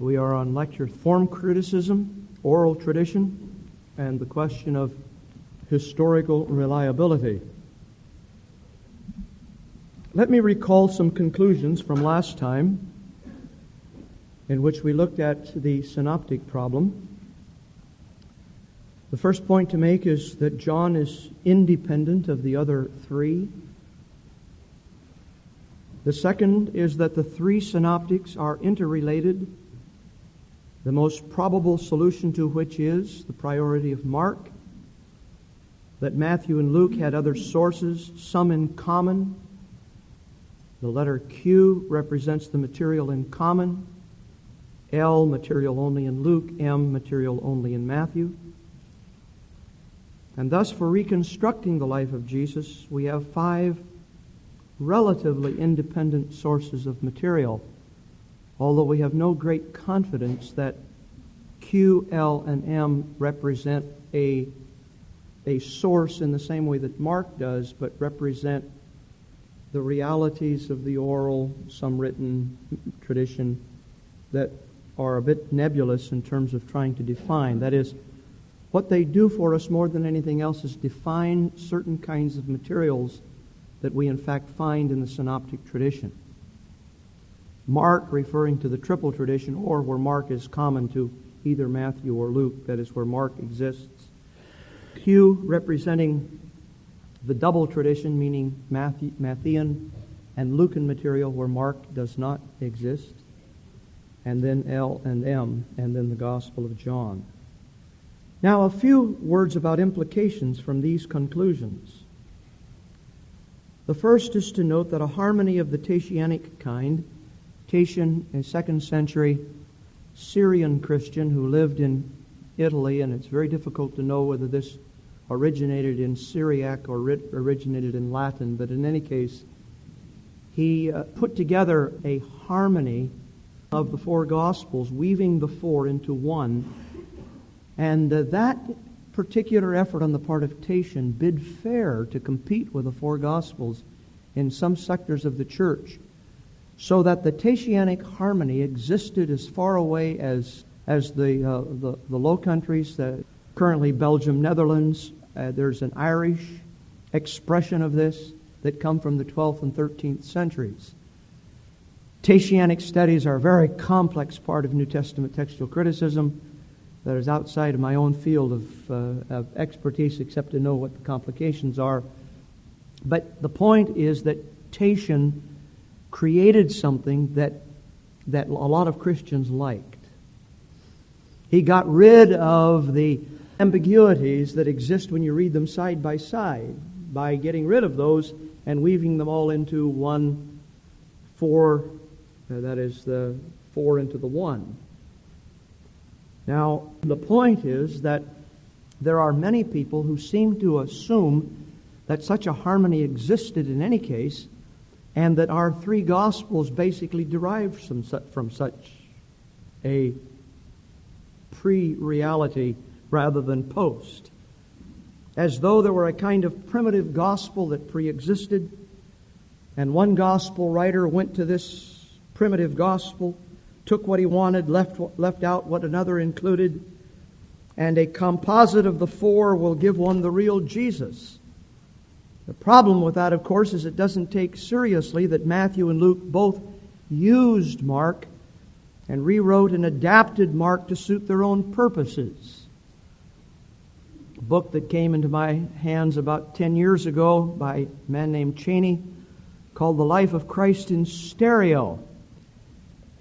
We are on lecture Form Criticism, Oral Tradition, and the question of historical reliability. Let me recall some conclusions from last time in which we looked at the synoptic problem. The first point to make is that John is independent of the other three. The second is that the three synoptics are interrelated, the most probable solution to which is the priority of Mark, that Matthew and Luke had other sources, some in common. The letter Q represents the material in common, L, material only in Luke, M, material only in Matthew. And thus, for reconstructing the life of Jesus, we have 5 relatively independent sources of material, although we have no great confidence that Q, L, and M represent a source in the same way that Mark does, but represent the realities of the oral, some written tradition that are a bit nebulous in terms of trying to define. That is, what they do for us more than anything else is define certain kinds of materials that we in fact find in the synoptic tradition. Mark referring to the triple tradition, or where Mark is common to either Matthew or Luke, that is where Mark exists. Q representing the double tradition, meaning Matthean and Lucan material where Mark does not exist. And then L and M, and then the Gospel of John. Now, a few words about implications from these conclusions. The first is to note that a harmony of the Tatianic kind, Tatian, a 2nd century Syrian Christian who lived in Italy, and it's very difficult to know whether this originated in Syriac or originated in Latin, but in any case, he put together a harmony of the 4 Gospels, weaving the 4 into one. And that particular effort on the part of Tatian bid fair to compete with the 4 Gospels in some sectors of the church, so that the Tatianic harmony existed as far away as the Low Countries, currently Belgium, Netherlands. There's an Irish expression of this that come from the 12th and 13th centuries. Tatianic studies are a very complex part of New Testament textual criticism that is outside of my own field of expertise, except to know what the complications are. But the point is that Tatian created something that a lot of Christians liked. He got rid of the ambiguities that exist when you read them side by side by getting rid of those and weaving them all into one 4, that is the 4 into the 1. Now, the point is that there are many people who seem to assume that such a harmony existed in any case, and that our 3 Gospels basically derive from such a pre-reality rather than post. As though there were a kind of primitive gospel that pre-existed, and one gospel writer went to this primitive gospel, took what he wanted, left out what another included, and a composite of the 4 will give one the real Jesus. The problem with that, of course, is it doesn't take seriously that Matthew and Luke both used Mark and rewrote and adapted Mark to suit their own purposes. A book that came into my hands about 10 years ago by a man named Cheney called The Life of Christ in Stereo.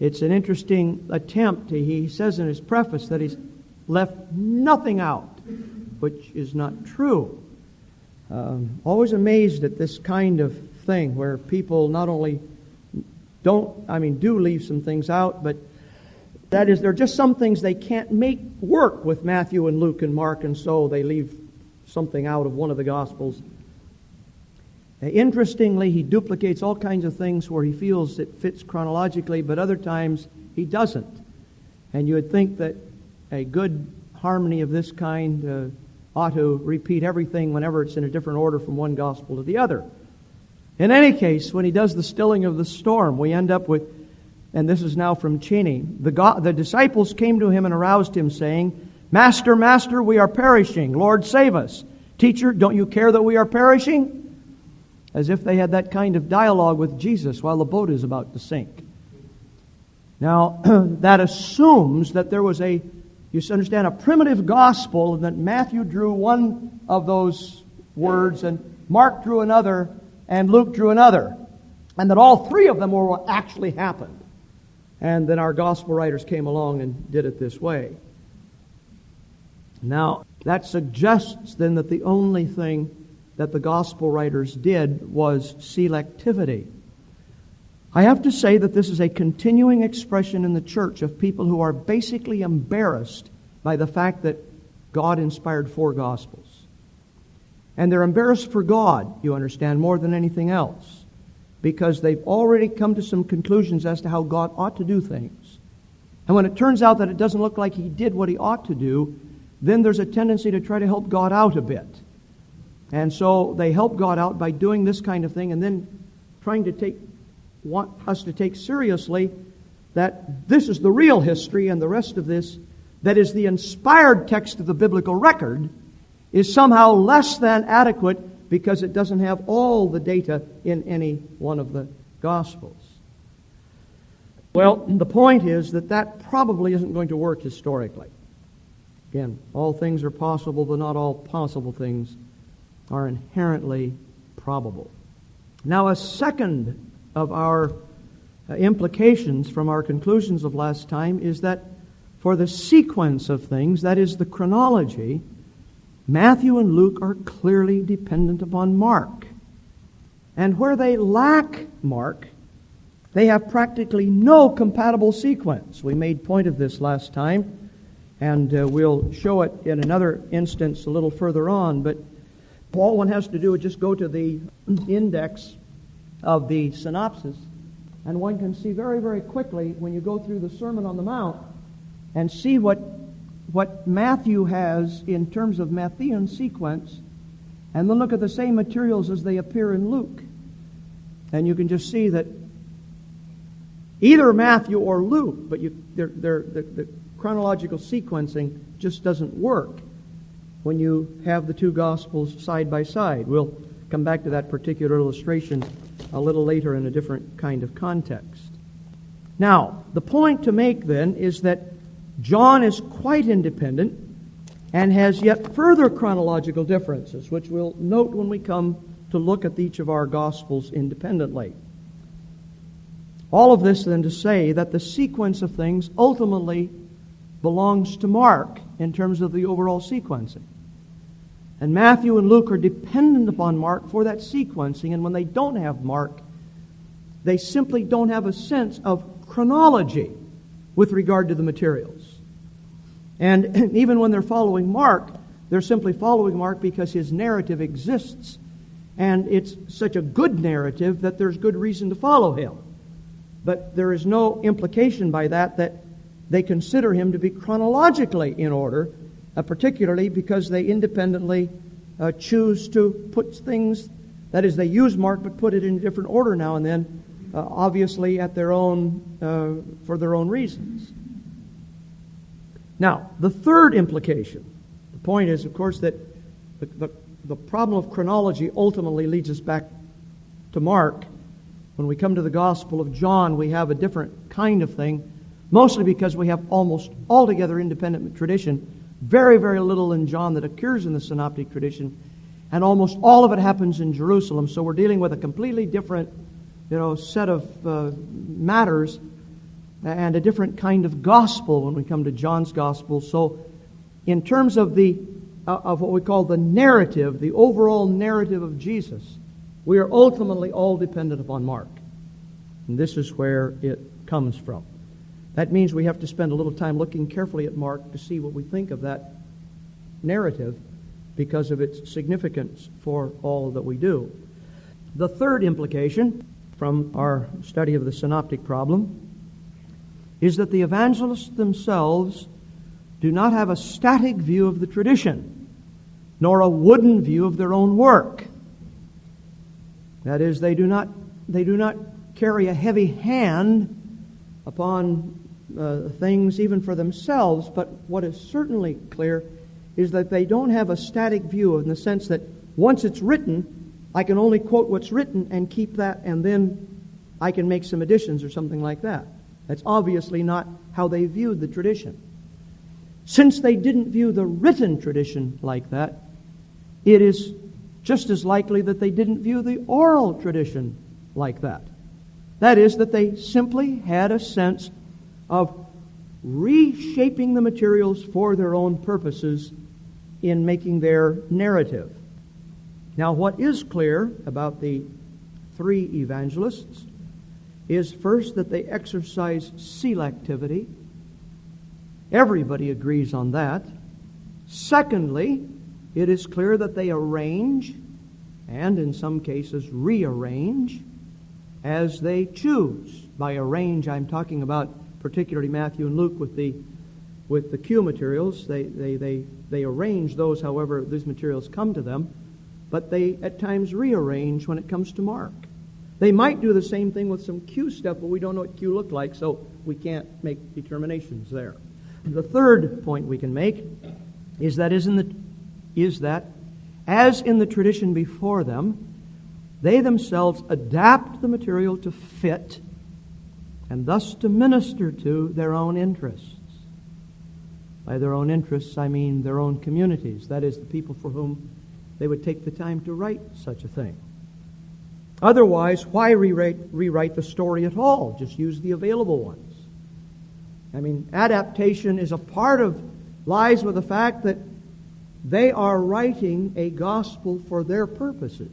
It's an interesting attempt. He says in his preface that he's left nothing out, which is not true. Always amazed at this kind of thing where people not only do leave some things out, but that is, there are just some things they can't make work with Matthew and Luke and Mark, and so they leave something out of one of the Gospels. Interestingly, he duplicates all kinds of things where he feels it fits chronologically, but other times he doesn't. And you would think that a good harmony of this kind ought to repeat everything whenever it's in a different order from one gospel to the other. In any case, when he does the stilling of the storm, we end up with and this is now from Cheney, the disciples came to him and aroused him, saying, Master, Master, we are perishing. Lord, save us. Teacher, don't you care that we are perishing? As if they had that kind of dialogue with Jesus while the boat is about to sink. Now, that assumes that there was you understand, a primitive gospel, and that Matthew drew one of those words, and Mark drew another, and Luke drew another. And that all three of them were what actually happened. And then our gospel writers came along and did it this way. Now, that suggests then that the only thing that the gospel writers did was selectivity. I have to say that this is a continuing expression in the church of people who are basically embarrassed by the fact that God inspired 4 gospels. And they're embarrassed for God, you understand, more than anything else, because they've already come to some conclusions as to how God ought to do things. And when it turns out that it doesn't look like He did what He ought to do, then there's a tendency to try to help God out a bit. And so they help God out by doing this kind of thing and then trying to want us to take seriously that this is the real history, and the rest of this, that is the inspired text of the biblical record, is somehow less than adequate because it doesn't have all the data in any one of the Gospels. Well, the point is that probably isn't going to work historically. Again, all things are possible, but not all possible things are inherently probable. Now, a second of our implications from our conclusions of last time is that for the sequence of things, that is the chronology, Matthew and Luke are clearly dependent upon Mark. And where they lack Mark, they have practically no compatible sequence. We made point of this last time, and we'll show it in another instance a little further on, but all one has to do is just go to the index of the synopsis, and one can see very, very quickly when you go through the Sermon on the Mount and see what Matthew has in terms of Matthean sequence, and then look at the same materials as they appear in Luke. And you can just see that either Matthew or Luke, but the chronological sequencing just doesn't work when you have the two Gospels side by side. We'll come back to that particular illustration a little later in a different kind of context. Now, the point to make then is that John is quite independent and has yet further chronological differences, which we'll note when we come to look at each of our Gospels independently. All of this then to say that the sequence of things ultimately belongs to Mark in terms of the overall sequencing. And Matthew and Luke are dependent upon Mark for that sequencing, and when they don't have Mark, they simply don't have a sense of chronology with regard to the materials. And even when they're following Mark, they're simply following Mark because his narrative exists, and it's such a good narrative that there's good reason to follow him. But there is no implication by that they consider him to be chronologically in order, particularly because they independently choose to put things, that is, they use Mark but put it in a different order now and then, obviously at their own for their own reasons. Now, the third implication, the point is, of course, that the problem of chronology ultimately leads us back to Mark. When we come to the Gospel of John, we have a different kind of thing, mostly because we have almost altogether independent tradition. Very, very little in John that occurs in the synoptic tradition, and almost all of it happens in Jerusalem. So we're dealing with a completely different, set of matters and a different kind of gospel when we come to John's Gospel. So in terms of of what we call the narrative, the overall narrative of Jesus, we are ultimately all dependent upon Mark. And this is where it comes from. That means we have to spend a little time looking carefully at Mark to see what we think of that narrative because of its significance for all that we do. The third implication from our study of the synoptic problem is that the evangelists themselves do not have a static view of the tradition, nor a wooden view of their own work. That is, they do not carry a heavy hand upon things even for themselves, but what is certainly clear is that they don't have a static view in the sense that once it's written, I can only quote what's written and keep that, and then I can make some additions or something like that. That's obviously not how they viewed the tradition. Since they didn't view the written tradition like that, it is just as likely that they didn't view the oral tradition like that. That is, that they simply had a sense of reshaping the materials for their own purposes in making their narrative. Now, what is clear about the three evangelists is first that they exercise selectivity. Everybody agrees on that. Secondly, it is clear that they arrange, and in some cases rearrange, as they choose. By arrange, I'm talking about particularly Matthew and Luke with the Q materials. They arrange those however these materials come to them, but they at times rearrange when it comes to Mark. They might do the same thing with some Q stuff, but we don't know what Q looked like, so we can't make determinations there. The third point we can make is that as in the tradition before them, they themselves adapt the material to fit and thus to minister to their own interests. By their own interests, I mean their own communities. That is, the people for whom they would take the time to write such a thing. Otherwise, why rewrite the story at all? Just use the available ones. I mean, adaptation is a part of, lies with the fact that they are writing a gospel for their purposes.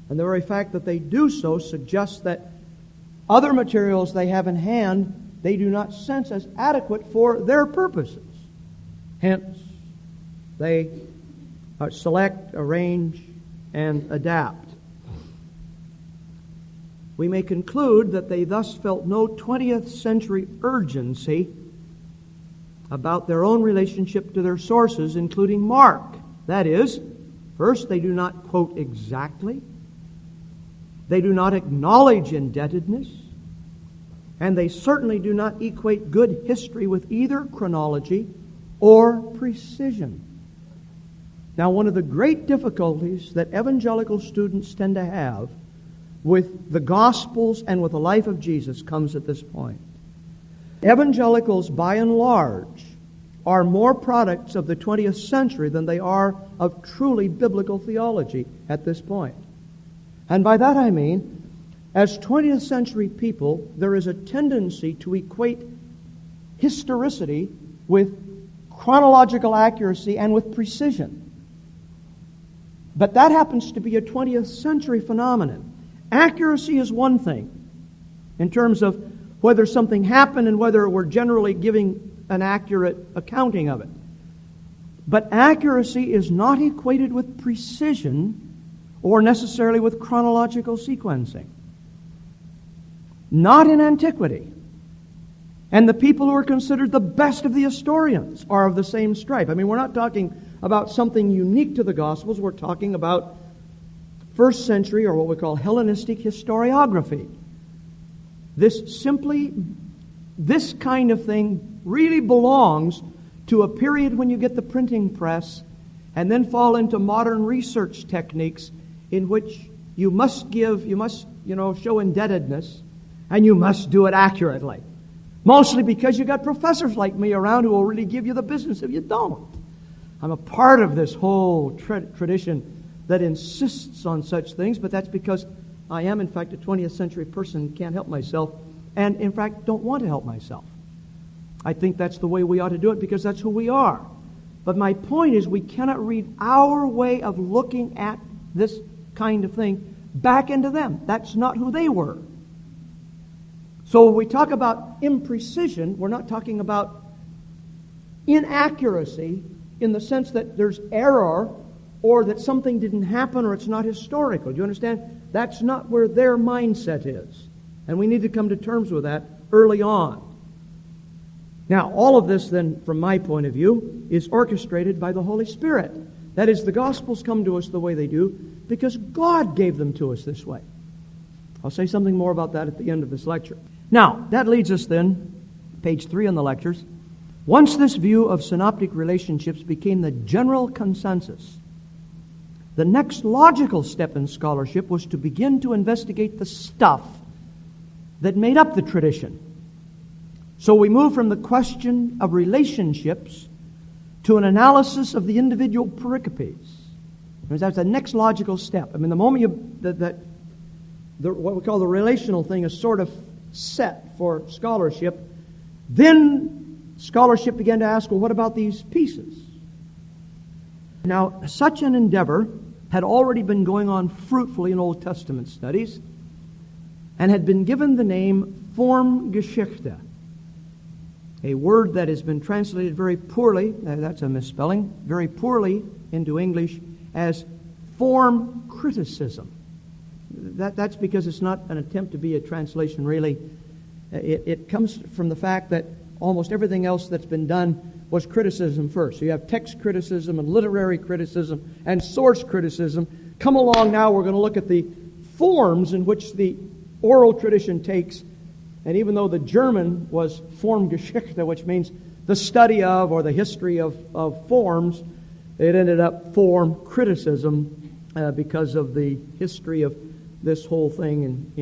And the very fact that they do so suggests that other materials they have in hand, they do not sense as adequate for their purposes. Hence, they select, arrange, and adapt. We may conclude that they thus felt no 20th century urgency about their own relationship to their sources, including Mark. That is, first, they do not quote exactly, they do not acknowledge indebtedness, and they certainly do not equate good history with either chronology or precision. Now, one of the great difficulties that evangelical students tend to have with the Gospels and with the life of Jesus comes at this point. Evangelicals, by and large, are more products of the 20th century than they are of truly biblical theology at this point. And by that I mean, as 20th century people, there is a tendency to equate historicity with chronological accuracy and with precision. But that happens to be a 20th century phenomenon. Accuracy is one thing, in terms of whether something happened and whether we're generally giving an accurate accounting of it. But accuracy is not equated with precision or necessarily with chronological sequencing. Not in antiquity. And the people who are considered the best of the historians are of the same stripe. I mean, we're not talking about something unique to the Gospels. We're talking about first century, or what we call Hellenistic historiography. This kind of thing really belongs to a period when you get the printing press and then fall into modern research techniques in which you must show indebtedness, and you must do it accurately. Mostly because you got professors like me around who will really give you the business if you don't. I'm a part of this whole tradition that insists on such things, but that's because I am, in fact, a 20th century person, can't help myself, and, in fact, don't want to help myself. I think that's the way we ought to do it because that's who we are. But my point is we cannot read our way of looking at this kind of thing back into them. That's not who they were. So when we talk about imprecision, we're not talking about inaccuracy in the sense that there's error or that something didn't happen or it's not historical. Do you understand? That's not where their mindset is. And we need to come to terms with that early on. Now, all of this then, from my point of view, is orchestrated by the Holy Spirit. That is, the Gospels come to us the way they do because God gave them to us this way. I'll say something more about that at the end of this lecture. Now, that leads us then, page 3 on the lectures. Once this view of synoptic relationships became the general consensus, the next logical step in scholarship was to begin to investigate the stuff that made up the tradition. So we move from the question of relationships to an analysis of the individual pericopes. That's the next logical step. I mean, the moment what we call the relational thing is sort of set for scholarship, then scholarship began to ask, well, what about these pieces? Now, such an endeavor had already been going on fruitfully in Old Testament studies and had been given the name Formgeschichte, a word that has been translated very poorly, that's a misspelling, very poorly into English as form criticism. That's because it's not an attempt to be a translation, really. It comes from the fact that almost everything else that's been done was criticism first. So you have text criticism and literary criticism and source criticism. Come along now, we're going to look at the forms in which the oral tradition takes. And even though the German was Formgeschichte, which means the study of or the history of forms, it ended up form criticism because of the history of this whole thing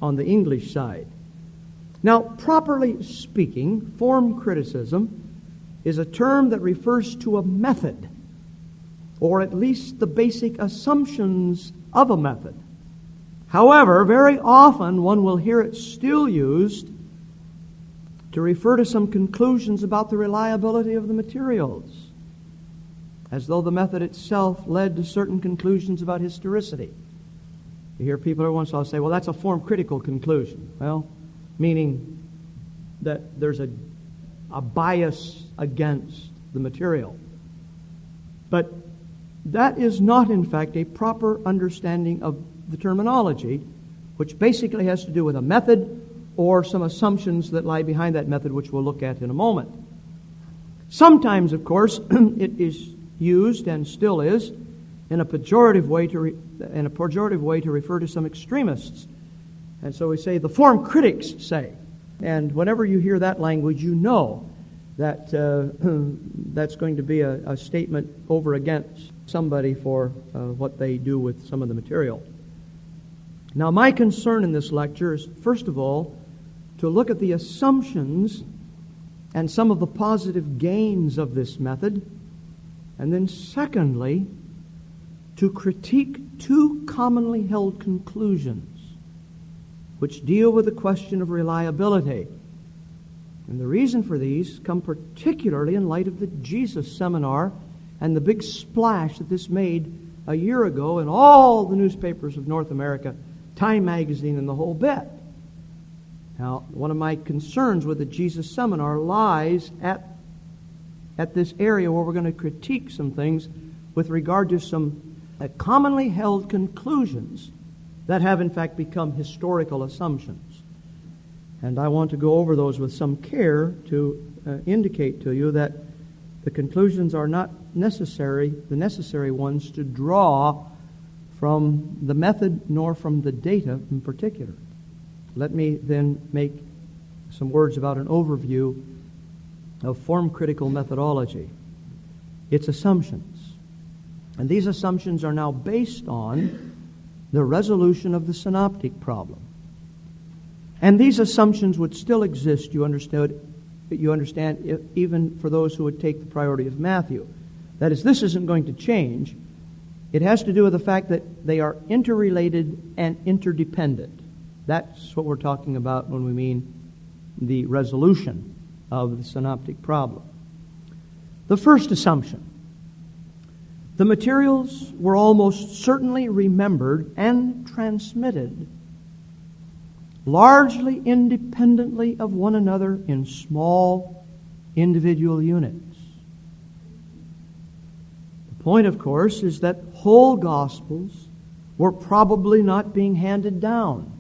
on the English side. Now, properly speaking, form criticism is a term that refers to a method, or at least the basic assumptions of a method. However, very often one will hear it still used to refer to some conclusions about the reliability of the materials, as though the method itself led to certain conclusions about historicity. You hear people every once in a while say, well, that's a form critical conclusion. Well, meaning that there's a bias against the material. But that is not, in fact, a proper understanding of the terminology, which basically has to do with a method or some assumptions that lie behind that method, which we'll look at in a moment. Sometimes, of course, it is used, and still is, in a pejorative way to refer to some extremists. And so we say, the form critics say. And whenever you hear that language, you know that that's going to be a statement over against somebody for what they do with some of the material. Now, my concern in this lecture is, first of all, to look at the assumptions and some of the positive gains of this method, and then secondly, to critique two commonly held conclusions which deal with the question of reliability. And the reason for these come particularly in light of the Jesus Seminar and the big splash that this made a year ago in all the newspapers of North America, Time Magazine and the whole bit. Now, one of my concerns with the Jesus Seminar lies at this area where we're going to critique some things with regard to some commonly held conclusions that have in fact become historical assumptions. And I want to go over those with some care to indicate to you that the conclusions are not the necessary ones to draw from the method nor from the data in particular. Let me then make some words about an overview of form critical methodology, its assumptions. And these assumptions are now based on the resolution of the synoptic problem. And these assumptions would still exist, you understand, even for those who would take the priority of Matthew. That is, this isn't going to change. It has to do with the fact that they are interrelated and interdependent. That's what we're talking about when we mean the resolution of the synoptic problem. The first assumption: the materials were almost certainly remembered and transmitted largely independently of one another in small individual units. The point, of course, is that whole Gospels were probably not being handed down,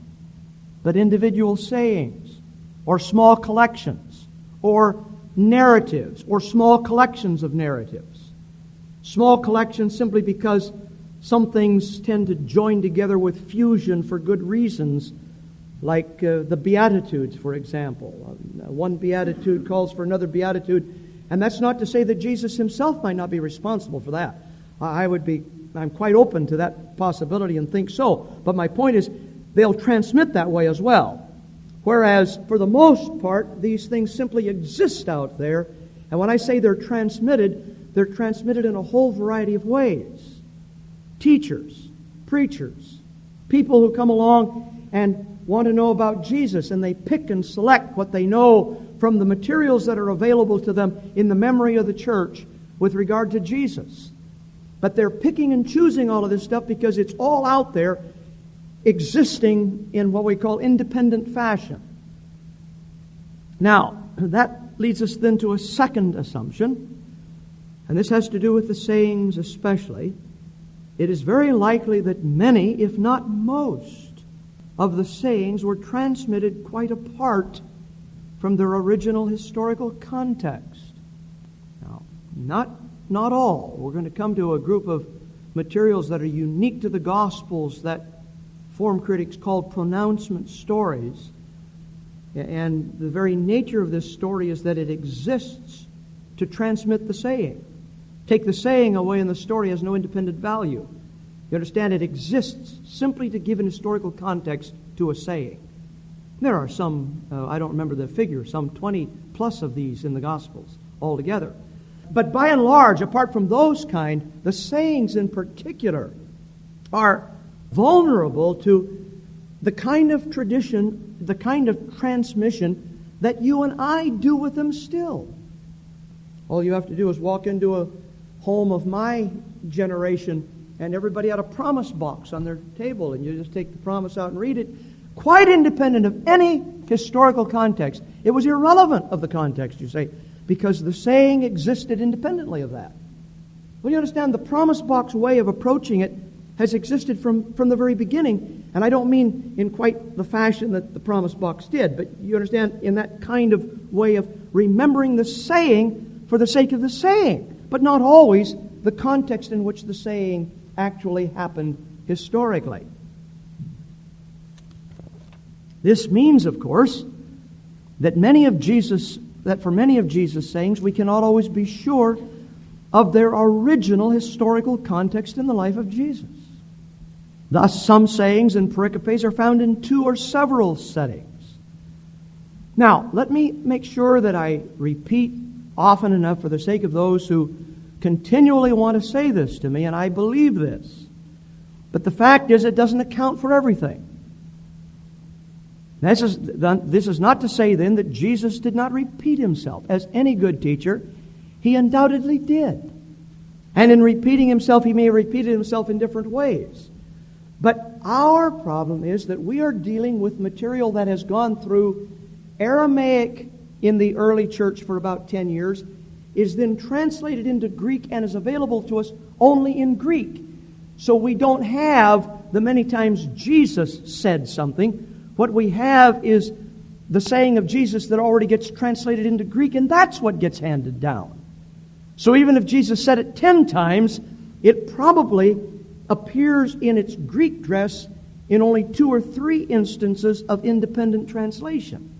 but individual sayings, or small collections, or narratives, or small collections of narratives. Small collections simply because some things tend to join together with fusion for good reasons, like the Beatitudes, for example. One Beatitude calls for another Beatitude, and that's not to say that Jesus himself might not be responsible for that. I'm quite open to that possibility and think so. But my point is, they'll transmit that way as well. Whereas, for the most part, these things simply exist out there. And when I say they're transmitted in a whole variety of ways. Teachers, preachers, people who come along and want to know about Jesus, and they pick and select what they know from the materials that are available to them in the memory of the church with regard to Jesus. But they're picking and choosing all of this stuff because it's all out there existing in what we call independent fashion. Now, that leads us then to a second assumption, and this has to do with the sayings especially. It is very likely that many, if not most, of the sayings were transmitted quite apart from their original historical context. Now, not all. We're going to come to a group of materials that are unique to the Gospels that form critics call pronouncement stories. And the very nature of this story is that it exists to transmit the saying. Take the saying away and the story has no independent value. You understand? It exists simply to give an historical context to a saying. There are some, I don't remember the figure, some 20 plus of these in the Gospels altogether. But by and large, apart from those kind, the sayings in particular are vulnerable to the kind of tradition, the kind of transmission that you and I do with them still. All you have to do is walk into a home of my generation and everybody had a promise box on their table, and you just take the promise out and read it, quite independent of any historical context. It was irrelevant of the context, you say, because the saying existed independently of that. Well, you understand, the promise box way of approaching it has existed from the very beginning, and I don't mean in quite the fashion that the promise box did, but you understand, in that kind of way of remembering the saying for the sake of the saying, but not always the context in which the saying actually happened historically. This means, of course, that for many of Jesus' sayings, we cannot always be sure of their original historical context in the life of Jesus. Thus, some sayings and pericopes are found in two or several settings. Now, let me make sure that I repeat often enough for the sake of those who continually want to say this to me, and I believe this. But the fact is, it doesn't account for everything. This is not to say, then, that Jesus did not repeat himself. As any good teacher, he undoubtedly did. And in repeating himself, he may have repeated himself in different ways. But our problem is that we are dealing with material that has gone through Aramaic in the early church for about 10 years, is then translated into Greek and is available to us only in Greek. So we don't have the many times Jesus said something. What we have is the saying of Jesus that already gets translated into Greek, and that's what gets handed down. So even if Jesus said it 10 times, it probably appears in its Greek dress in only 2 or 3 instances of independent translation.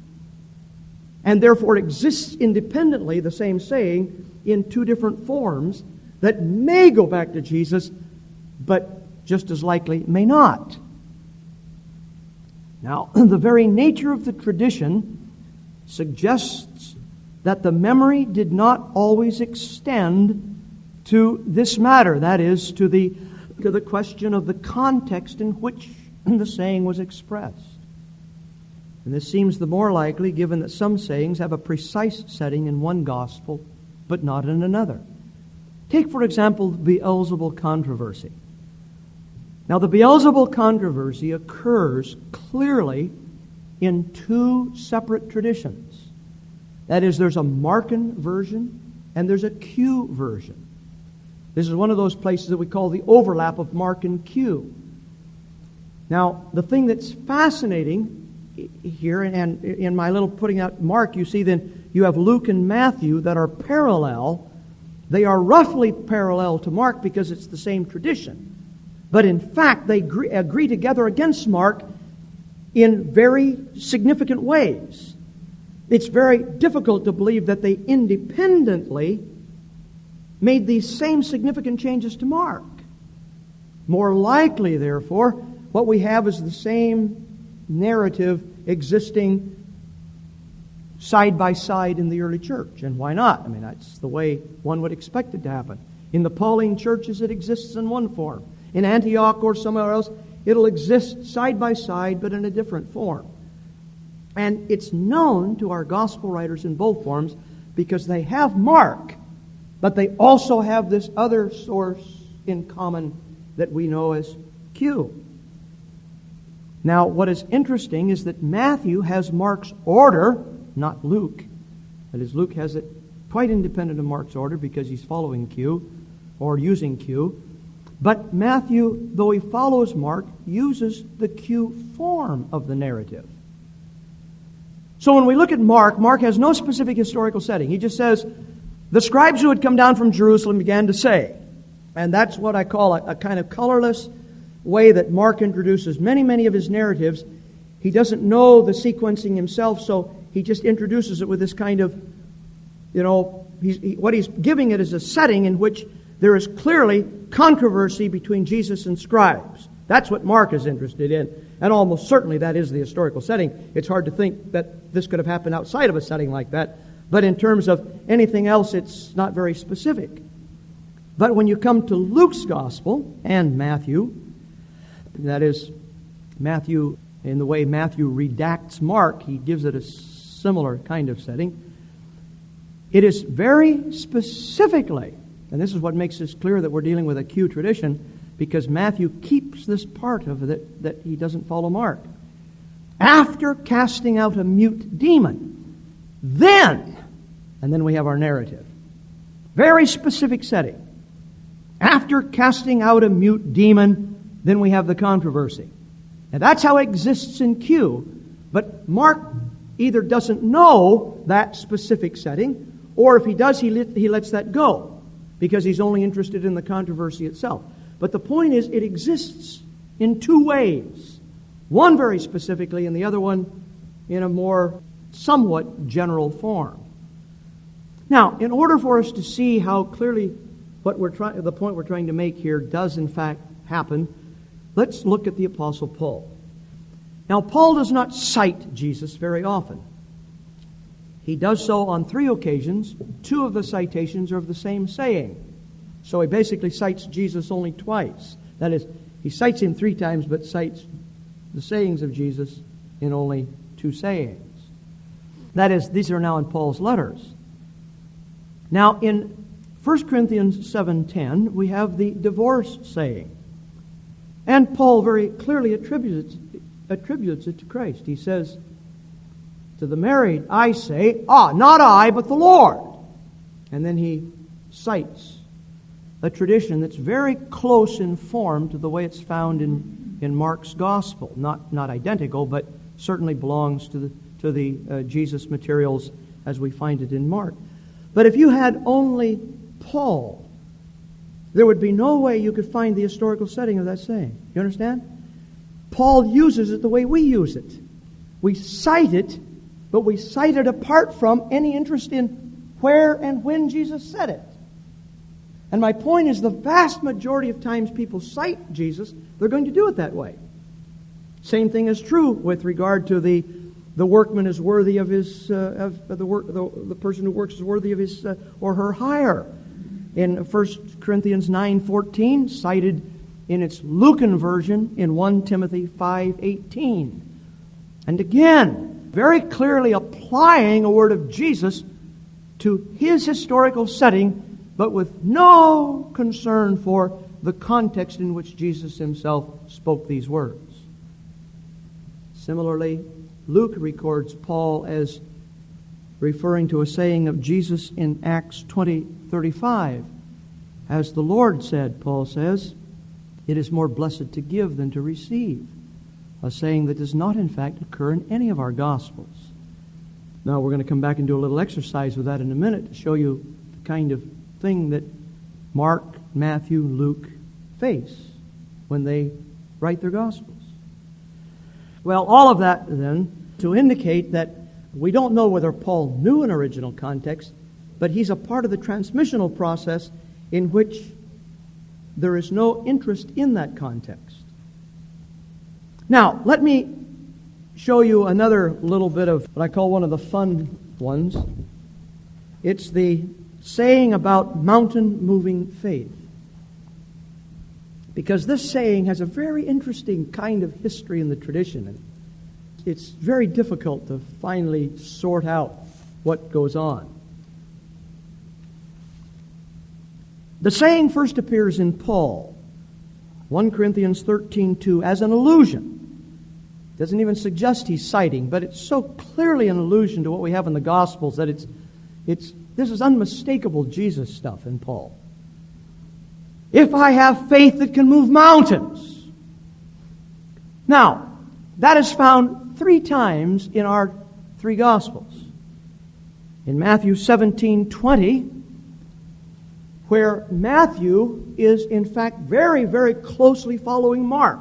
And therefore exists independently, the same saying, in 2 different forms that may go back to Jesus, but just as likely may not. Now, the very nature of the tradition suggests that the memory did not always extend to this matter, that is, to the question of the context in which the saying was expressed. And this seems the more likely given that some sayings have a precise setting in one gospel, but not in another. Take, for example, the Beelzebul controversy. Now, the Beelzebul controversy occurs clearly in 2 separate traditions. That is, there's a Markan version and there's a Q version. This is one of those places that we call the overlap of Mark and Q. Now, the thing that's fascinating here, and in my little putting out Mark, you see then you have Luke and Matthew that are parallel. They are roughly parallel to Mark because it's the same tradition. But in fact, they agree together against Mark in very significant ways. It's very difficult to believe that they independently made these same significant changes to Mark. More likely, therefore, what we have is the same narrative existing side by side in the early church. And why not? I mean, that's the way one would expect it to happen. In the Pauline churches, it exists in one form. In Antioch or somewhere else, it'll exist side by side, but in a different form. And it's known to our gospel writers in both forms because they have Mark, but they also have this other source in common that we know as Q. Now, what is interesting is that Matthew has Mark's order, not Luke. That is, Luke has it quite independent of Mark's order because he's following Q or using Q. But Matthew, though he follows Mark, uses the Q form of the narrative. So when we look at Mark, Mark has no specific historical setting. He just says, the scribes who had come down from Jerusalem began to say. And that's what I call a kind of colorless way that Mark introduces many of his narratives. He doesn't know the sequencing himself, so he just introduces it with this kind of, what he's giving it is a setting in which there is clearly controversy between Jesus and scribes. That's what Mark is interested in. And almost certainly that is the historical setting. It's hard to think that this could have happened outside of a setting like that. But in terms of anything else, it's not very specific. But when you come to Luke's gospel and Matthew, that is, Matthew, in the way Matthew redacts Mark, he gives it a similar kind of setting. It is very specifically, and this is what makes this clear that we're dealing with a Q tradition, because Matthew keeps this part of it that he doesn't follow Mark. After casting out a mute demon, then, and then we have our narrative. Very specific setting. After casting out a mute demon, then we have the controversy. And that's how it exists in Q. But Mark either doesn't know that specific setting, or if he does, he lets that go, because he's only interested in the controversy itself. But the point is, it exists in two ways. One very specifically, and the other one in a more somewhat general form. Now, in order for us to see how clearly the point we're trying to make here does in fact happen, let's look at the Apostle Paul. Now, Paul does not cite Jesus very often. He does so on 3 occasions. 2 of the citations are of the same saying. So he basically cites Jesus only twice. That is, he cites him 3 times, but cites the sayings of Jesus in only 2 sayings. That is, these are now in Paul's letters. Now, in 1 Corinthians 7:10, we have the divorce saying. And Paul very clearly attributes it to Christ. He says, to the married, I say, not I, but the Lord. And then he cites a tradition that's very close in form to the way it's found in Mark's gospel. Not identical, but certainly belongs to the Jesus materials as we find it in Mark. But if you had only Paul, there would be no way you could find the historical setting of that saying. You understand? Paul uses it the way we use it. We cite it, but we cite it apart from any interest in where and when Jesus said it. And my point is, the vast majority of times people cite Jesus, they're going to do it that way. Same thing is true with regard to the workman is worthy of his the person who works is worthy of his or her hire. In 1 Corinthians 9:14, cited in its Lucan version in 1 Timothy 5:18. And again, very clearly applying a word of Jesus to his historical setting, but with no concern for the context in which Jesus himself spoke these words. Similarly, Luke records Paul as referring to a saying of Jesus in Acts 20:35. As the Lord said, Paul says, it is more blessed to give than to receive. A saying that does not in fact occur in any of our Gospels. Now we're going to come back and do a little exercise with that in a minute to show you the kind of thing that Mark, Matthew, Luke face when they write their Gospels. Well, all of that, then, to indicate that we don't know whether Paul knew an original context, but he's a part of the transmissional process in which there is no interest in that context. Now, let me show you another little bit of what I call one of the fun ones. It's the saying about mountain-moving faith. Because this saying has a very interesting kind of history in the tradition. And it's very difficult to finally sort out what goes on. The saying first appears in Paul, 1 Corinthians 13:2, as an allusion. Doesn't even suggest he's citing, but it's so clearly an allusion to what we have in the Gospels that this is unmistakable Jesus stuff in Paul. If I have faith that can move mountains. Now, that is found 3 times in our 3 Gospels. In Matthew 17:20, where Matthew is, in fact, very, very closely following Mark.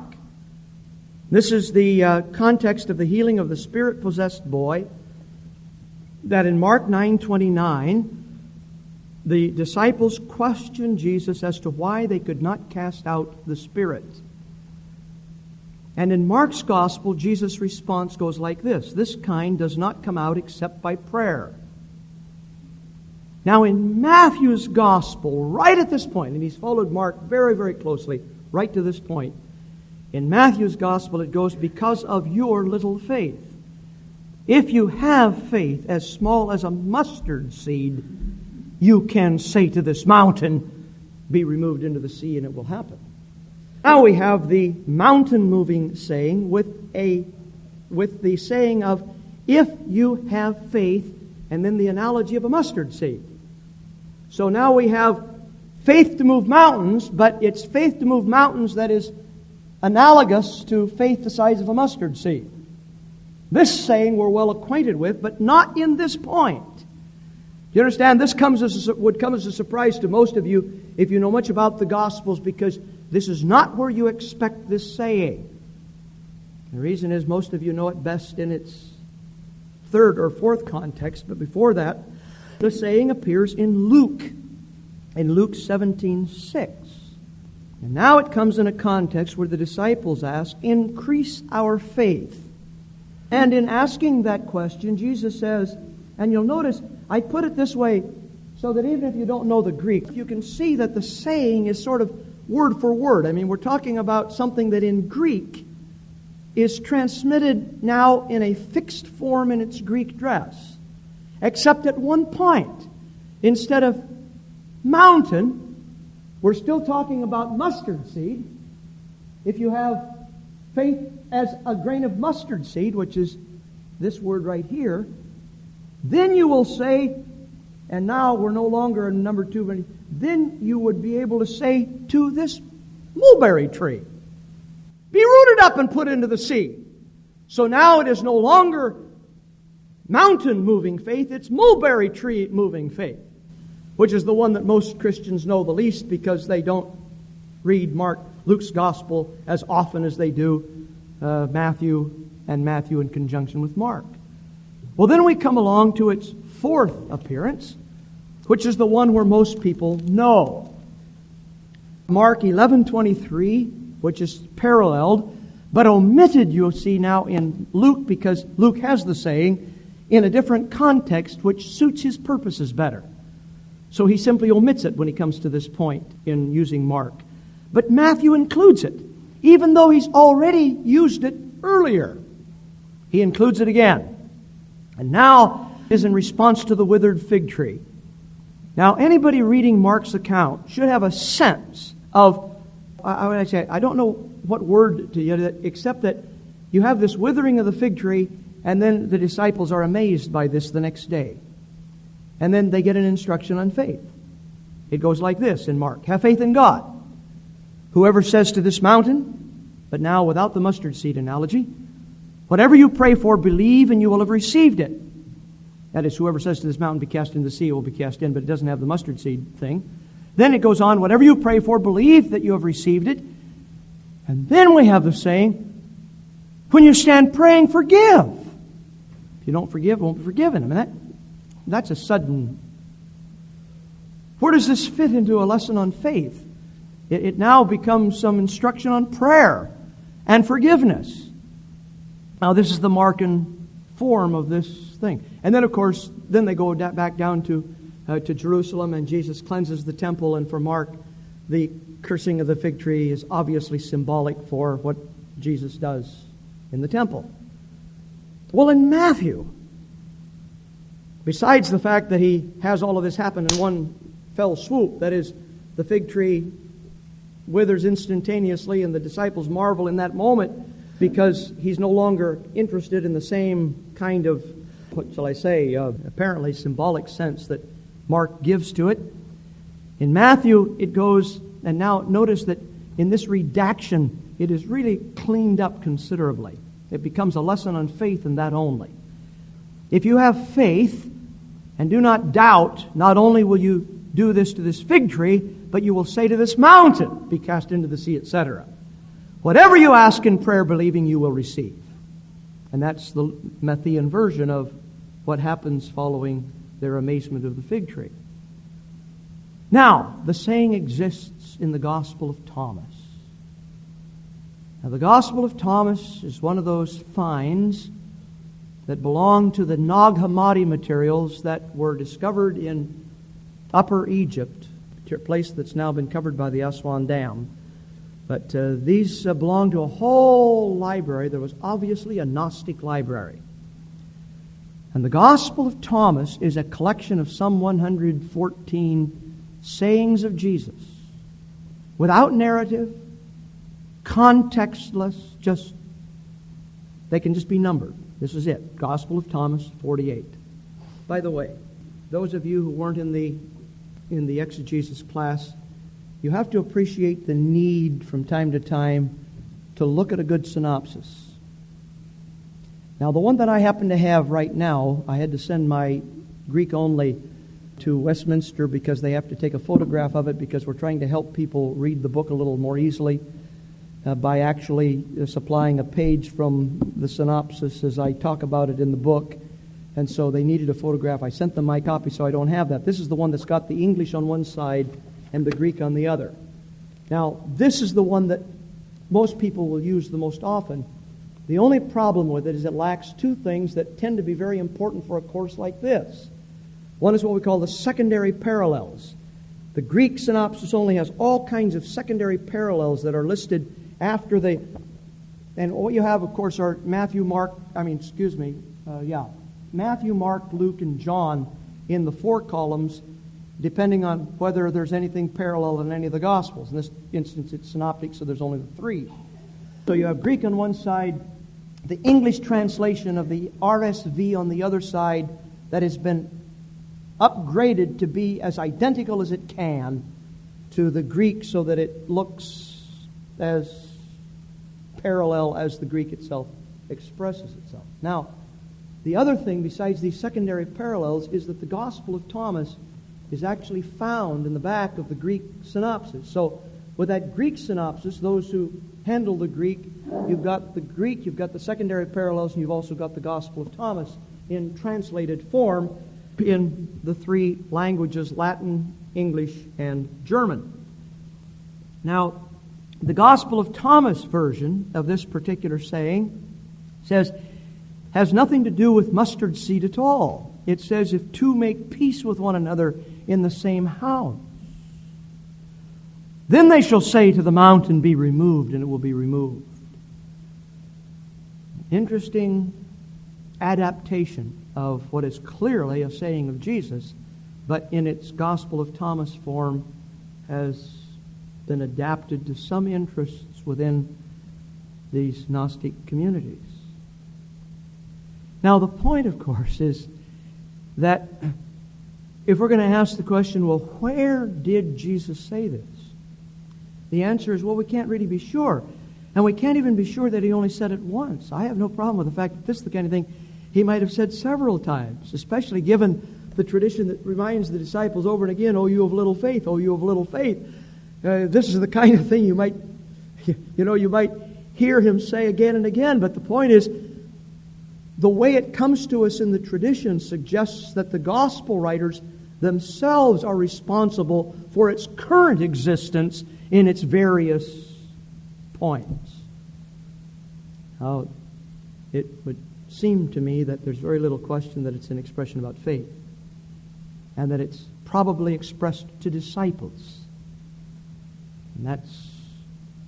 This is the context of the healing of the spirit-possessed boy, that in Mark 9:29, the disciples questioned Jesus as to why they could not cast out the spirit. And in Mark's Gospel, Jesus' response goes like this: "This kind does not come out except by prayer." Now in Matthew's Gospel, right at this point, and he's followed Mark very, very closely, right to this point, in Matthew's Gospel it goes, "Because of your little faith. If you have faith as small as a mustard seed, you can say to this mountain, be removed into the sea, and it will happen." Now we have the mountain-moving saying with the saying of, "if you have faith," and then the analogy of a mustard seed. So now we have faith to move mountains, but it's faith to move mountains that is analogous to faith the size of a mustard seed. This saying we're well acquainted with, but not in this point. You understand? This would come as a surprise to most of you if you know much about the Gospels, because this is not where you expect this saying. The reason is most of you know it best in its 3rd or 4th context, but before that, the saying appears in Luke 17:6. And now it comes in a context where the disciples ask, "Increase our faith." And in asking that question, Jesus says, and you'll notice, I put it this way so that even if you don't know the Greek, you can see that the saying is sort of word for word. I mean, we're talking about something that in Greek is transmitted now in a fixed form in its Greek dress. Except at one point, instead of mountain, we're still talking about mustard seed. If you have faith as a grain of mustard seed, which is this word right here, then you will say, and now we're no longer in number 2, but then you would be able to say to this mulberry tree, "Be rooted up and put into the sea." So now it is no longer mountain-moving faith, it's mulberry tree-moving faith, which is the one that most Christians know the least because they don't read Luke's Gospel as often as they do Matthew in conjunction with Mark. Well, then we come along to its 4th appearance, which is the one where most people know. Mark 11:23, which is paralleled, but omitted, you'll see now in Luke, because Luke has the saying in a different context which suits his purposes better. So he simply omits it when he comes to this point in using Mark. But Matthew includes it, even though he's already used it earlier. He includes it again. And now is in response to the withered fig tree. Now, anybody reading Mark's account should have a sense of, I don't know what word to use, except that you have this withering of the fig tree, and then the disciples are amazed by this the next day. And then they get an instruction on faith. It goes like this in Mark: "Have faith in God. Whoever says to this mountain," but now without the mustard seed analogy, "whatever you pray for, believe and you will have received it." That is, whoever says to this mountain, "Be cast into the sea," it will be cast in, but it doesn't have the mustard seed thing. Then it goes on, "Whatever you pray for, believe that you have received it." And then we have the saying, When you stand praying, forgive. If you don't forgive, it won't be forgiven. I mean, that's a sudden... Where does this fit into a lesson on faith? It now becomes some instruction on prayer and forgiveness. Now, this is the Markan form of this thing. And then, of course, then they go back down to Jerusalem, and Jesus cleanses the temple. And for Mark, the cursing of the fig tree is obviously symbolic for what Jesus does in the temple. Well, in Matthew, besides the fact that he has all of this happen in one fell swoop, that is, the fig tree withers instantaneously, and the disciples marvel in that moment because he's no longer interested in the same kind of, what shall I say, apparently symbolic sense that Mark gives to it. In Matthew, it goes, and now notice that in this redaction, it is really cleaned up considerably. It becomes a lesson on faith and that only. If you have faith and do not doubt, not only will you do this to this fig tree, but you will say to this mountain, be cast into the sea, etc. Whatever you ask in prayer, believing, you will receive. And that's the Matthean version of what happens following their amazement of the fig tree. Now, the saying exists in the Gospel of Thomas. Now, the Gospel of Thomas is one of those finds that belong to the Nag Hammadi materials that were discovered in Upper Egypt, a place that's now been covered by the Aswan Dam. But these belong to a whole library. There was obviously a Gnostic library. And the Gospel of Thomas is a collection of some 114 sayings of Jesus, without narrative, contextless, they can just be numbered. This is it, Gospel of Thomas 48. By the way, those of you who weren't in the exegesis class, you have to appreciate the need from time to time to look at a good synopsis. Now, the one that I happen to have right now, I had to send my Greek only to Westminster because they have to take a photograph of it because we're trying to help people read the book a little more easily by actually supplying a page from the synopsis as I talk about it in the book. And so they needed a photograph. I sent them my copy, so I don't have that. This is the one that's got the English on one side and the Greek on the other. Now, this is the one that most people will use the most often. The only problem with it is it lacks two things that tend to be very important for a course like this. One is what we call the secondary parallels. The Greek synopsis only has all kinds of secondary parallels that are listed after the... And what you have, of course, are Matthew, Mark, Luke, and John in the four columns, depending on whether there's anything parallel in any of the Gospels. In this instance, it's synoptic, so there's only the three. So you have Greek on one side, the English translation of the RSV on the other side that has been upgraded to be as identical as it can to the Greek so that it looks as parallel as the Greek itself expresses itself. Now, the other thing besides these secondary parallels is that the Gospel of Thomas is actually found in the back of the Greek synopsis. So with that Greek synopsis, those who handle the Greek, you've got the secondary parallels, and you've also got the Gospel of Thomas in translated form in the three languages, Latin, English, and German. Now, the Gospel of Thomas version of this particular saying has nothing to do with mustard seed at all. It says, if two make peace with one another in the same house, then they shall say to the mountain, be removed, and it will be removed. Interesting adaptation of what is clearly a saying of Jesus, but in its Gospel of Thomas form has been adapted to some interests within these Gnostic communities. Now, the point, of course, is that if we're going to ask the question, well, where did Jesus say this? The answer is, well, we can't really be sure. And we can't even be sure that he only said it once. I have no problem with the fact that this is the kind of thing he might have said several times, especially given the tradition that reminds the disciples over and again, oh, you of little faith, oh, you of little faith. This is the kind of thing you might hear him say again and again. But the point is, the way it comes to us in the tradition suggests that the gospel writers themselves are responsible for its current existence in its various points. Now, it would seem to me that there's very little question that it's an expression about faith, and that it's probably expressed to disciples. And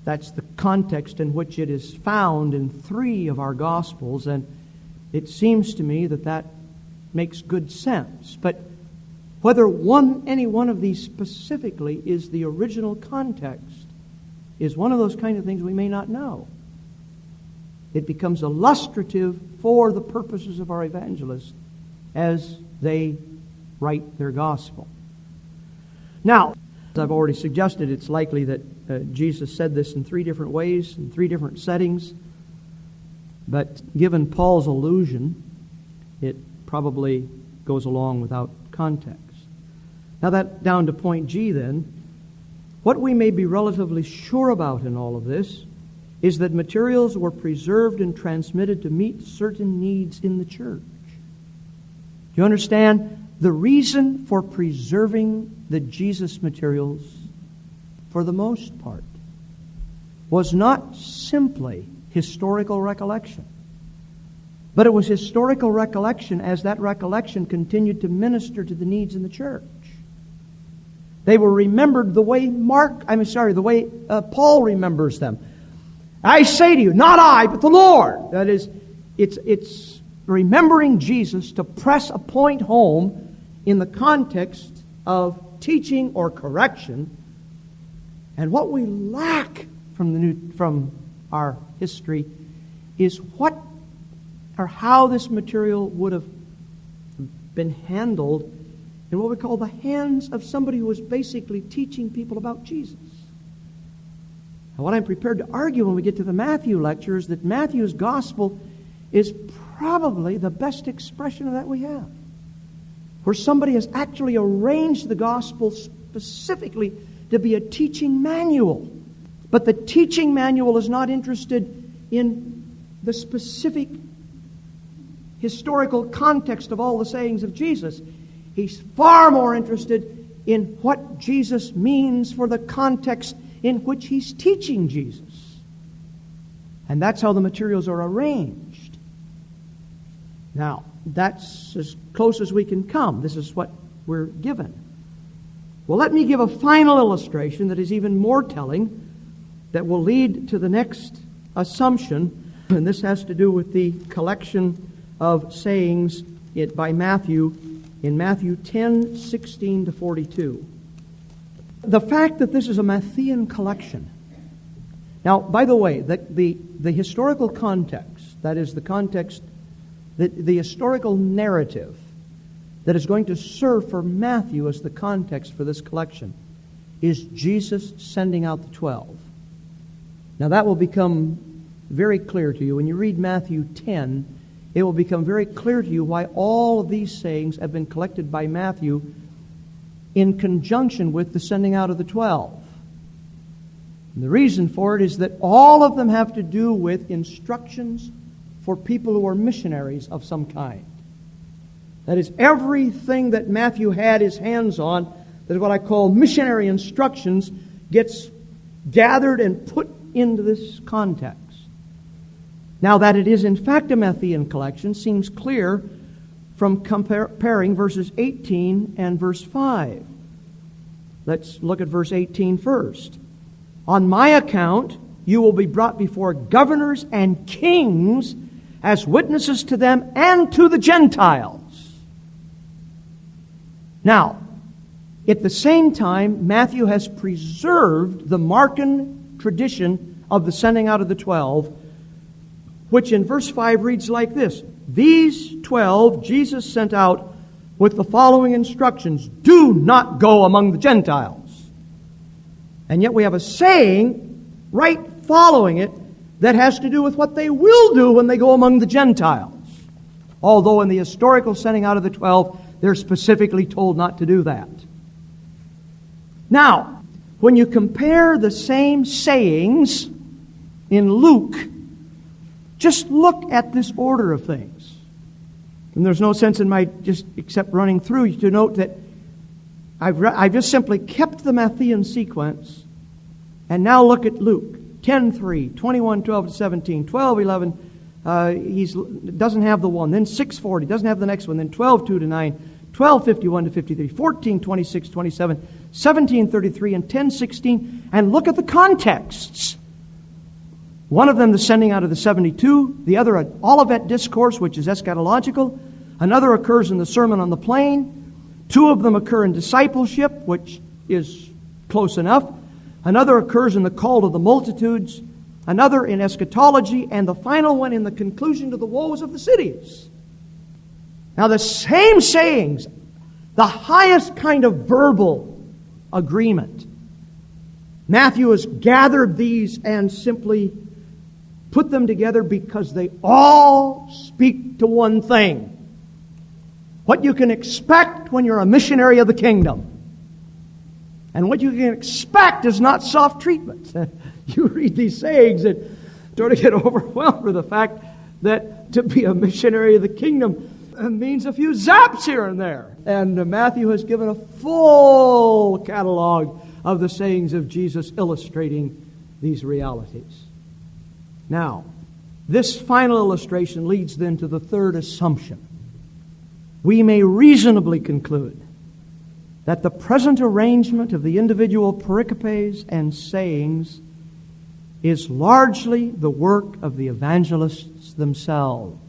that's the context in which it is found in 3 of our Gospels, and it seems to me that that makes good sense. But whether any one of these specifically is the original context is one of those kind of things we may not know. It becomes illustrative for the purposes of our evangelists as they write their gospel. Now, as I've already suggested, it's likely that Jesus said this in 3 different ways, in 3 different settings. But given Paul's allusion, it probably goes along without context. Now that down to point G then, what we may be relatively sure about in all of this is that materials were preserved and transmitted to meet certain needs in the church. Do you understand? The reason for preserving the Jesus materials, for the most part, was not simply historical recollection, but it was historical recollection as that recollection continued to minister to the needs in the church. They were remembered the way Paul remembers them. I say to you, not I, but the Lord. That is, it's remembering Jesus to press a point home in the context of teaching or correction. And what we lack from our history is what or how this material would have been handled in what we call the hands of somebody who was basically teaching people about Jesus. And what I'm prepared to argue when we get to the Matthew lecture is that Matthew's gospel is probably the best expression of that we have, where somebody has actually arranged the gospel specifically to be a teaching manual. But the teaching manual is not interested in the specific historical context of all the sayings of Jesus. He's far more interested in what Jesus means for the context in which he's teaching Jesus. And that's how the materials are arranged. Now, that's as close as we can come. This is what we're given. Well, let me give a final illustration that is even more telling, that will lead to the next assumption, and this has to do with the collection of sayings by Matthew in Matthew 10:16 to 42. The fact that this is a Matthean collection. Now, by the way, the historical context, that is the context, the historical narrative that is going to serve for Matthew as the context for this collection is Jesus sending out the 12. Now that will become very clear to you. When you read Matthew 10, it will become very clear to you why all of these sayings have been collected by Matthew in conjunction with the sending out of the 12. And the reason for it is that all of them have to do with instructions for people who are missionaries of some kind. That is, everything that Matthew had his hands on, that is what I call missionary instructions, gets gathered and put into this context. Now, that it is in fact a Matthean collection seems clear from comparing verses 18 and verse 5. Let's look at verse 18 first. On my account, you will be brought before governors and kings as witnesses to them and to the Gentiles. Now, at the same time, Matthew has preserved the Markan tradition of the sending out of the 12, which in verse 5 reads like this. These 12 Jesus sent out with the following instructions. Do not go among the Gentiles. And yet we have a saying right following it that has to do with what they will do when they go among the Gentiles. Although in the historical sending out of the 12, they're specifically told not to do that. Now, when you compare the same sayings in Luke, just look at this order of things. And there's no sense in my just except running through to note that I've just simply kept the Matthean sequence, and now look at Luke 10:3, 21:12-17, 12:11. He doesn't have the one. Then 6:40 doesn't have the next one. Then 12:2-9, 12:51-53, 14:26-27, 17:33, and 10:16. And look at the contexts. One of them, the sending out of the 72. The other, an Olivet Discourse, which is eschatological. Another occurs in the Sermon on the Plain. Two of them occur in discipleship, which is close enough. Another occurs in the call to the multitudes. Another in eschatology. And the final one in the conclusion to the woes of the cities. Now the same sayings, the highest kind of verbal agreement. Matthew has gathered these and simply put them together because they all speak to one thing. What you can expect when you're a missionary of the kingdom. And what you can expect is not soft treatment. You read these sayings and sort of get overwhelmed with the fact that to be a missionary of the kingdom means a few zaps here and there. And Matthew has given a full catalog of the sayings of Jesus illustrating these realities. Now, this final illustration leads then to the third assumption. We may reasonably conclude that the present arrangement of the individual pericopes and sayings is largely the work of the evangelists themselves.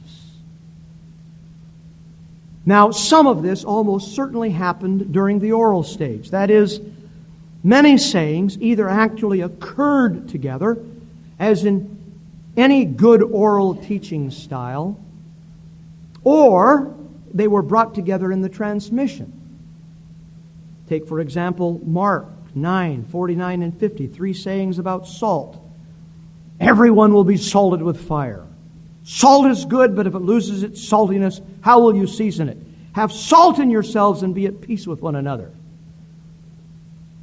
Now, some of this almost certainly happened during the oral stage. That is, many sayings either actually occurred together, as in any good oral teaching style, or they were brought together in the transmission. Take, for example, Mark 9:49 and 50, three sayings about salt. Everyone will be salted with fire. Salt is good, but if it loses its saltiness, how will you season it? Have salt in yourselves and be at peace with one another.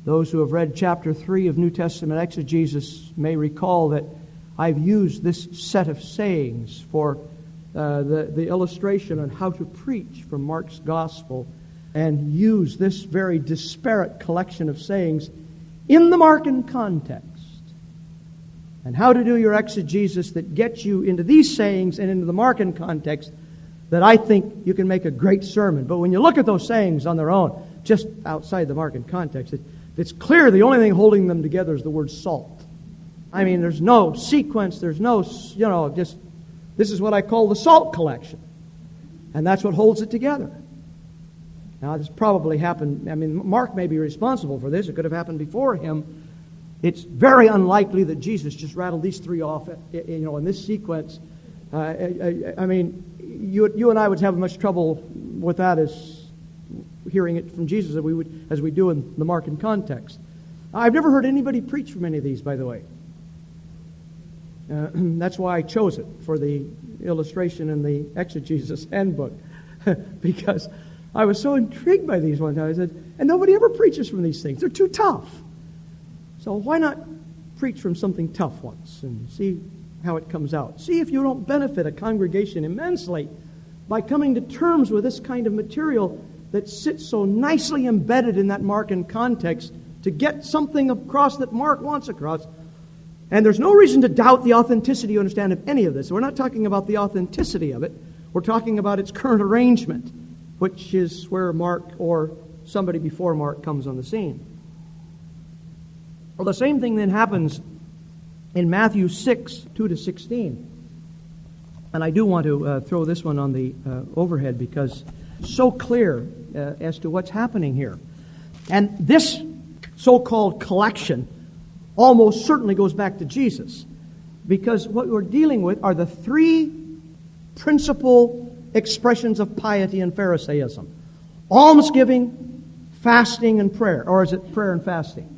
Those who have read chapter 3 of New Testament exegesis may recall that I've used this set of sayings for the illustration on how to preach from Mark's Gospel, and use this very disparate collection of sayings in the Markan context. And how to do your exegesis that gets you into these sayings and into the Markan context, that I think you can make a great sermon. But when you look at those sayings on their own, just outside the Markan context, it's clear the only thing holding them together is the word salt. I mean, there's no sequence, there's no, just, this is what I call the salt collection. And that's what holds it together. Now, this probably happened, Mark may be responsible for this. It could have happened before him. It's very unlikely that Jesus just rattled these three off, in this sequence. You and I would have much trouble with that as hearing it from Jesus as we do in the Markan context. I've never heard anybody preach from any of these, by the way. That's why I chose it for the illustration in the Exegesis Handbook, because I was so intrigued by these one time. I said, and nobody ever preaches from these things. They're too tough. So why not preach from something tough once and see how it comes out? See if you don't benefit a congregation immensely by coming to terms with this kind of material that sits so nicely embedded in that Markan context to get something across that Mark wants across. And there's no reason to doubt the authenticity, you understand, of any of this. We're not talking about the authenticity of it. We're talking about its current arrangement, which is where Mark or somebody before Mark comes on the scene. Well, the same thing then happens in Matthew 6, 2-16. And I do want to throw this one on the overhead because it's so clear as to what's happening here. And this so-called collection almost certainly goes back to Jesus, because what we're dealing with are the three principal expressions of piety and Pharisaism: almsgiving, fasting, and prayer. Or is it prayer and fasting?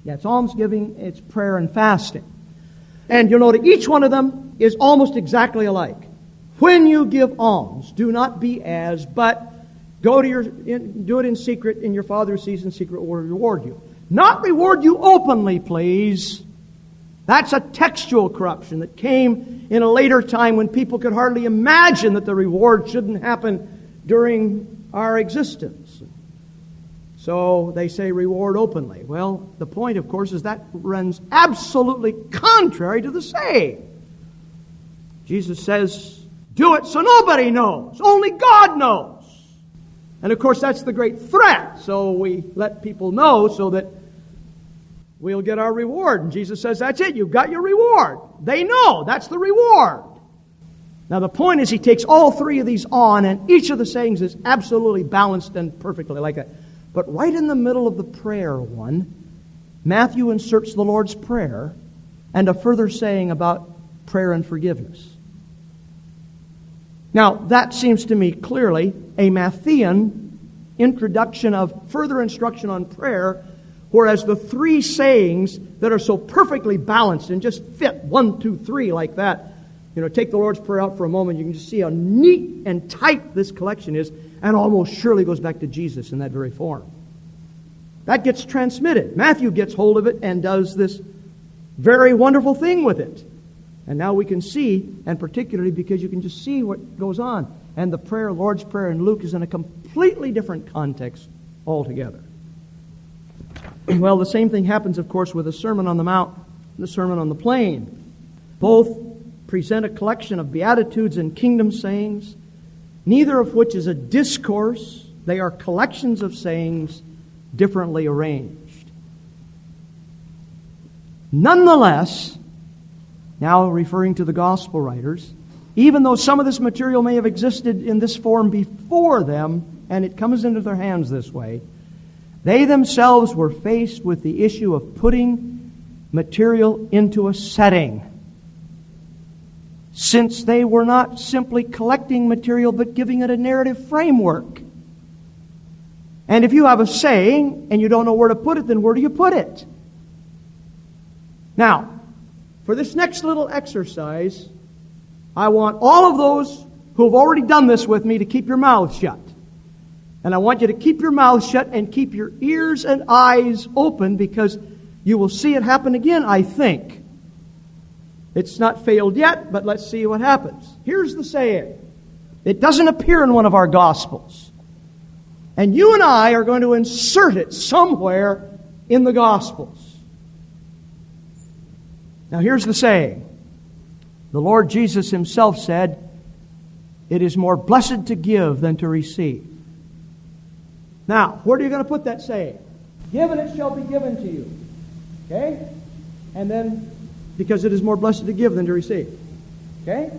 Yeah, it's almsgiving, it's prayer and fasting. And you'll note each one of them is almost exactly alike. When you give alms, do not be as, but do it in secret, and your Father who sees in secret will reward you. Not reward you openly, please. That's a textual corruption that came in a later time when people could hardly imagine that the reward shouldn't happen during our existence. So they say reward openly. Well, the point, of course, is that runs absolutely contrary to the saying. Jesus says, do it so nobody knows. Only God knows. And of course, that's the great threat. So we let people know so that we'll get our reward. And Jesus says, that's it. You've got your reward. They know. That's the reward. Now, the point is he takes all three of these on, and each of the sayings is absolutely balanced and perfectly like that. But right in the middle of the prayer one, Matthew inserts the Lord's Prayer and a further saying about prayer and forgiveness. Now, that seems to me clearly a Matthean introduction of further instruction on prayer, whereas the three sayings that are so perfectly balanced and just fit 1, 2, 3 like that, take the Lord's Prayer out for a moment, you can just see how neat and tight this collection is, and almost surely goes back to Jesus in that very form. That gets transmitted. Matthew gets hold of it and does this very wonderful thing with it. And now we can see, and particularly because you can just see what goes on. And the prayer, Lord's Prayer in Luke, is in a completely different context altogether. Well, the same thing happens, of course, with the Sermon on the Mount and the Sermon on the Plain. Both present a collection of Beatitudes and kingdom sayings, neither of which is a discourse. They are collections of sayings differently arranged. Nonetheless, now referring to the gospel writers, even though some of this material may have existed in this form before them, and it comes into their hands this way, they themselves were faced with the issue of putting material into a setting, since they were not simply collecting material but giving it a narrative framework. And if you have a saying and you don't know where to put it, then where do you put it? Now, for this next little exercise, I want all of those who have already done this with me to keep your mouths shut. And I want you to keep your mouths shut and keep your ears and eyes open, because you will see it happen again, I think. It's not failed yet, but let's see what happens. Here's the saying. It doesn't appear in one of our Gospels. And you and I are going to insert it somewhere in the Gospels. Now here's the saying. The Lord Jesus Himself said, "It is more blessed to give than to receive." Now, where are you going to put that saying? Give and it shall be given to you. Okay? And then, because it is more blessed to give than to receive. Okay?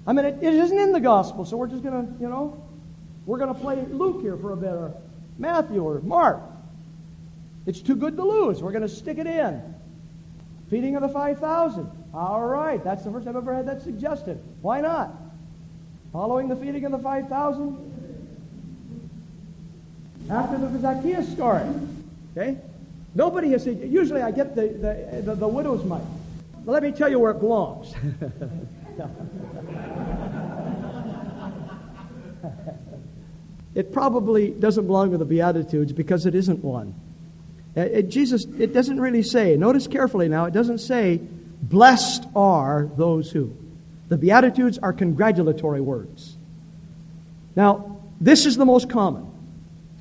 I mean, it isn't in the Gospel, so we're just going to, we're going to play Luke here for a bit, or Matthew, or Mark. It's too good to lose. We're going to stick it in. Feeding of the 5,000. All right, that's the first I've ever had that suggested. Why not? Following the feeding of the 5,000. After the Zacchaeus story. Okay? Nobody has said, usually I get the widow's mite. But let me tell you where it belongs. It probably doesn't belong to the Beatitudes because it isn't one. It doesn't really say, notice carefully now, it doesn't say, blessed are those who. The Beatitudes are congratulatory words. Now, this is the most common.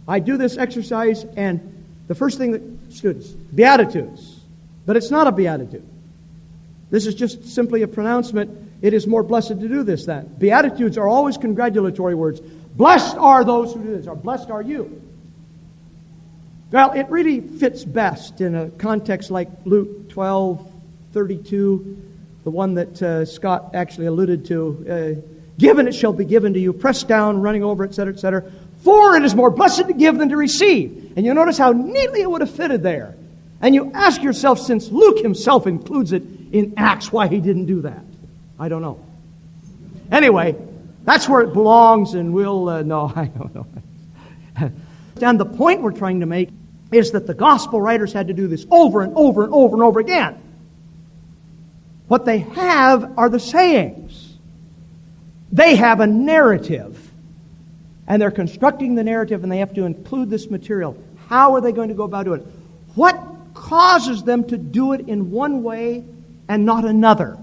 I do this exercise, and the first thing that students, Beatitudes, but it's not a Beatitude. This is just simply a pronouncement. It is more blessed to do this than. Beatitudes are always congratulatory words. Blessed are those who do this, or blessed are you. Well, it really fits best in a context like Luke 12:32, the one that Scott actually alluded to. Given it shall be given to you, pressed down, running over, etc., etc. For it is more blessed to give than to receive. And you notice how neatly it would have fitted there. And you ask yourself, since Luke himself includes it in Acts, why he didn't do that. I don't know. Anyway, that's where it belongs, and we'll... no, I don't know. And the point we're trying to make is that the gospel writers had to do this over and over and over and over again. What they have are the sayings. They have a narrative. And they're constructing the narrative, and they have to include this material. How are they going to go about doing it? What causes them to do it in one way and not another?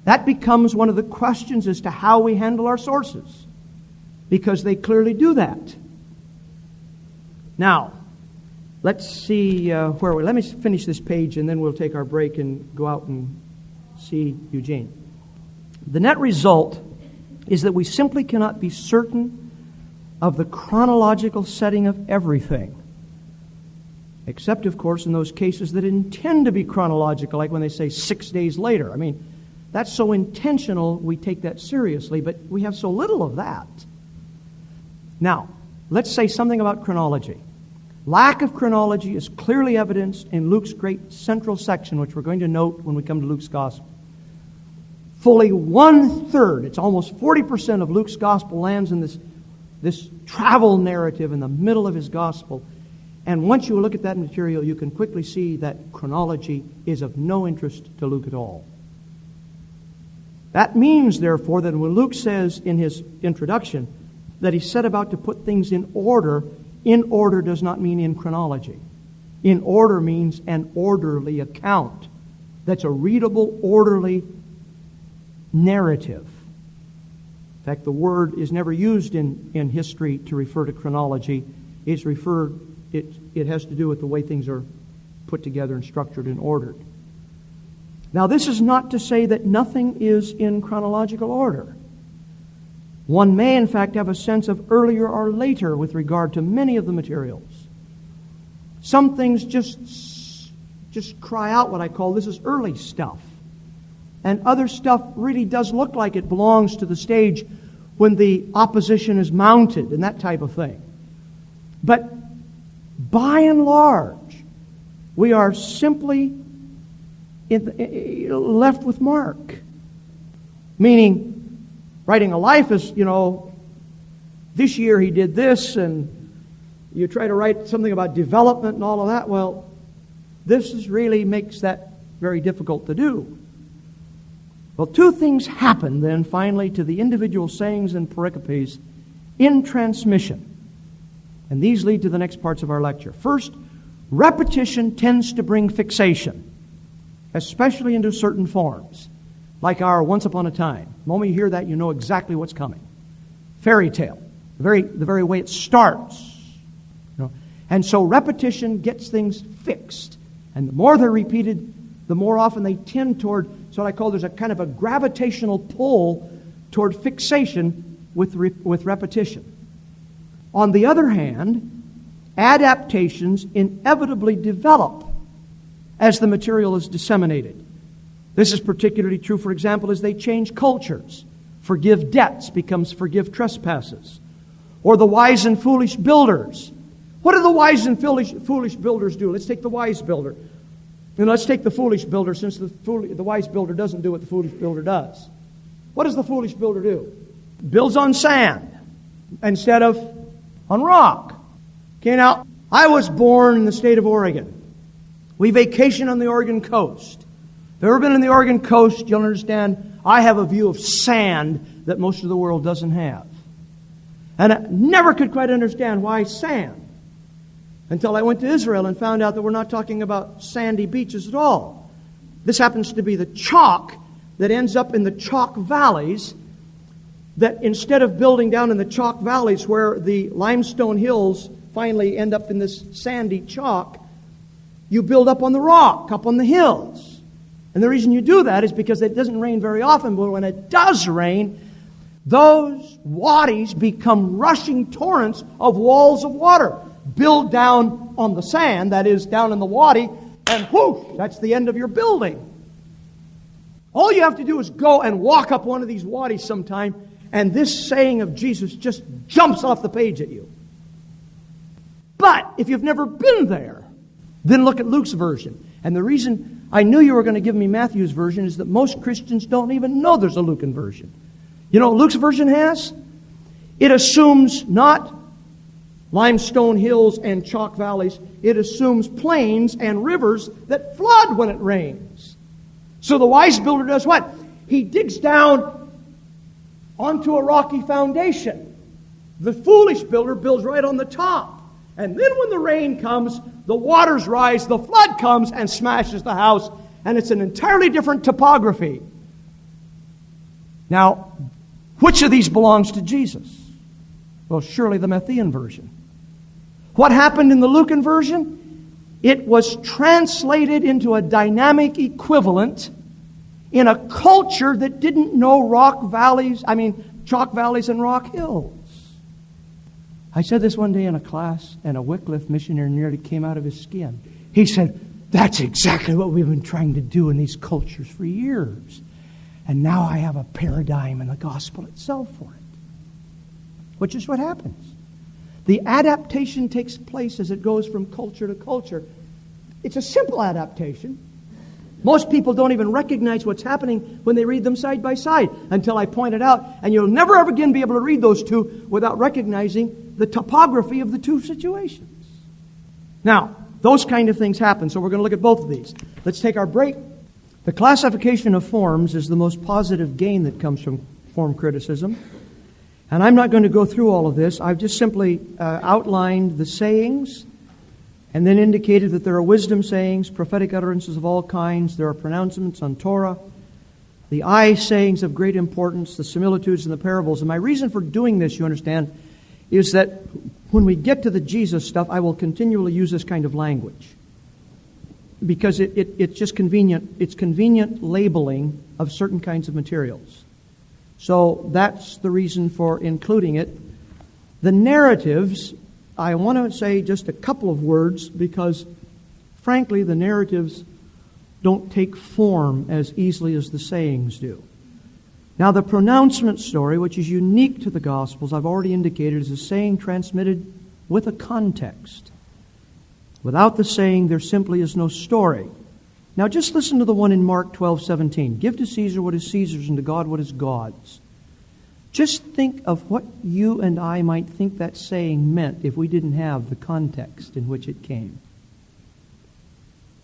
That becomes one of the questions as to how we handle our sources, because they clearly do that. Now, let's see let me finish this page and then we'll take our break and go out and see Eugene. The net result is that we simply cannot be certain of the chronological setting of everything, except, of course, in those cases that intend to be chronological, like when they say 6 days later. I mean, that's so intentional, we take that seriously, but we have so little of that. Now, let's say something about chronology. Lack of chronology is clearly evidenced in Luke's great central section, which we're going to note when we come to Luke's Gospel. Fully 1/3, it's almost 40% of Luke's Gospel lands in this travel narrative in the middle of his Gospel. And once you look at that material, you can quickly see that chronology is of no interest to Luke at all. That means, therefore, that when Luke says in his introduction that he set about to put things in order does not mean in chronology. In order means an orderly account. That's a readable, orderly narrative. In fact, the word is never used in history to refer to chronology. It has to do with the way things are put together and structured and ordered. Now, this is not to say that nothing is in chronological order. One may, in fact, have a sense of earlier or later with regard to many of the materials. Some things just cry out what I call this is early stuff. And other stuff really does look like it belongs to the stage when the opposition is mounted and that type of thing. But by and large, we are simply left with Mark. Meaning, writing a life is, this year he did this, and you try to write something about development and all of that. Well, this really makes that very difficult to do. Well, two things happen then finally to the individual sayings and pericopes in transmission. And these lead to the next parts of our lecture. First, repetition tends to bring fixation, especially into certain forms, like our Once Upon a Time. The moment you hear that, you know exactly what's coming. Fairy tale, the very way it starts. And so repetition gets things fixed. And the more they're repeated, the more often they tend toward, so what I call there's a kind of a gravitational pull toward fixation with repetition. On the other hand, adaptations inevitably develop as the material is disseminated. This is particularly true, for example, as they change cultures. Forgive debts becomes forgive trespasses. Or the wise and foolish builders. What do the wise and foolish builders do? Let's take the wise builder. And let's take the foolish builder, since the wise builder doesn't do what the foolish builder does. What does the foolish builder do? Builds on sand instead of on rock. Okay, now, I was born in the state of Oregon. We vacation on the Oregon coast. If you've ever been in the Oregon coast, you'll understand I have a view of sand that most of the world doesn't have. And I never could quite understand why sand, until I went to Israel and found out that we're not talking about sandy beaches at all. This happens to be the chalk that ends up in the chalk valleys, that instead of building down in the chalk valleys where the limestone hills finally end up in this sandy chalk, you build up on the rock, up on the hills. And the reason you do that is because it doesn't rain very often, but when it does rain, those wadis become rushing torrents of walls of water. Build down on the sand, that is, down in the wadi, and whoosh, that's the end of your building. All you have to do is go and walk up one of these wadis sometime, and this saying of Jesus just jumps off the page at you. But if you've never been there, then look at Luke's version. And the reason I knew you were going to give me Matthew's version is that most Christians don't even know there's a Lucan version. You know what Luke's version has? It assumes not limestone hills and chalk valleys. It assumes plains and rivers that flood when it rains. So the wise builder does what? He digs down onto a rocky foundation. The foolish builder builds right on the top. And then when the rain comes, the waters rise, the flood comes and smashes the house, and it's an entirely different topography. Now, which of these belongs to Jesus? Well, surely the Matthean version. What happened in the Lucan version? It was translated into a dynamic equivalent in a culture that didn't know chalk valleys and rock hills. I said this one day in a class, and a Wycliffe missionary nearly came out of his skin. He said, that's exactly what we've been trying to do in these cultures for years. And now I have a paradigm in the gospel itself for it. Which is what happens. The adaptation takes place as it goes from culture to culture. It's a simple adaptation. Most people don't even recognize what's happening when they read them side by side until I point it out. And you'll never ever again be able to read those two without recognizing the topography of the two situations. Now, those kind of things happen, so we're going to look at both of these. Let's take our break. The classification of forms is the most positive gain that comes from form criticism. And I'm not going to go through all of this. I've just simply outlined the sayings and then indicated that there are wisdom sayings, prophetic utterances of all kinds. There are pronouncements on Torah, the I sayings of great importance, the similitudes and the parables. And my reason for doing this, you understand, is that when we get to the Jesus stuff, I will continually use this kind of language. Because it's just convenient. It's convenient labeling of certain kinds of materials. So that's the reason for including it. The narratives, I want to say just a couple of words because, frankly, the narratives don't take form as easily as the sayings do. Now, the pronouncement story, which is unique to the Gospels, I've already indicated, is a saying transmitted with a context. Without the saying, there simply is no story. Now, just listen to the one in Mark 12:17. Give to Caesar what is Caesar's and to God what is God's. Just think of what you and I might think that saying meant if we didn't have the context in which it came.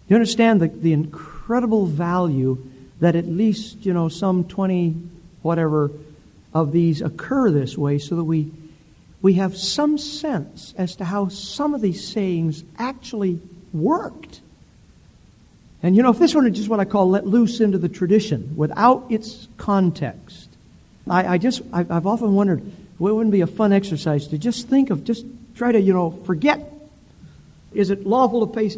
You understand the incredible value that at least, some 20 whatever of these occur this way so that we have some sense as to how some of these sayings actually worked. And if this one is just what I call let loose into the tradition without its context, I've often wondered, it wouldn't be a fun exercise to just try to, forget, is it lawful to pay,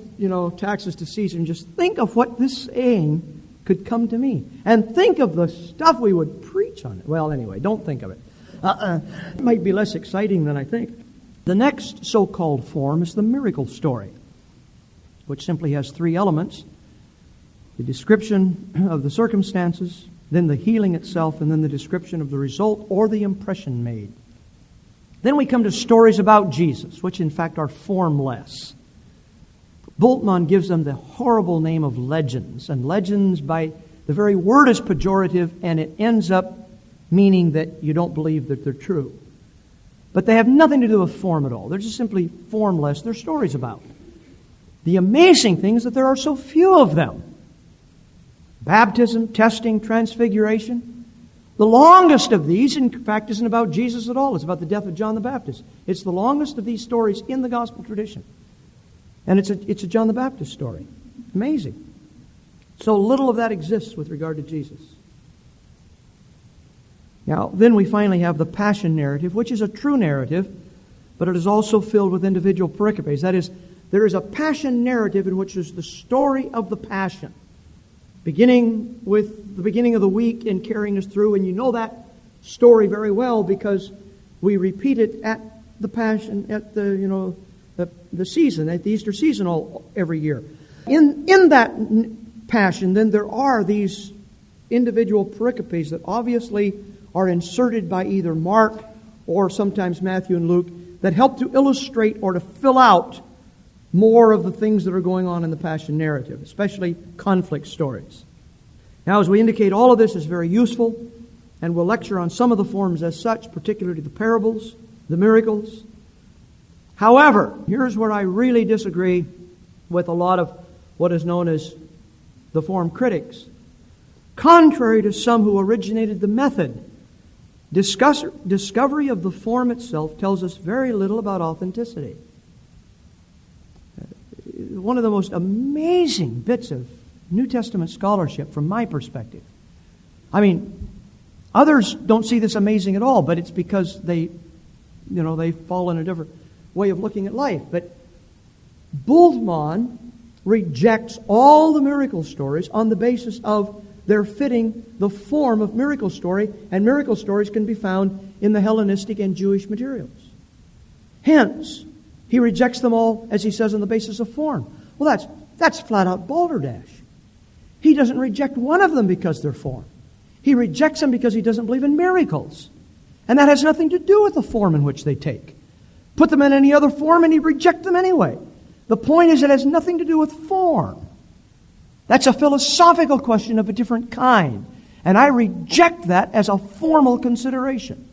taxes to Caesar, and just think of what this saying could come to me. And think of the stuff we would preach on it. Well, anyway, don't think of it. It might be less exciting than I think. The next so-called form is the miracle story, which simply has three elements: the description of the circumstances, then the healing itself, and then the description of the result or the impression made. Then we come to stories about Jesus, which in fact are formless. Bultmann gives them the horrible name of legends, and legends by the very word is pejorative, and it ends up meaning that you don't believe that they're true. But they have nothing to do with form at all. They're just simply formless. They're stories about. The amazing thing is that there are so few of them. Baptism, testing, transfiguration. The longest of these, in fact, isn't about Jesus at all. It's about the death of John the Baptist. It's the longest of these stories in the gospel tradition. And it's a John the Baptist story. Amazing. So little of that exists with regard to Jesus. Now, then we finally have the Passion narrative, which is a true narrative, but it is also filled with individual pericopes. That is, there is a Passion narrative in which is the story of the Passion, beginning with the beginning of the week and carrying us through. And you know that story very well because we repeat it at the Passion, at the season, at the Easter season every year. In that Passion, then there are these individual pericopes that obviously are inserted by either Mark or sometimes Matthew and Luke that help to illustrate or to fill out more of the things that are going on in the Passion narrative, especially conflict stories. Now, as we indicate, all of this is very useful, and we'll lecture on some of the forms as such, particularly the parables, the miracles. However, here's where I really disagree with a lot of what is known as the form critics. Contrary to some who originated the method, discovery of the form itself tells us very little about authenticity. one of the most amazing bits of New Testament scholarship from my perspective. I mean, others don't see this amazing at all, but it's because they fall in a different way of looking at life. But Bultmann rejects all the miracle stories on the basis of their fitting the form of miracle story, and miracle stories can be found in the Hellenistic and Jewish materials. Hence, he rejects them all, as he says, on the basis of form. Well, that's flat out balderdash. He doesn't reject one of them because they're form. He rejects them because he doesn't believe in miracles. And that has nothing to do with the form in which they take. Put them in any other form and he'd reject them anyway. The point is it has nothing to do with form. That's a philosophical question of a different kind. And I reject that as a formal consideration.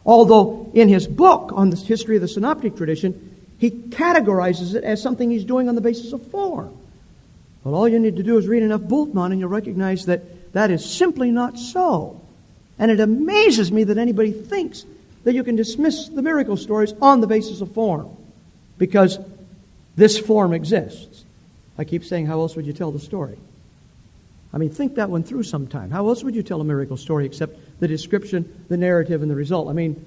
Although in his book on the history of the synoptic tradition, he categorizes it as something he's doing on the basis of form. Well, all you need to do is read enough Bultmann and you'll recognize that that is simply not so. And it amazes me that anybody thinks that you can dismiss the miracle stories on the basis of form, because this form exists. I keep saying, how else would you tell the story? I mean, think that one through sometime. How else would you tell a miracle story except the description, the narrative, and the result? I mean,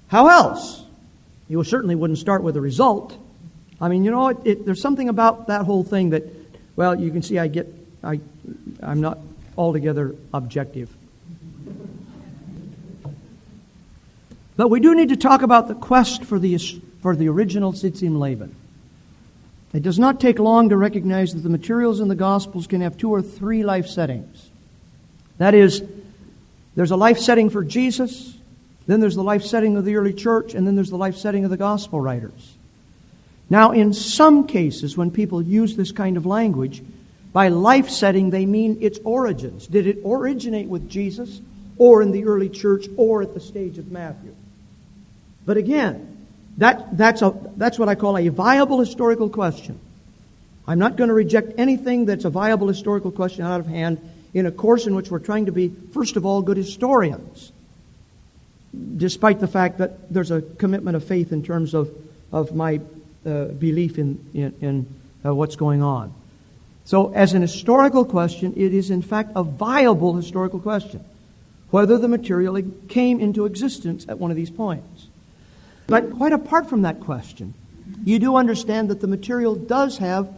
how else? You certainly wouldn't start with a result. I mean, there's something about that whole thing that, well, you can see I'm not altogether objective. But we do need to talk about the quest for the original Tzitzim Laban. It does not take long to recognize that the materials in the Gospels can have two or three life settings. That is, there's a life setting for Jesus, then there's the life setting of the early church, and then there's the life setting of the Gospel writers. Now, in some cases, when people use this kind of language, by life setting they mean its origins. Did it originate with Jesus, or in the early church, or at the stage of Matthew? But again, that's what I call a viable historical question. I'm not going to reject anything that's a viable historical question out of hand in a course in which we're trying to be, first of all, good historians, despite the fact that there's a commitment of faith in terms of my belief in what's going on. So as an historical question, it is in fact a viable historical question, whether the material came into existence at one of these points. But quite apart from that question, you do understand that the material does have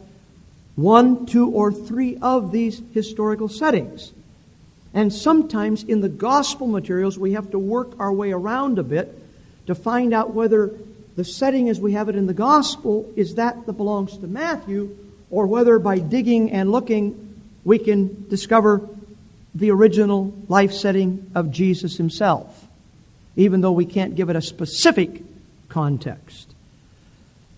one, two, or three of these historical settings. And sometimes in the gospel materials we have to work our way around a bit to find out whether the setting as we have it in the gospel is that belongs to Matthew, or whether by digging and looking we can discover the original life setting of Jesus himself, even though we can't give it a specific context.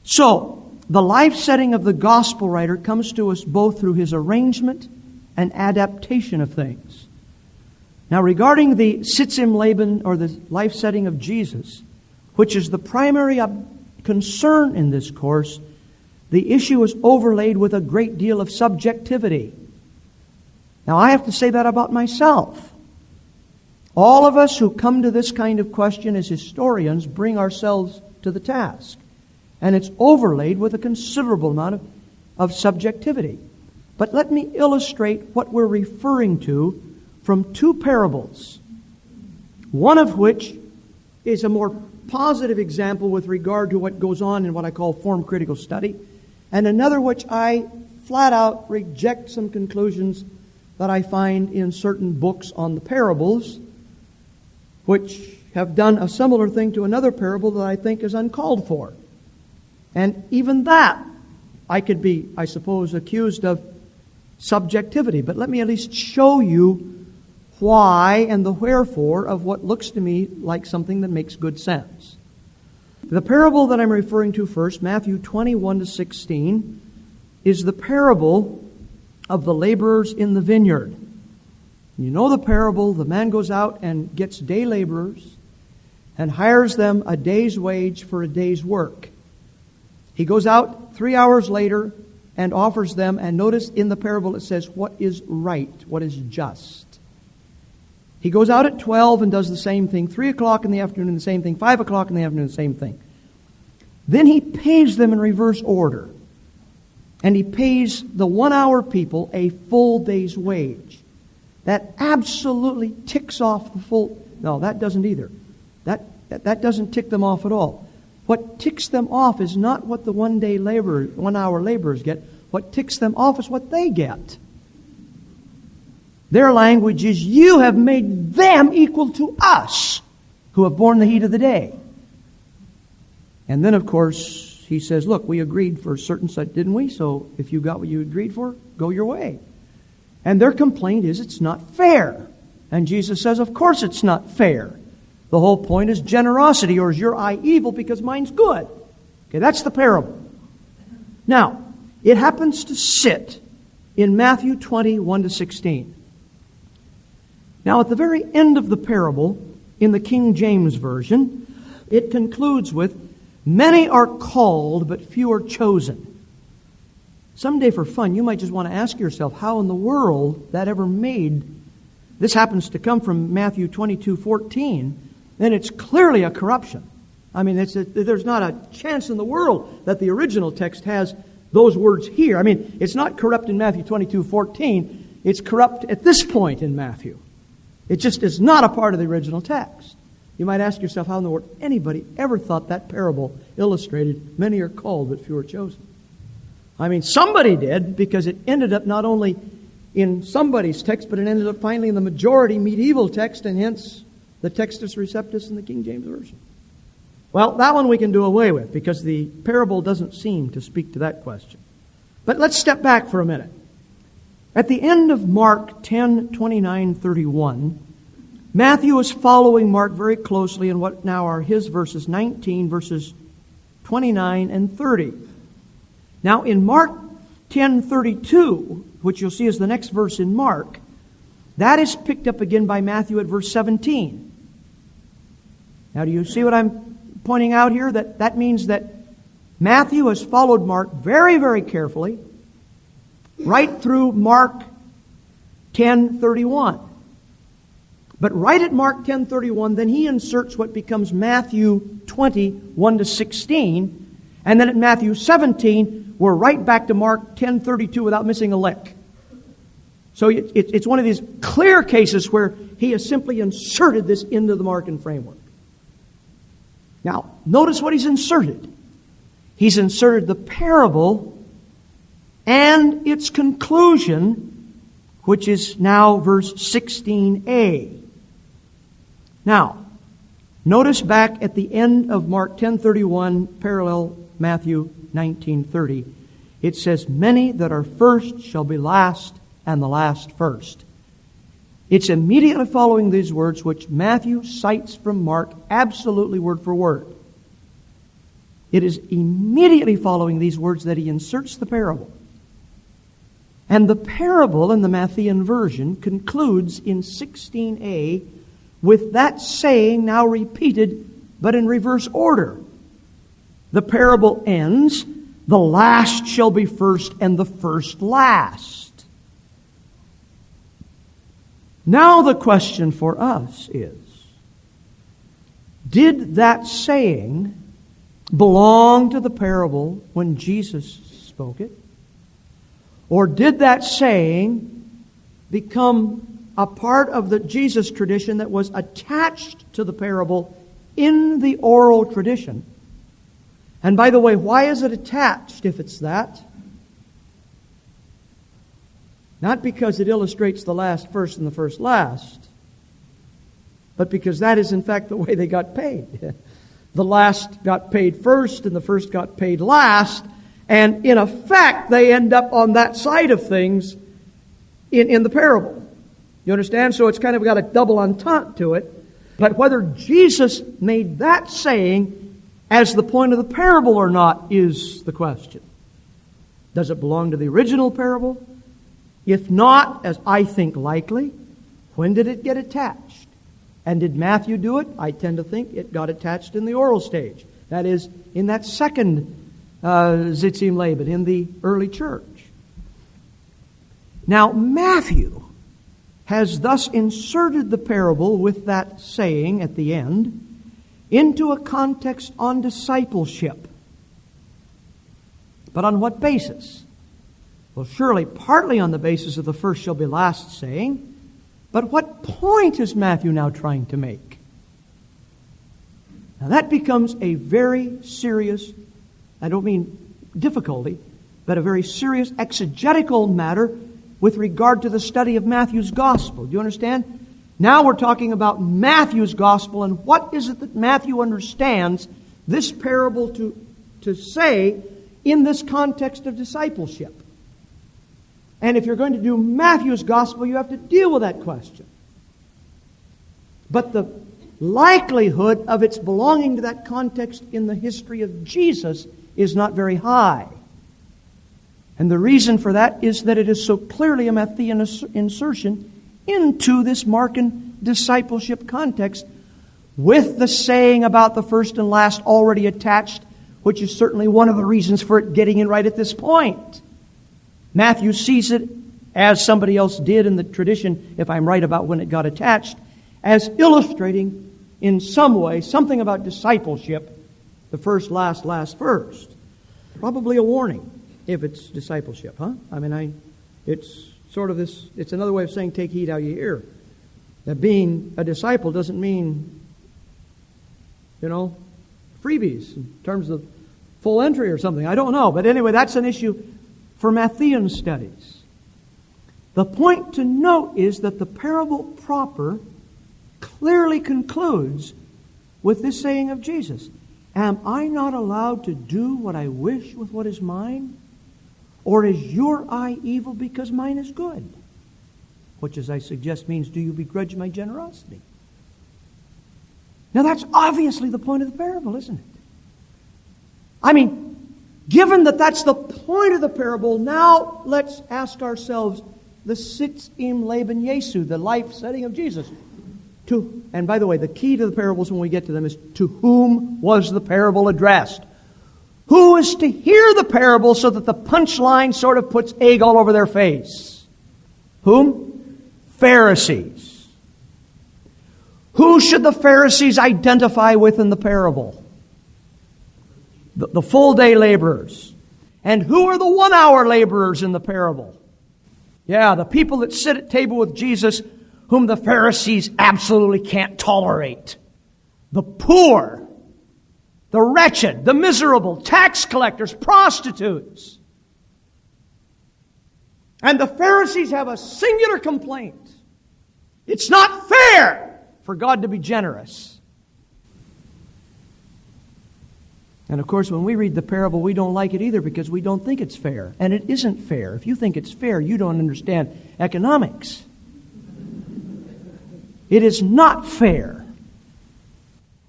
So, the life setting of the gospel writer comes to us both through his arrangement and adaptation of things. Now, regarding the Tzitzim Laban, or the life setting of Jesus, which is the primary concern in this course, the issue is overlaid with a great deal of subjectivity. Now, I have to say that about myself. All of us who come to this kind of question as historians bring ourselves to the task. And it's overlaid with a considerable amount of subjectivity. But let me illustrate what we're referring to from two parables, one of which is a more positive example with regard to what goes on in what I call form critical study, and another which I flat out reject some conclusions that I find in certain books on the parables, which have done a similar thing to another parable that I think is uncalled for. And even that, I could be, I suppose, accused of subjectivity. But let me at least show you why and the wherefore of what looks to me like something that makes good sense. The parable that I'm referring to first, Matthew 21-16, is the parable of the laborers in the vineyard. You know the parable. The man goes out and gets day laborers and hires them a day's wage for a day's work. He goes out 3 hours later and offers them, and notice in the parable it says, what is right, what is just. He goes out at 12 and does the same thing. 3 o'clock in the afternoon, the same thing. 5 o'clock in the afternoon, the same thing. Then he pays them in reverse order. and he pays the 1-hour people a full day's wage. That absolutely ticks off the full... No, that doesn't either. That doesn't tick them off at all. What ticks them off is not what the 1-hour laborers get. What ticks them off is what they get. Their language is, you have made them equal to us who have borne the heat of the day. And then, of course, he says, look, we agreed for a certain such, didn't we? So if you got what you agreed for, go your way. And their complaint is, it's not fair. And Jesus says, of course it's not fair. The whole point is generosity, or is your eye evil because mine's good? Okay, that's the parable. Now, it happens to sit in Matthew 20, 1-16. Now, at the very end of the parable, in the King James Version, it concludes with, many are called, but few are chosen. Someday for fun, you might just want to ask yourself how in the world that ever made. This happens to come from Matthew 22:14, then it's clearly a corruption. I mean, there's not a chance in the world that the original text has those words here. I mean, it's not corrupt in Matthew 22:14. It's corrupt at this point in Matthew. It just is not a part of the original text. You might ask yourself how in the world anybody ever thought that parable illustrated many are called but few are chosen. I mean, somebody did, because it ended up not only in somebody's text, but it ended up finally in the majority medieval text, and hence the Textus Receptus in the King James Version. Well, that one we can do away with, because the parable doesn't seem to speak to that question. But let's step back for a minute. At the end of Mark 10:29-31, Matthew is following Mark very closely in what now are his verses 19, verses 29 and 30. Now in Mark 10:32, which you'll see is the next verse in Mark, that is picked up again by Matthew at verse 17. Now do you see what I'm pointing out here? That means that Matthew has followed Mark very, very carefully right through Mark 10:31. But right at Mark 10:31, then he inserts what becomes Matthew 20:1-16, and then at Matthew 17, we're right back to Mark 10:32 without missing a lick. So it's one of these clear cases where he has simply inserted this into the Markan framework. Now, notice what he's inserted. He's inserted the parable and its conclusion, which is now verse 16a. Now, notice back at the end of Mark 10:31, parallel Matthew 19:30, it says, many that are first shall be last, and the last first. It's immediately following these words, which Matthew cites from Mark absolutely word for word. It is immediately following these words that he inserts the parable. And the parable in the Matthean version concludes in 16a with that saying now repeated, but in reverse order. The parable ends, the last shall be first, and the first last. Now the question for us is, did that saying belong to the parable when Jesus spoke it? Or did that saying become a part of the Jesus tradition that was attached to the parable in the oral tradition? And by the way, why is it attached if it's that? Not because it illustrates the last first and the first last, but because that is in fact the way they got paid. The last got paid first and the first got paid last, and in effect they end up on that side of things in the parable. You understand? So it's kind of got a double entente to it. But whether Jesus made that saying as the point of the parable or not is the question. Does it belong to the original parable? If not, as I think likely, when did it get attached? And did Matthew do it? I tend to think it got attached in the oral stage. That is, in that second Zitzim Laban, in the early church. Now, Matthew has thus inserted the parable with that saying at the end into a context on discipleship. But on what basis? Well, surely partly on the basis of the first shall be last saying, but what point is Matthew now trying to make? Now that becomes a very serious, I don't mean difficulty, but a very serious exegetical matter with regard to the study of Matthew's Gospel. Do you understand? Now we're talking about Matthew's Gospel, and what is it that Matthew understands this parable to say in this context of discipleship? And if you're going to do Matthew's Gospel, you have to deal with that question. But the likelihood of its belonging to that context in the history of Jesus is not very high. And the reason for that is that it is so clearly a Matthean insertion into this Markan discipleship context, with the saying about the first and last already attached, which is certainly one of the reasons for it getting in right at this point. Matthew sees it, as somebody else did in the tradition, if I'm right about when it got attached, as illustrating in some way something about discipleship, the first, last, last, first. Probably a warning if it's discipleship, huh? It's sort of this, it's another way of saying take heed how you hear. That being a disciple doesn't mean, freebies in terms of full entry or something. I don't know. But anyway, that's an issue for Matthean studies. The point to note is that the parable proper clearly concludes with this saying of Jesus. Am I not allowed to do what I wish with what is mine? Or is your eye evil because mine is good? Which, as I suggest, means, do you begrudge my generosity? Now that's obviously the point of the parable, isn't it? Given that that's the point of the parable, now let's ask ourselves the Sitz im Leben Jesu, the life setting of Jesus. And by the way, the key to the parables when we get to them is, to whom was the parable addressed? Who is to hear the parable so that the punchline sort of puts egg all over their face? Whom? Pharisees. Who should the Pharisees identify with in the parable? The full day laborers. And who are the 1 hour laborers in the parable? Yeah, the people that sit at table with Jesus, whom the Pharisees absolutely can't tolerate. The poor, the wretched, the miserable, tax collectors, prostitutes. And the Pharisees have a singular complaint. It's not fair for God to be generous. And of course, when we read the parable, we don't like it either because we don't think it's fair. And it isn't fair. If you think it's fair, you don't understand economics. It is not fair.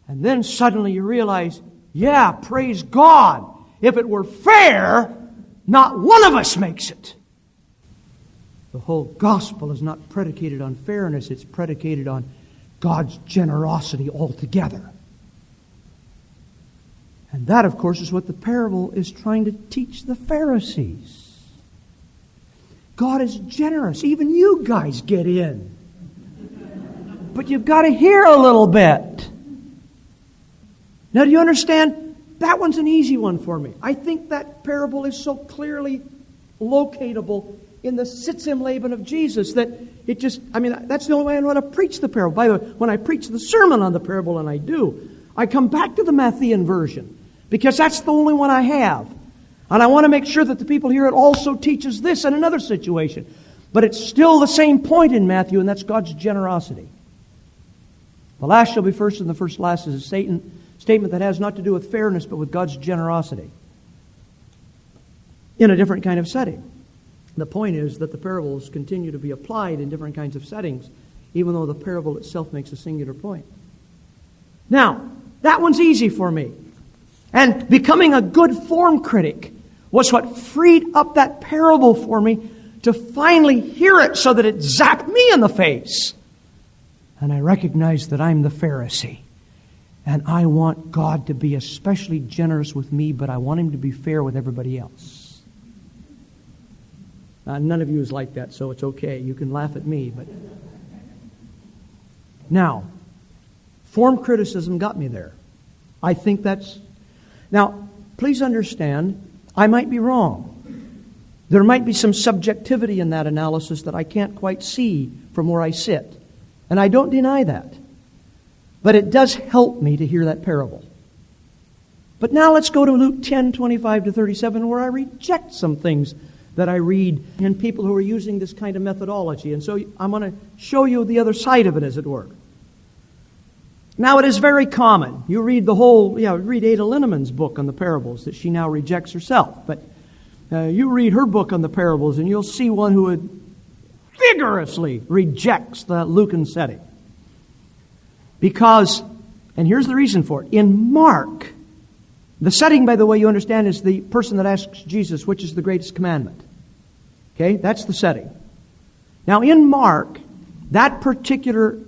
And then suddenly you realize, yeah, praise God. If it were fair, not one of us makes it. The whole gospel is not predicated on fairness. It's predicated on God's generosity altogether. And that, of course, is what the parable is trying to teach the Pharisees. God is generous. Even you guys get in. But you've got to hear a little bit. Now, do you understand? That one's an easy one for me. I think that parable is so clearly locatable in the Sitz im Leben of Jesus that it just, that's the only way I know how to preach the parable. By the way, when I preach the sermon on the parable, and I come back to the Matthean version. Because that's the only one I have. And I want to make sure that the people here it also teaches this in another situation. But it's still the same point in Matthew, and that's God's generosity. The last shall be first and the first last is a statement that has not to do with fairness, but with God's generosity. In a different kind of setting. The point is that the parables continue to be applied in different kinds of settings, even though the parable itself makes a singular point. Now, that one's easy for me. And becoming a good form critic was what freed up that parable for me to finally hear it so that it zapped me in the face. And I recognized that I'm the Pharisee. And I want God to be especially generous with me, but I want Him to be fair with everybody else. None of you is like that, so it's okay. You can laugh at me. But now, form criticism got me there. I think that's... Now, please understand, I might be wrong. There might be some subjectivity in that analysis that I can't quite see from where I sit. And I don't deny that. But it does help me to hear that parable. But now let's go to Luke 10:25-37, where I reject some things that I read in people who are using this kind of methodology. And so I'm going to show you the other side of it, as it were. Now, it is very common. You read read Ada Linneman's book on the parables that she now rejects herself. But you read her book on the parables, and you'll see one who vigorously rejects the Lucan setting. Because, and here's the reason for it, in Mark, the setting, by the way, you understand, is the person that asks Jesus, which is the greatest commandment. Okay, that's the setting. Now, in Mark, that particular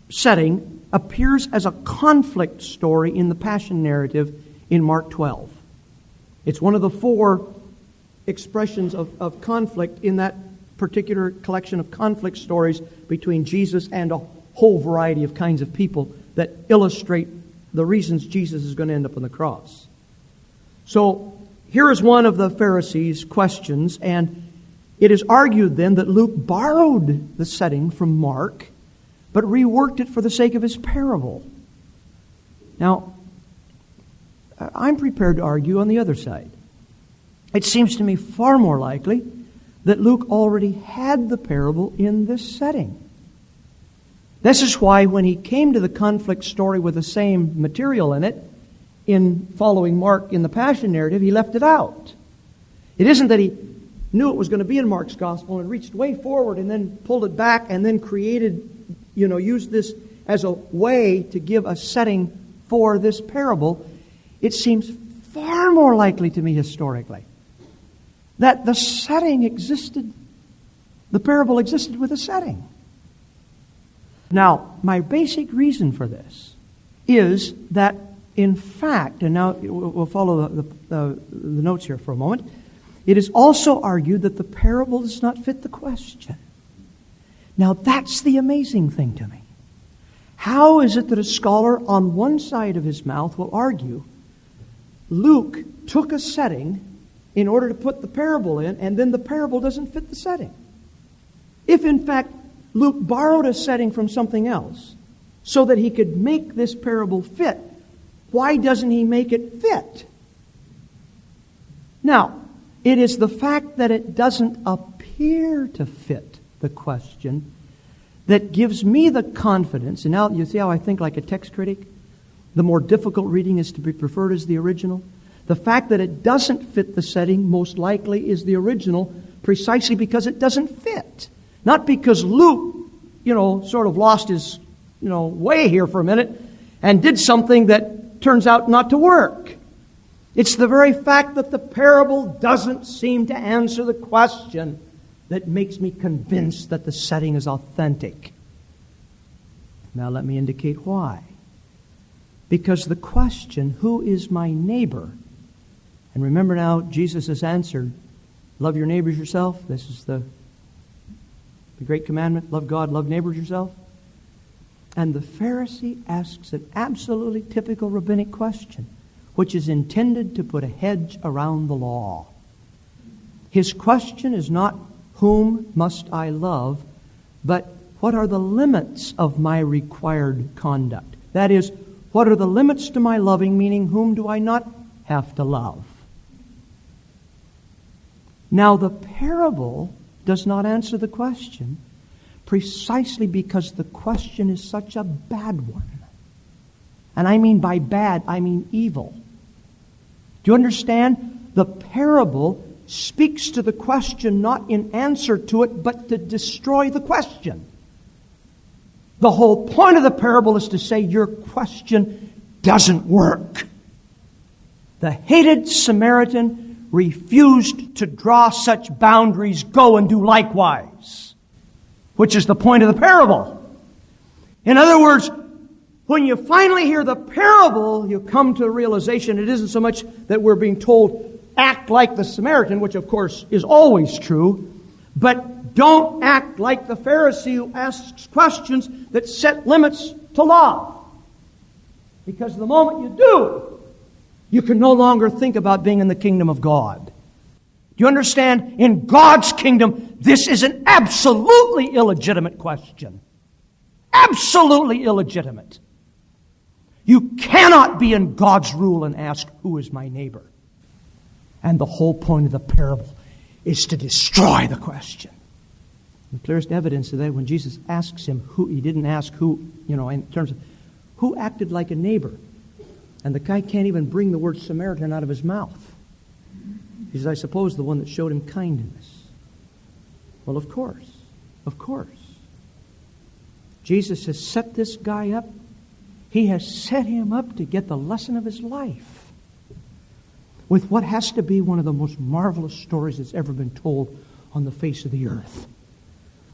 setting appears as a conflict story in the Passion narrative in Mark 12. It's one of the 4 expressions of conflict in that particular collection of conflict stories between Jesus and a whole variety of kinds of people that illustrate the reasons Jesus is going to end up on the cross. So, here is one of the Pharisees' questions, and it is argued then that Luke borrowed the setting from Mark, but reworked it for the sake of his parable. Now, I'm prepared to argue on the other side. It seems to me far more likely that Luke already had the parable in this setting. This is why when he came to the conflict story with the same material in it, in following Mark in the Passion narrative, he left it out. It isn't that he knew it was going to be in Mark's Gospel and reached way forward and then pulled it back and then used this as a way to give a setting for this parable. It seems far more likely to me historically that the setting existed, the parable existed with a setting. Now, my basic reason for this is that, in fact, and now we'll follow the notes here for a moment, it is also argued that the parable does not fit the question. Now, that's the amazing thing to me. How is it that a scholar on one side of his mouth will argue Luke took a setting in order to put the parable in, and then the parable doesn't fit the setting? If, in fact, Luke borrowed a setting from something else so that he could make this parable fit, why doesn't he make it fit? Now, it is the fact that it doesn't appear to fit the question that gives me the confidence. And now you see how I think like a text critic? The more difficult reading is to be preferred as the original. The fact that it doesn't fit the setting most likely is the original, precisely because it doesn't fit. Not because Luke, sort of lost his, way here for a minute and did something that turns out not to work. It's the very fact that the parable doesn't seem to answer the question that makes me convinced that the setting is authentic. Now let me indicate why. Because the question, who is my neighbor? And remember now, Jesus has answered, love your neighbors yourself. This is the great commandment, love God, love neighbors yourself. And the Pharisee asks an absolutely typical rabbinic question, which is intended to put a hedge around the law. His question is not, whom must I love, but what are the limits of my required conduct? That is, what are the limits to my loving, meaning whom do I not have to love? Now, the parable does not answer the question precisely because the question is such a bad one. And I mean by bad, I mean evil. Do you understand? The parable speaks to the question not in answer to it, but to destroy the question. The whole point of the parable is to say your question doesn't work. The hated Samaritan refused to draw such boundaries, go and do likewise, which is the point of the parable. In other words, when you finally hear the parable, you come to a realization it isn't so much that we're being told, act like the Samaritan, which of course is always true, but don't act like the Pharisee who asks questions that set limits to love. Because the moment you do, you can no longer think about being in the kingdom of God. Do you understand? In God's kingdom, this is an absolutely illegitimate question. Absolutely illegitimate. You cannot be in God's rule and ask, who is my neighbor? And the whole point of the parable is to destroy the question. The clearest evidence of that, when Jesus asks him who, he didn't ask who, in terms of who acted like a neighbor. And the guy can't even bring the word Samaritan out of his mouth. He says, I suppose the one that showed him kindness. Well, of course. Of course. Jesus has set this guy up. He has set him up to get the lesson of his life with what has to be one of the most marvelous stories that's ever been told on the face of the earth.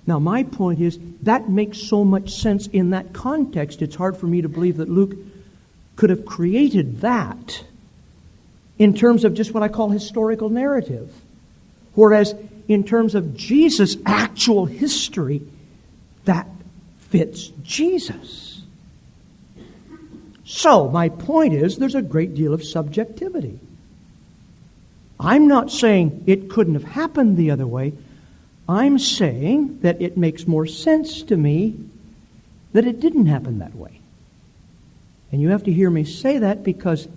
Now, my point is, that makes so much sense in that context. It's hard for me to believe that Luke could have created that in terms of just what I call historical narrative. Whereas in terms of Jesus' actual history, that fits Jesus. So, my point is, there's a great deal of subjectivity. I'm not saying it couldn't have happened the other way. I'm saying that it makes more sense to me that it didn't happen that way. And you have to hear me say that, because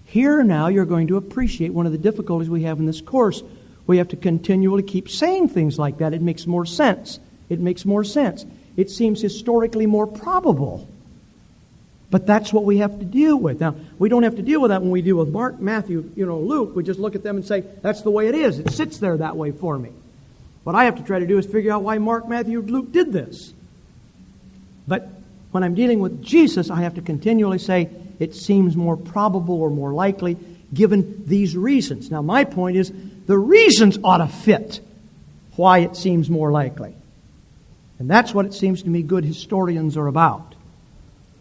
here now you're going to appreciate one of the difficulties we have in this course. We have to continually keep saying things like that. It makes more sense. It makes more sense. It seems historically more probable. But that's what we have to deal with. Now, we don't have to deal with that when we deal with Mark, Matthew, Luke. We just look at them and say, that's the way it is. It sits there that way for me. What I have to try to do is figure out why Mark, Matthew, Luke did this. But when I'm dealing with Jesus, I have to continually say, it seems more probable or more likely given these reasons. Now, my point is, the reasons ought to fit why it seems more likely. And that's what it seems to me good historians are about.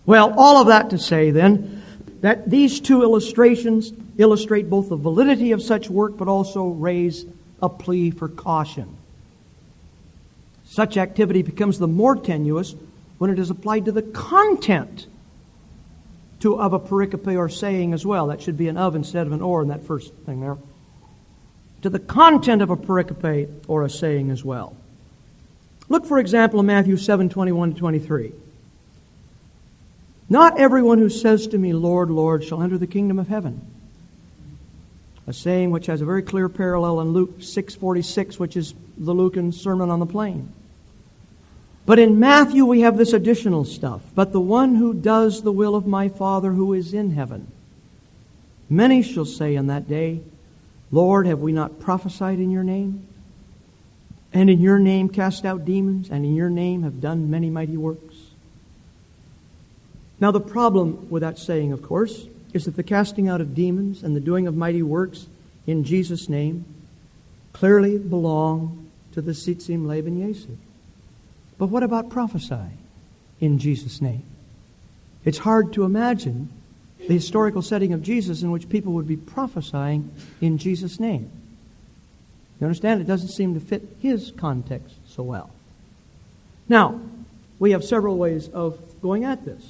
Well, all of that to say, then, that these two illustrations illustrate both the validity of such work, but also raise a plea for caution. Such activity becomes the more tenuous when it is applied to the content of a pericope or saying as well. That should be an of instead of an or in that first thing there. To the content of a pericope or a saying as well. Look, for example, in Matthew 7:21-23. Not everyone who says to me, Lord, Lord, shall enter the kingdom of heaven. A saying which has a very clear parallel in Luke 6:46, which is the Lucan Sermon on the Plain. But in Matthew we have this additional stuff. But the one who does the will of my Father who is in heaven. Many shall say in that day, Lord, have we not prophesied in your name? And in your name cast out demons? And in your name have done many mighty works? Now the problem with that saying, of course, is that the casting out of demons and the doing of mighty works in Jesus' name clearly belong to the Tzitzim Lev and Yesod. But what about prophesying in Jesus' name? It's hard to imagine the historical setting of Jesus in which people would be prophesying in Jesus' name. You understand? It doesn't seem to fit his context so well. Now, we have several ways of going at this.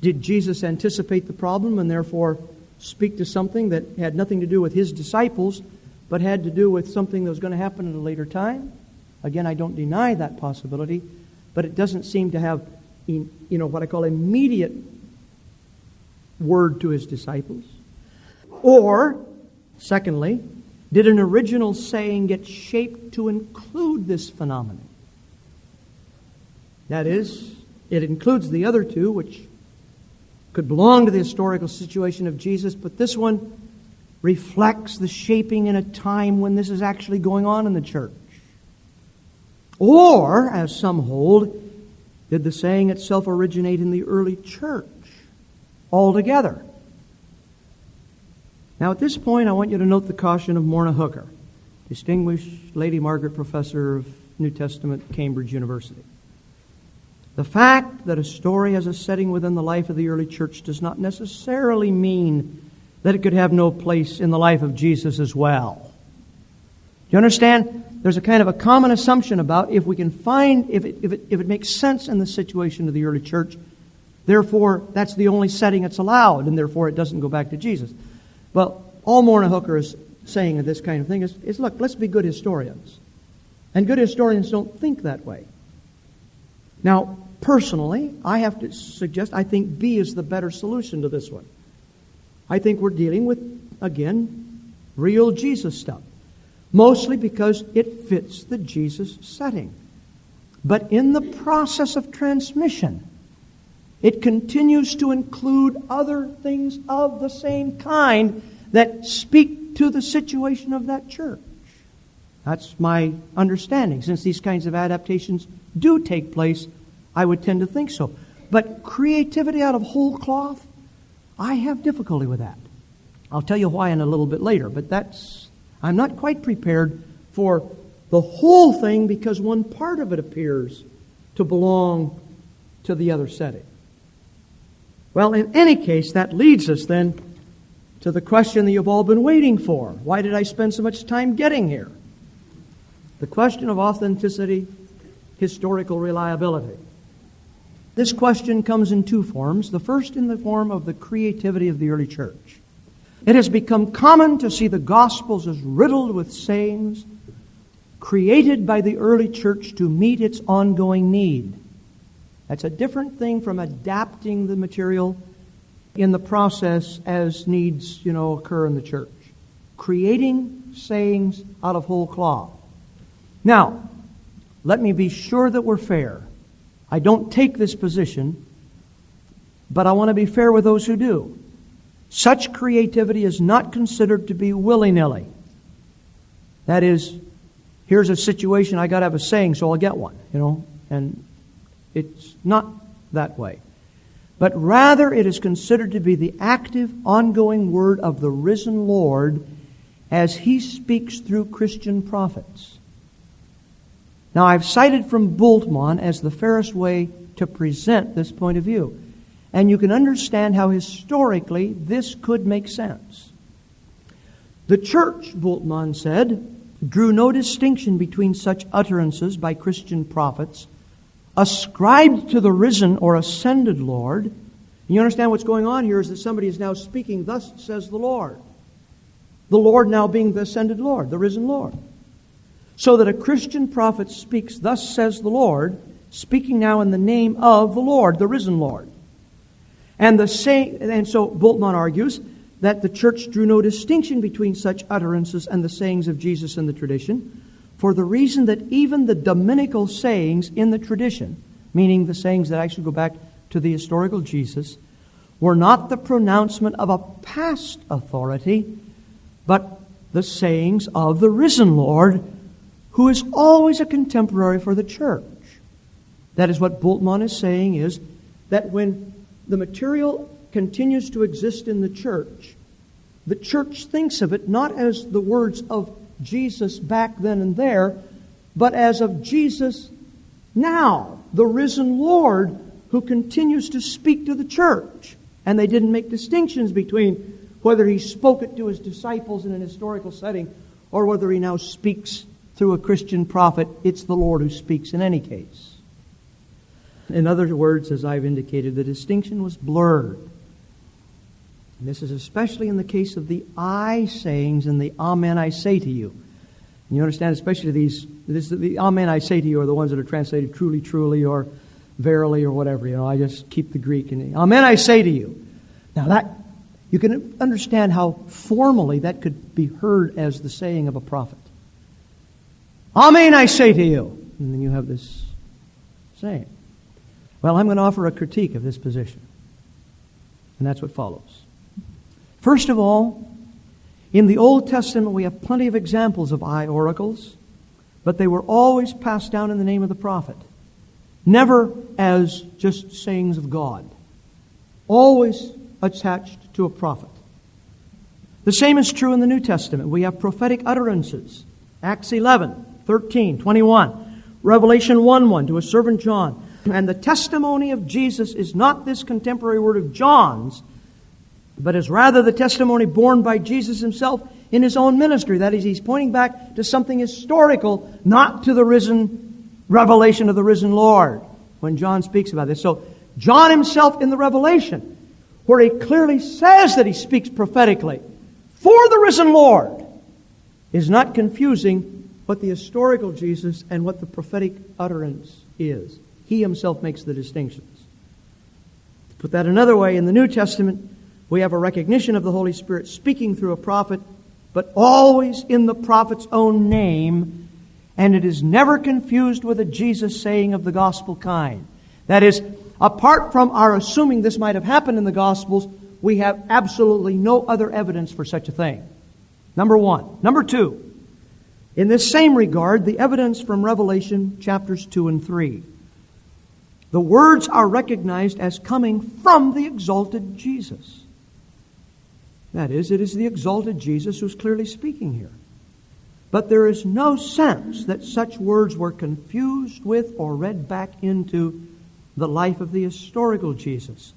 Did Jesus anticipate the problem and therefore speak to something that had nothing to do with his disciples, but had to do with something that was going to happen at a later time? Again, I don't deny that possibility, but it doesn't seem to have, what I call immediate word to his disciples. Or, secondly, did an original saying get shaped to include this phenomenon? That is, it includes the other two, which could belong to the historical situation of Jesus, but this one reflects the shaping in a time when this is actually going on in the church. Or, as some hold, did the saying itself originate in the early church altogether? Now, at this point, I want you to note the caution of Morna Hooker, distinguished Lady Margaret Professor of New Testament, Cambridge University. The fact that a story has a setting within the life of the early church does not necessarily mean that it could have no place in the life of Jesus as well. Do you understand? There's a kind of a common assumption about if we can find, if it makes sense in the situation of the early church, therefore that's the only setting it's allowed, and therefore it doesn't go back to Jesus. Well, all Morna Hooker is saying of this kind of thing is look, let's be good historians. And good historians don't think that way. Now, personally, I have to suggest I think B is the better solution to this one. I think we're dealing with, again, real Jesus stuff. Mostly because it fits the Jesus setting. But in the process of transmission, it continues to include other things of the same kind that speak to the situation of that church. That's my understanding. Since these kinds of adaptations do take place, I would tend to think so. But creativity out of whole cloth, I have difficulty with that. I'll tell you why in a little bit later, but I'm not quite prepared for the whole thing because one part of it appears to belong to the other setting. Well, in any case, that leads us then to the question that you've all been waiting for. Why did I spend so much time getting here? The question of authenticity, historical reliability. This question comes in two forms. The first in the form of the creativity of the early church. It has become common to see the Gospels as riddled with sayings created by the early church to meet its ongoing need. That's a different thing from adapting the material in the process as needs, occur in the church. Creating sayings out of whole cloth. Now, let me be sure that we're fair. I don't take this position, but I want to be fair with those who do. Such creativity is not considered to be willy-nilly. That is, here's a situation, I got to have a saying, so I'll get one, and it's not that way. But rather it is considered to be the active, ongoing word of the risen Lord as He speaks through Christian prophets. Now, I've cited from Bultmann as the fairest way to present this point of view. And you can understand how historically this could make sense. The church, Bultmann said, drew no distinction between such utterances by Christian prophets ascribed to the risen or ascended Lord. And you understand what's going on here is that somebody is now speaking, thus says the Lord. The Lord now being the ascended Lord, the risen Lord. So that a Christian prophet speaks, thus says the Lord, speaking now in the name of the Lord, the risen Lord. And so Bultmann argues that the church drew no distinction between such utterances and the sayings of Jesus in the tradition, for the reason that even the Dominical sayings in the tradition, meaning the sayings that actually go back to the historical Jesus, were not the pronouncement of a past authority, but the sayings of the risen Lord, who is always a contemporary for the church. That is what Bultmann is saying, is that when the material continues to exist in the church thinks of it not as the words of Jesus back then and there, but as of Jesus now, the risen Lord who continues to speak to the church. And they didn't make distinctions between whether He spoke it to His disciples in an historical setting or whether He now speaks through a Christian prophet. It's the Lord who speaks in any case. In other words, as I've indicated, the distinction was blurred. And this is especially in the case of the I sayings and the Amen I say to you. And you understand, especially the Amen I say to you are the ones that are translated truly, truly, or verily, or whatever. I just keep the Greek. And Amen I say to you. Now that, you can understand how formally that could be heard as the saying of a prophet. Amen I say to you. And then you have this saying. Well, I'm going to offer a critique of this position. And that's what follows. First of all, in the Old Testament we have plenty of examples of I oracles, but they were always passed down in the name of the prophet. Never as just sayings of God. Always attached to a prophet. The same is true in the New Testament. We have prophetic utterances. Acts 11, 13, 21. Revelation 1:1 to a servant John. And the testimony of Jesus is not this contemporary word of John's, but is rather the testimony borne by Jesus Himself in His own ministry. That is, He's pointing back to something historical, not to the risen revelation of the risen Lord, when John speaks about this. So, John himself in the Revelation, where he clearly says that he speaks prophetically for the risen Lord, is not confusing what the historical Jesus and what the prophetic utterance is. He himself makes the distinctions. To put that another way, in the New Testament, we have a recognition of the Holy Spirit speaking through a prophet, but always in the prophet's own name, and it is never confused with a Jesus saying of the gospel kind. That is, apart from our assuming this might have happened in the Gospels, we have absolutely no other evidence for such a thing. Number one. Number two, in this same regard, the evidence from Revelation chapters 2 and 3. The words are recognized as coming from the exalted Jesus. That is, it is the exalted Jesus who's clearly speaking here. But there is no sense that such words were confused with or read back into the life of the historical Jesus.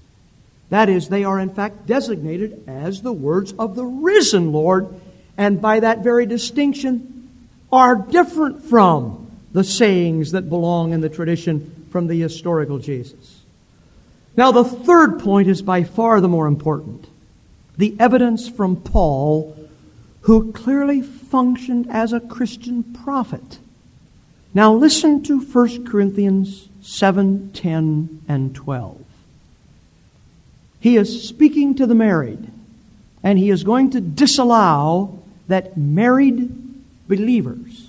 That is, they are in fact designated as the words of the risen Lord, and by that very distinction are different from the sayings that belong in the tradition from the historical Jesus. Now, the third point is by far the more important. The evidence from Paul, who clearly functioned as a Christian prophet. Now listen to 1 Corinthians 7, 10, and 12. He is speaking to the married, and he is going to disallow that married believers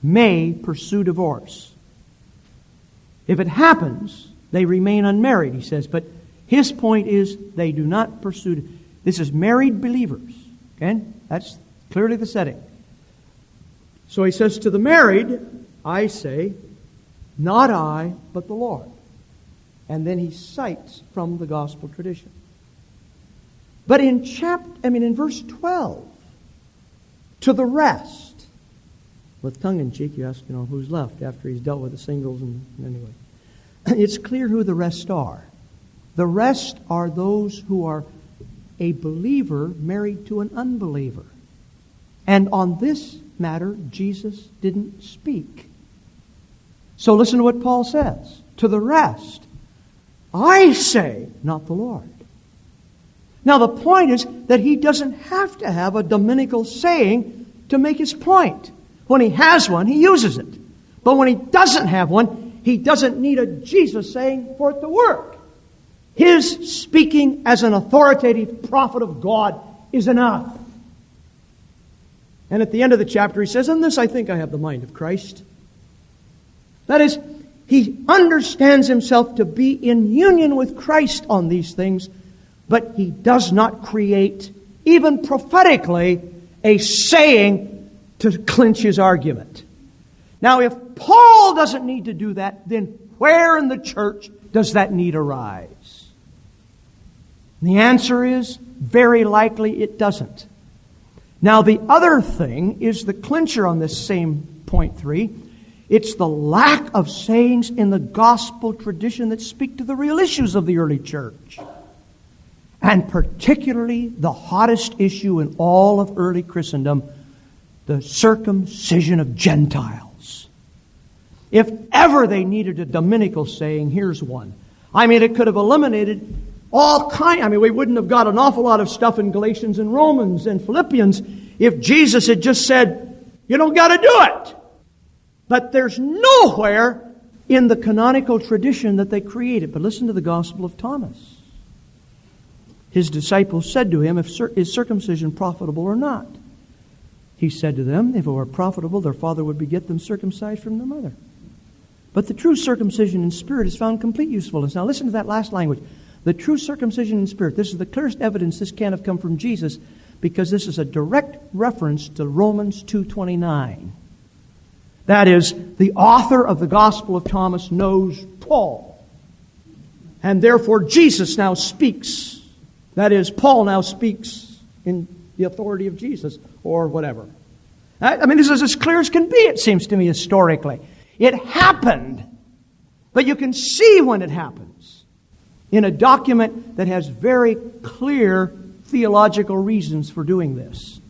may pursue divorce. If it happens, they remain unmarried, he says, but his point is they do not pursue. This is married believers. Okay? That's clearly the setting. So he says, to the married, I say, not I, but the Lord. And then he cites from the gospel tradition. But in verse 12, to the rest, with tongue-in-cheek, you ask, who's left after he's dealt with the singles, and anyway. It's clear who the rest are. The rest are those who are a believer married to an unbeliever. And on this matter, Jesus didn't speak. So listen to what Paul says. To the rest, I say, not the Lord. Now the point is that he doesn't have to have a dominical saying to make his point. When he has one, he uses it. But when he doesn't have one, he doesn't need a Jesus saying for it to work. His speaking as an authoritative prophet of God is enough. And at the end of the chapter he says, in this I think I have the mind of Christ. That is, he understands himself to be in union with Christ on these things, but he does not create, even prophetically, a saying to clinch his argument. Now, if Paul doesn't need to do that, then where in the church does that need arise? And the answer is, very likely it doesn't. Now, the other thing is the clincher on this same point 3. It's the lack of sayings in the gospel tradition that speak to the real issues of the early church. And particularly the hottest issue in all of early Christendom, the circumcision of Gentiles. If ever they needed a dominical saying, here's one. It could have eliminated all kinds. We wouldn't have got an awful lot of stuff in Galatians and Romans and Philippians if Jesus had just said, you don't got to do it. But there's nowhere in the canonical tradition that they created. But listen to the Gospel of Thomas. His disciples said to him, is circumcision profitable or not? He said to them, if it were profitable, their father would beget them circumcised from their mother. But the true circumcision in spirit is found complete usefulness. Now listen to that last language. The true circumcision in spirit. This is the clearest evidence this can't have come from Jesus, because this is a direct reference to Romans 2:29. That is, the author of the Gospel of Thomas knows Paul. And therefore Jesus now speaks. That is, Paul now speaks in the authority of Jesus, or whatever. This is as clear as can be, it seems to me, historically. It happened, but you can see when it happens in a document that has very clear theological reasons for doing this.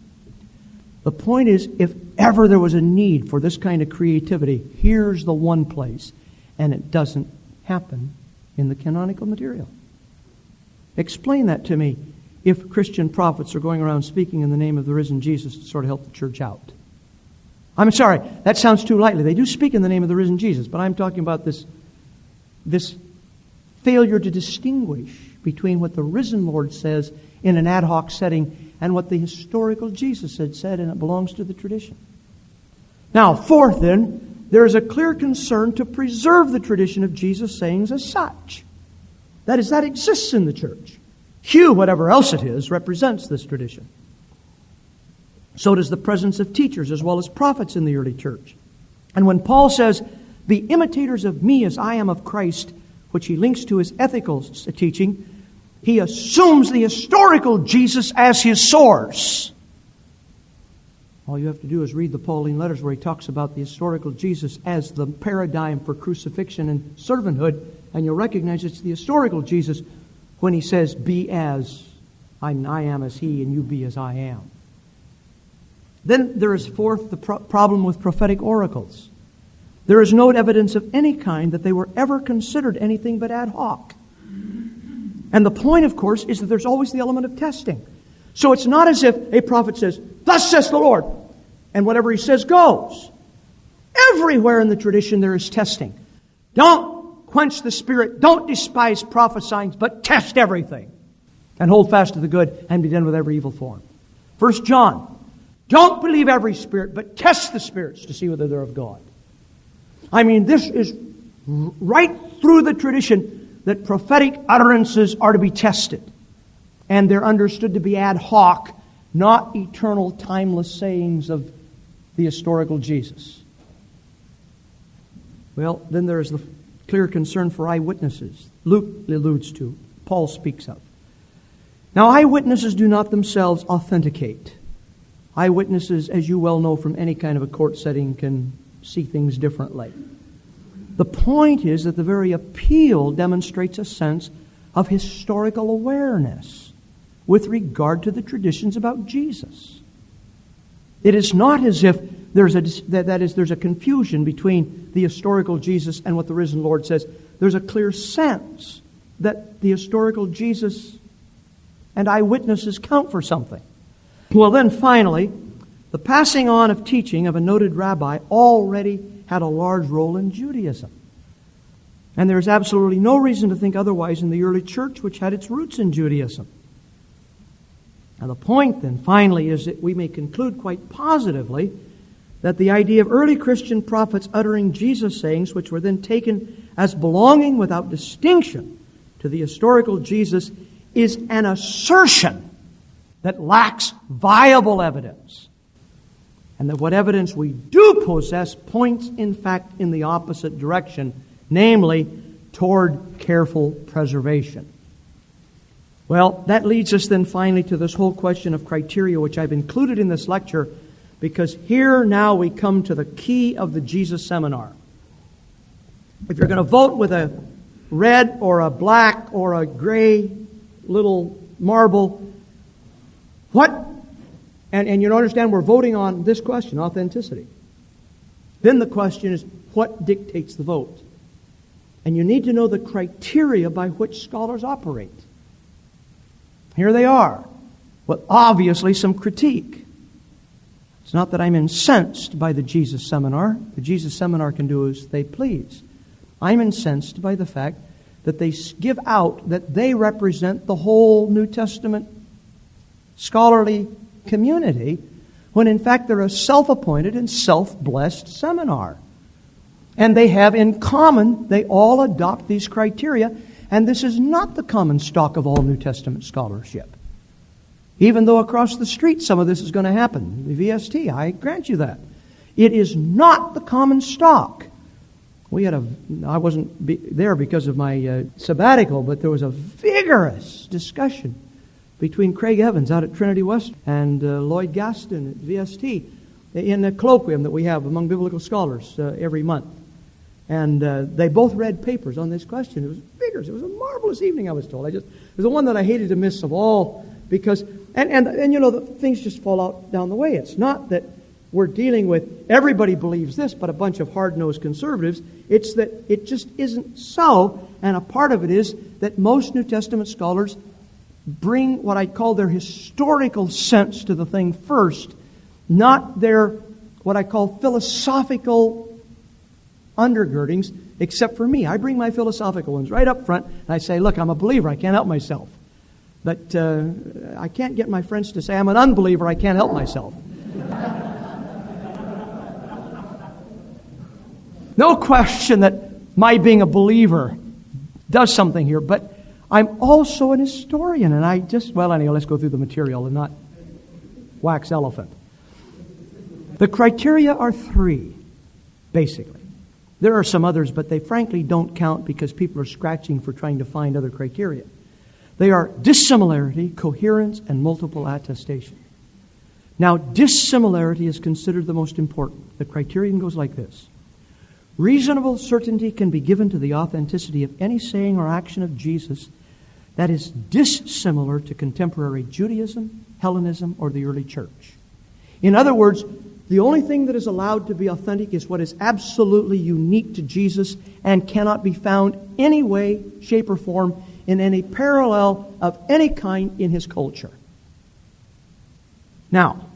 The point is, if ever there was a need for this kind of creativity, here's the one place, and it doesn't happen in the canonical material. Explain that to me if Christian prophets are going around speaking in the name of the risen Jesus to sort of help the church out. I'm sorry, that sounds too lightly. They do speak in the name of the risen Jesus, but I'm talking about this failure to distinguish between what the risen Lord says in an ad hoc setting and what the historical Jesus had said, and it belongs to the tradition. Now, fourth then, there is a clear concern to preserve the tradition of Jesus' sayings as such. That is, that exists in the church. Hugh, whatever else it is, represents this tradition. So does the presence of teachers as well as prophets in the early church. And when Paul says, "Be imitators of me as I am of Christ," which he links to his ethical teaching, he assumes the historical Jesus as his source. All you have to do is read the Pauline letters where he talks about the historical Jesus as the paradigm for crucifixion and servanthood, and you'll recognize it's the historical Jesus when he says, "Be as I am as he, and you be as I am." Then there is fourth, the problem with prophetic oracles. There is no evidence of any kind that they were ever considered anything but ad hoc. And the point, of course, is that there's always the element of testing. So it's not as if a prophet says, "Thus says the Lord," and whatever he says goes. Everywhere in the tradition there is testing. Don't quench the Spirit. Don't despise prophesying, but test everything. And hold fast to the good and be done with every evil form. 1 John, don't believe every spirit, but test the spirits to see whether they're of God. I mean, this is right through the tradition that prophetic utterances are to be tested. And they're understood to be ad hoc, not eternal, timeless sayings of the historical Jesus. Well, then there is the clear concern for eyewitnesses. Luke alludes to, Paul speaks of. Now, eyewitnesses do not themselves authenticate. Eyewitnesses, as you well know from any kind of a court setting, can see things differently. The point is that the very appeal demonstrates a sense of historical awareness with regard to the traditions about Jesus. It is not as if there's a confusion between the historical Jesus and what the risen Lord says. There's a clear sense that the historical Jesus and eyewitnesses count for something. Well, then finally, the passing on of teaching of a noted rabbi already had a large role in Judaism. And there's absolutely no reason to think otherwise in the early church, which had its roots in Judaism. Now, the point then finally is that we may conclude quite positively that the idea of early Christian prophets uttering Jesus sayings, which were then taken as belonging without distinction to the historical Jesus, is an assertion that lacks viable evidence. And that what evidence we do possess points, in fact, in the opposite direction, namely, toward careful preservation. Well, that leads us then finally to this whole question of criteria, which I've included in this lecture, because here now we come to the key of the Jesus seminar. If you're going to vote with a red or a black or a gray little marble, and you understand we're voting on this question, authenticity. Then the question is, what dictates the vote? And you need to know the criteria by which scholars operate. Here they are. Well, obviously some critique. It's not that I'm incensed by the Jesus seminar. The Jesus seminar can do as they please. I'm incensed by the fact that they give out that they represent the whole New Testament scholarly community, when in fact they're a self-appointed and self-blessed seminar. And they have in common, they all adopt these criteria, and this is not the common stock of all New Testament scholarship. Even though across the street some of this is going to happen. The VST, I grant you that. It is not the common stock. I wasn't there because of my sabbatical, but there was a vigorous discussion between Craig Evans out at Trinity West and Lloyd Gaston at VST in a colloquium that we have among biblical scholars every month. And they both read papers on this question. It was vigorous. It was a marvelous evening, I was told. It was the one that I hated to miss of all, because and you know, the things just fall out down the way. It's not that we're dealing with everybody believes this, but a bunch of hard-nosed conservatives. It's that it just isn't so, and a part of it is that most New Testament scholars bring what I call their historical sense to the thing first, not their what I call philosophical undergirdings, except for me. I bring my philosophical ones right up front, and I say, look, I'm a believer, I can't help myself. But I can't get my friends to say I'm an unbeliever, I can't help myself. No question that my being a believer does something here, but I'm also an historian, and anyway, let's go through the material and not wax elephant. The criteria are 3, basically. There are some others, but they frankly don't count because people are scratching for trying to find other criteria. They are dissimilarity, coherence, and multiple attestation. Now, dissimilarity is considered the most important. The criterion goes like this. Reasonable certainty can be given to the authenticity of any saying or action of Jesus that is dissimilar to contemporary Judaism, Hellenism, or the early church. In other words, the only thing that is allowed to be authentic is what is absolutely unique to Jesus and cannot be found any way, shape, or form in any parallel of any kind in his culture. Now,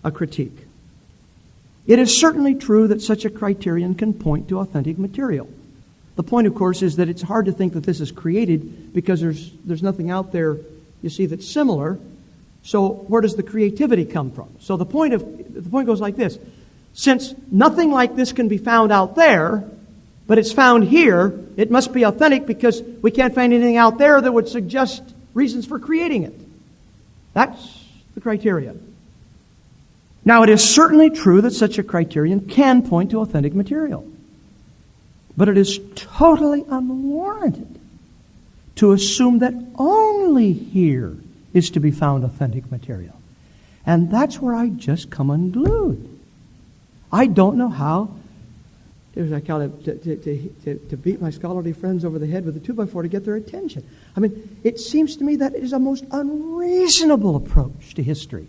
a critique. It is certainly true that such a criterion can point to authentic material. The point, of course, is that it's hard to think that this is created because there's nothing out there, you see, that's similar. So where does the creativity come from? So the point goes like this. Since nothing like this can be found out there, but it's found here, it must be authentic because we can't find anything out there that would suggest reasons for creating it. That's the criteria. Now, it is certainly true that such a criterion can point to authentic material. But it is totally unwarranted to assume that only here is to be found authentic material. And that's where I just come unglued. I don't know how, I call it, to beat my scholarly friends over the head with a 2x4 to get their attention. I mean, it seems to me that it is a most unreasonable approach to history.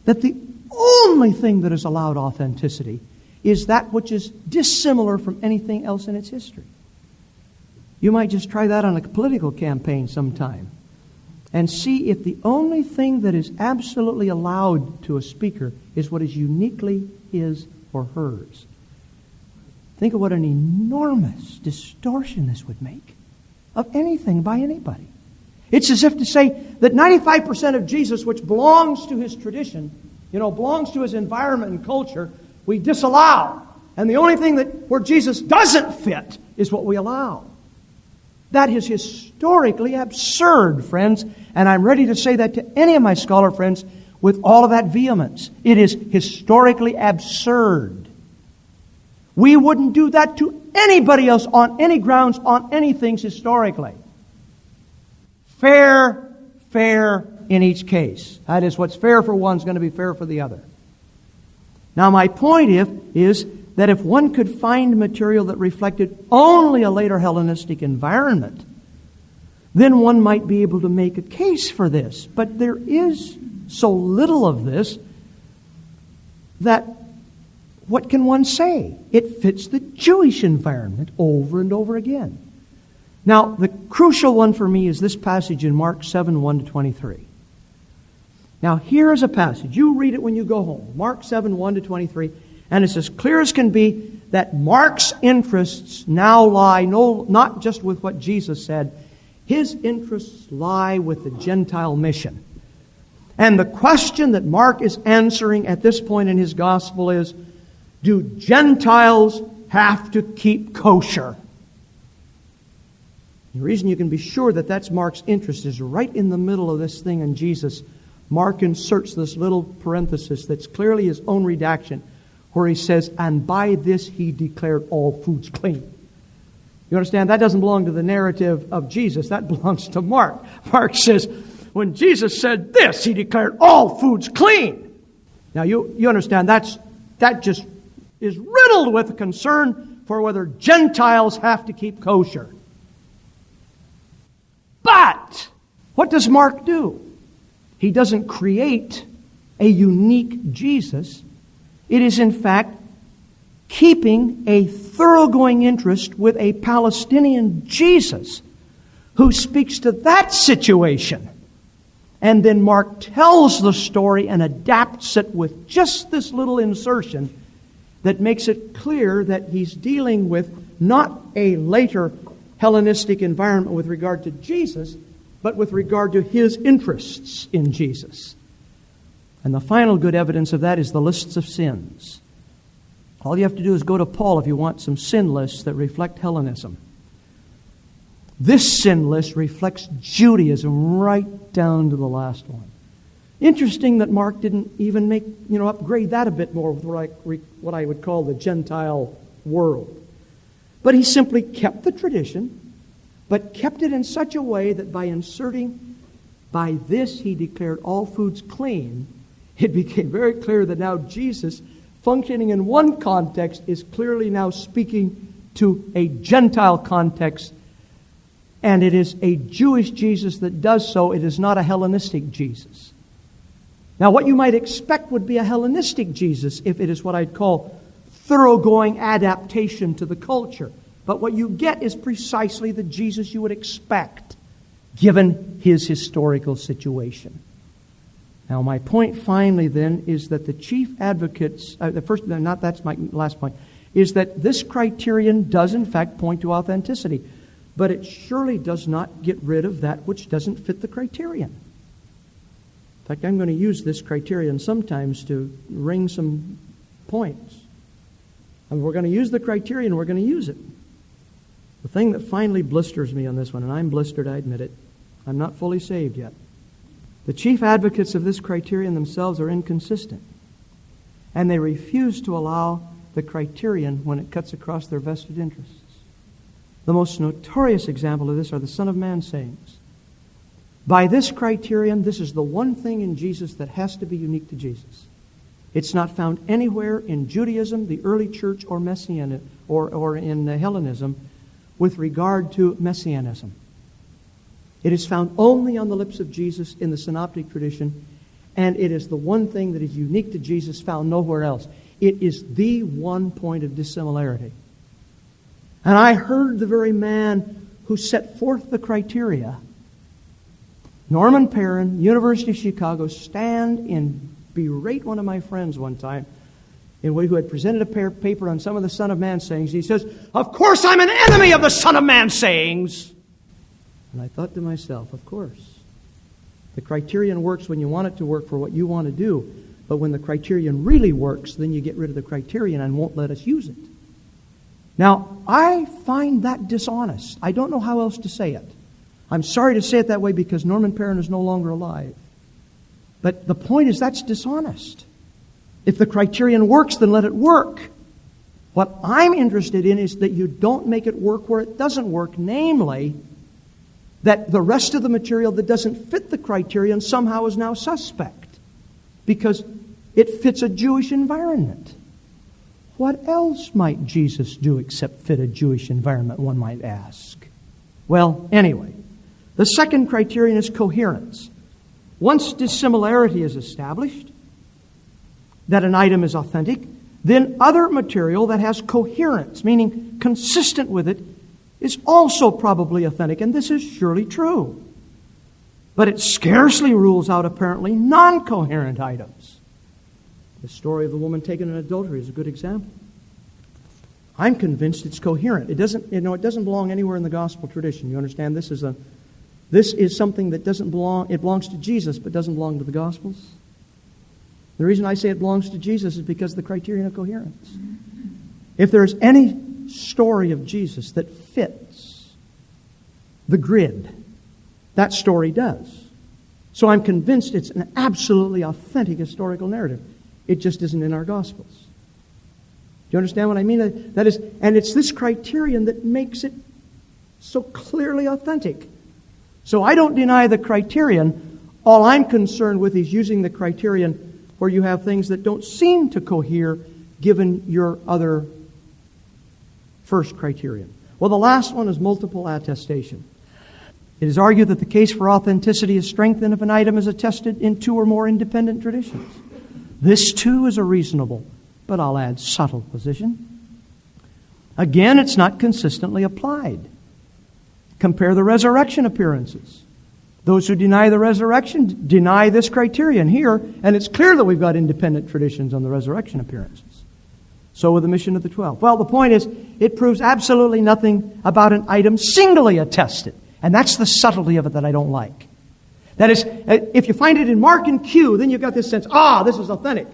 That the only thing that is allowed authenticity is that which is dissimilar from anything else in its history. You might just try that on a political campaign sometime and see if the only thing that is absolutely allowed to a speaker is what is uniquely his or hers. Think of what an enormous distortion this would make of anything by anybody. It's as if to say that 95% of Jesus, which belongs to his tradition, belongs to his environment and culture, we disallow. And the only thing where Jesus doesn't fit is what we allow. That is historically absurd, friends. And I'm ready to say that to any of my scholar friends with all of that vehemence. It is historically absurd. We wouldn't do that to anybody else on any grounds, on any things historically. Fair in each case. That is, what's fair for one is going to be fair for the other. Now, my point is that if one could find material that reflected only a later Hellenistic environment, then one might be able to make a case for this. But there is so little of this that what can one say? It fits the Jewish environment over and over again. Now, the crucial one for me is this passage in Mark 7, 1-23. Now, here is a passage. You read it when you go home. Mark 7, 1-23. And it's as clear as can be that Mark's interests now lie not just with what Jesus said. His interests lie with the Gentile mission. And the question that Mark is answering at this point in his gospel is, do Gentiles have to keep kosher? The reason you can be sure that that's Mark's interest is right in the middle of this thing in Jesus. Mark inserts this little parenthesis that's clearly his own redaction, where he says, and by this he declared all foods clean. You understand? That doesn't belong to the narrative of Jesus. That belongs to Mark. Mark says, when Jesus said this, he declared all foods clean. Now, you understand, that just is riddled with concern for whether Gentiles have to keep kosher. But what does Mark do? He doesn't create a unique Jesus. It is, in fact, keeping a thoroughgoing interest with a Palestinian Jesus who speaks to that situation. And then Mark tells the story and adapts it with just this little insertion that makes it clear that he's dealing with not a later Hellenistic environment with regard to Jesus, but with regard to his interests in Jesus. And the final good evidence of that is the lists of sins. All you have to do is go to Paul if you want some sin lists that reflect Hellenism. This sin list reflects Judaism right down to the last one. Interesting that Mark didn't even upgrade that a bit more with what I would call the Gentile world. But he simply kept the tradition, but kept it in such a way that by inserting, by this he declared all foods clean, it became very clear that now Jesus, functioning in one context, is clearly now speaking to a Gentile context. And it is a Jewish Jesus that does so. It is not a Hellenistic Jesus. Now, what you might expect would be a Hellenistic Jesus if it is what I'd call thoroughgoing adaptation to the culture. But what you get is precisely the Jesus you would expect, given his historical situation. Now, my point finally then is that the chief advocates, that's my last point, is that this criterion does in fact point to authenticity. But it surely does not get rid of that which doesn't fit the criterion. In fact, I'm going to use this criterion sometimes to ring some points. And we're going to use the criterion, we're going to use it. The thing that finally blisters me on this one, and I'm blistered, I admit it, I'm not fully saved yet. The chief advocates of this criterion themselves are inconsistent. And they refuse to allow the criterion when it cuts across their vested interests. The most notorious example of this are the Son of Man sayings. By this criterion, this is the one thing in Jesus that has to be unique to Jesus. It's not found anywhere in Judaism, the early church, or Messianism, or in Hellenism with regard to Messianism. It is found only on the lips of Jesus in the synoptic tradition, and it is the one thing that is unique to Jesus, found nowhere else. It is the one point of dissimilarity. And I heard the very man who set forth the criteria, Norman Perrin, University of Chicago, stand and berate one of my friends one time, who had presented a paper on some of the Son of Man sayings. He says, "Of course I'm an enemy of the Son of Man sayings." And I thought to myself, of course. The criterion works when you want it to work for what you want to do. But when the criterion really works, then you get rid of the criterion and won't let us use it. Now, I find that dishonest. I don't know how else to say it. I'm sorry to say it that way because Norman Perrin is no longer alive. But the point is that's dishonest. If the criterion works, then let it work. What I'm interested in is that you don't make it work where it doesn't work, namely, that the rest of the material that doesn't fit the criterion somehow is now suspect because it fits a Jewish environment. What else might Jesus do except fit a Jewish environment, one might ask? Well, anyway, the second criterion is coherence. Once dissimilarity is established, that an item is authentic, then other material that has coherence, meaning consistent with it, is also probably authentic, and this is surely true. But it scarcely rules out, apparently, non-coherent items. The story of the woman taken in adultery is a good example. I'm convinced it's coherent. It doesn't belong anywhere in the gospel tradition. You understand? This is something that doesn't belong. It belongs to Jesus, but doesn't belong to the Gospels. The reason I say it belongs to Jesus is because of the criterion of coherence. If there's any story of Jesus that fits the grid, that story does. So I'm convinced it's an absolutely authentic historical narrative. It just isn't in our Gospels. Do you understand what I mean? That is, and it's this criterion that makes it so clearly authentic. So I don't deny the criterion. All I'm concerned with is using the criterion where you have things that don't seem to cohere given your other first criterion. Well, the last one is multiple attestation. It is argued that the case for authenticity is strengthened if an item is attested in two or more independent traditions. This, too, is a reasonable, but I'll add subtle position. Again, it's not consistently applied. Compare the resurrection appearances. Those who deny the resurrection deny this criterion here, and it's clear that we've got independent traditions on the resurrection appearances. So with the mission of the 12. Well, the point is, it proves absolutely nothing about an item singly attested. And that's the subtlety of it that I don't like. That is, if you find it in Mark and Q, then you've got this sense, this is authentic.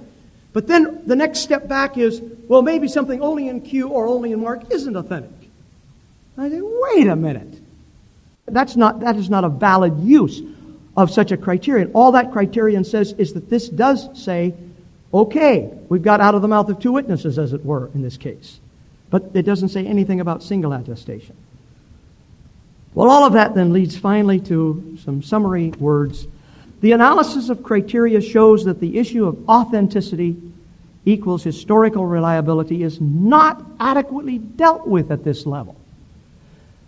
But then the next step back is, well, maybe something only in Q or only in Mark isn't authentic. I say, wait a minute. That is not a valid use of such a criterion. All that criterion says is that this does say, okay, we've got out of the mouth of two witnesses, as it were, in this case. But it doesn't say anything about single attestation. Well, all of that then leads finally to some summary words. The analysis of criteria shows that the issue of authenticity equals historical reliability is not adequately dealt with at this level.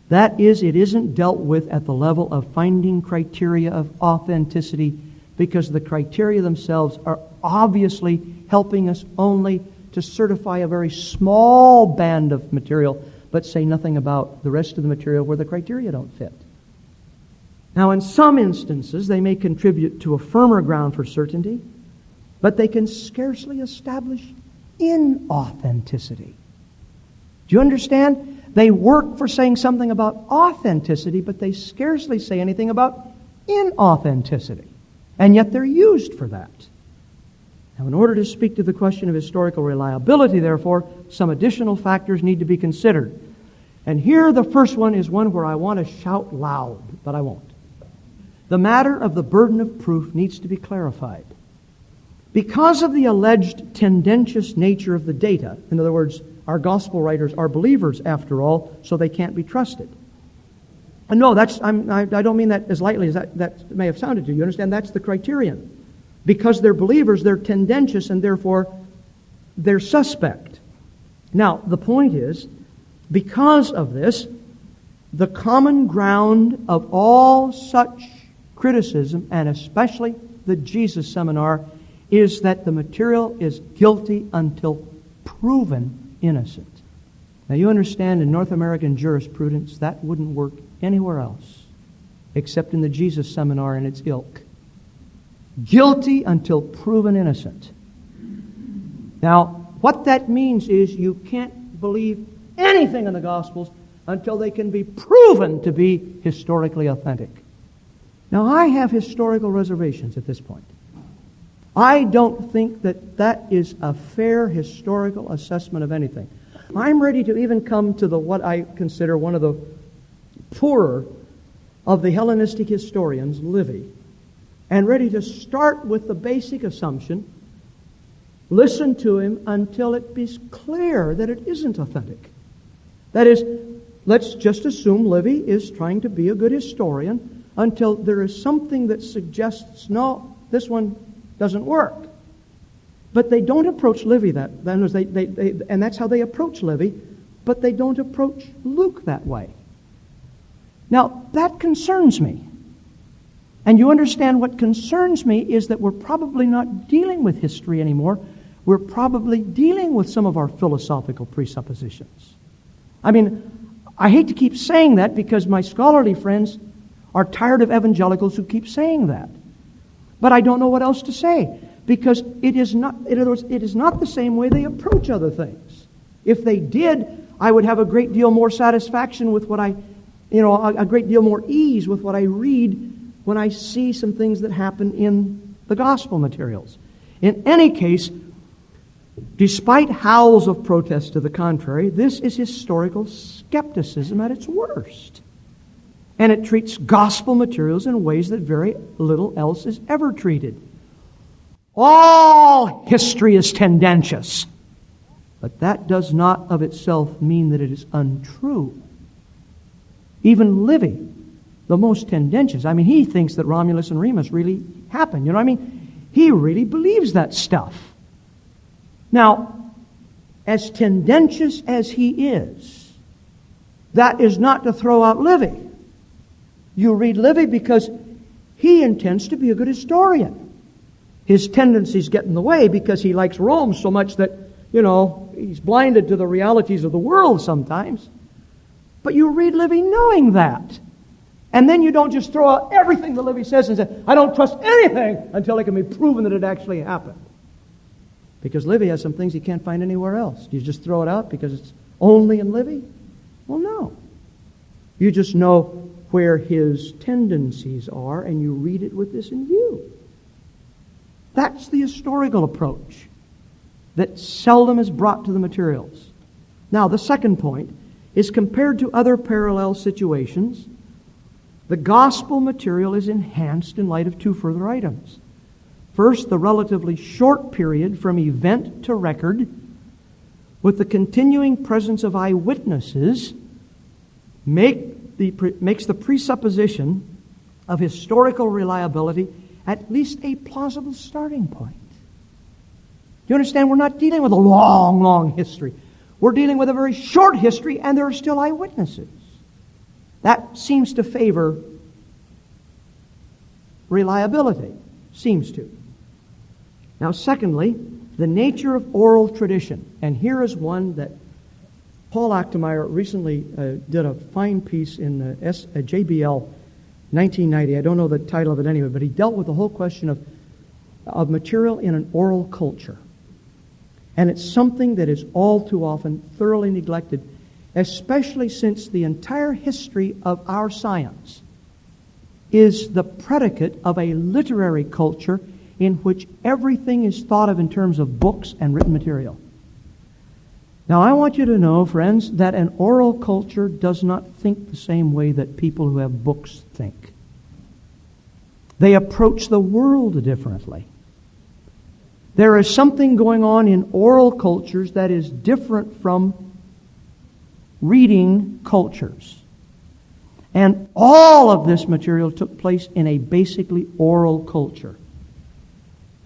That is, it isn't dealt with at the level of finding criteria of authenticity because the criteria themselves are obviously helping us only to certify a very small band of material, but say nothing about the rest of the material where the criteria don't fit. Now, in some instances, they may contribute to a firmer ground for certainty, but they can scarcely establish inauthenticity. Do you understand? They work for saying something about authenticity, but they scarcely say anything about inauthenticity. And yet they're used for that. Now, in order to speak to the question of historical reliability, therefore, some additional factors need to be considered. And here the first one is one where I want to shout loud, but I won't. The matter of the burden of proof needs to be clarified. Because of the alleged tendentious nature of the data, in other words, our gospel writers are believers after all, so they can't be trusted. And no, I don't mean that as lightly as that may have sounded to you. You understand? That's the criterion. Because they're believers, they're tendentious, and therefore they're suspect. Now, the point is, because of this, the common ground of all such criticism, and especially the Jesus Seminar, is that the material is guilty until proven innocent. Now, you understand, in North American jurisprudence, that wouldn't work anywhere else except in the Jesus Seminar and its ilk. Guilty until proven innocent. Now, what that means is you can't believe anything in the Gospels until they can be proven to be historically authentic. Now, I have historical reservations at this point. I don't think that is a fair historical assessment of anything. I'm ready to even come to what I consider one of the poorer of the Hellenistic historians, Livy, and ready to start with the basic assumption, listen to him until it is clear that it isn't authentic. That is, let's just assume Livy is trying to be a good historian until there is something that suggests, no, this one doesn't work. But they don't approach Livy and that's how they approach Livy, but they don't approach Luke that way. Now, that concerns me. And you understand what concerns me is that we're probably not dealing with history anymore. We're probably dealing with some of our philosophical presuppositions. I mean, I hate to keep saying that because my scholarly friends are tired of evangelicals who keep saying that. But I don't know what else to say because it is not, in other words, it is not the same way they approach other things. If they did, I would have a great deal more satisfaction with what a great deal more ease with what I read when I see some things that happen in the gospel materials. In any case, despite howls of protest to the contrary, this is historical skepticism at its worst. And it treats gospel materials in ways that very little else is ever treated. All history is tendentious. But that does not of itself mean that it is untrue. Even Livy, the most tendentious, he thinks that Romulus and Remus really happened. You know what I mean? He really believes that stuff. Now, as tendentious as he is, that is not to throw out Livy. You read Livy because he intends to be a good historian. His tendencies get in the way because he likes Rome so much that, he's blinded to the realities of the world sometimes. But you read Livy knowing that. And then you don't just throw out everything the Livy says and say, I don't trust anything until it can be proven that it actually happened. Because Livy has some things you can't find anywhere else. Do you just throw it out because it's only in Livy? Well, no. You just know where his tendencies are, and you read it with this in view. That's the historical approach that seldom is brought to the materials. Now, the second point is compared to other parallel situations, the gospel material is enhanced in light of two further items. First, the relatively short period from event to record, with the continuing presence of eyewitnesses, makes the presupposition of historical reliability at least a plausible starting point. You understand? We're not dealing with a long, long history. We're dealing with a very short history, and there are still eyewitnesses. That seems to favor reliability. Seems to. Now, secondly, the nature of oral tradition. And here is one that Paul Achtemeier recently did a fine piece in JBL 1990. I don't know the title of it anyway, but he dealt with the whole question of material in an oral culture. And it's something that is all too often thoroughly neglected, especially since the entire history of our science is the predicate of a literary culture in which everything is thought of in terms of books and written material. Now, I want you to know, friends, that an oral culture does not think the same way that people who have books think. They approach the world differently. There is something going on in oral cultures that is different from reading cultures. And all of this material took place in a basically oral culture.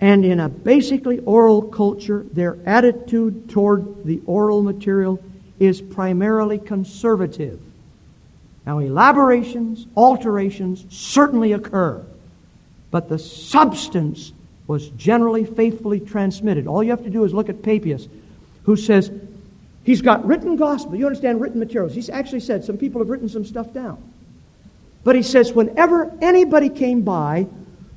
And in a basically oral culture, their attitude toward the oral material is primarily conservative. Now, elaborations, alterations certainly occur, but the substance was generally faithfully transmitted. All you have to do is look at Papias, who says he's got written gospel. You understand, written materials. He's actually said some people have written some stuff down. But he says whenever anybody came by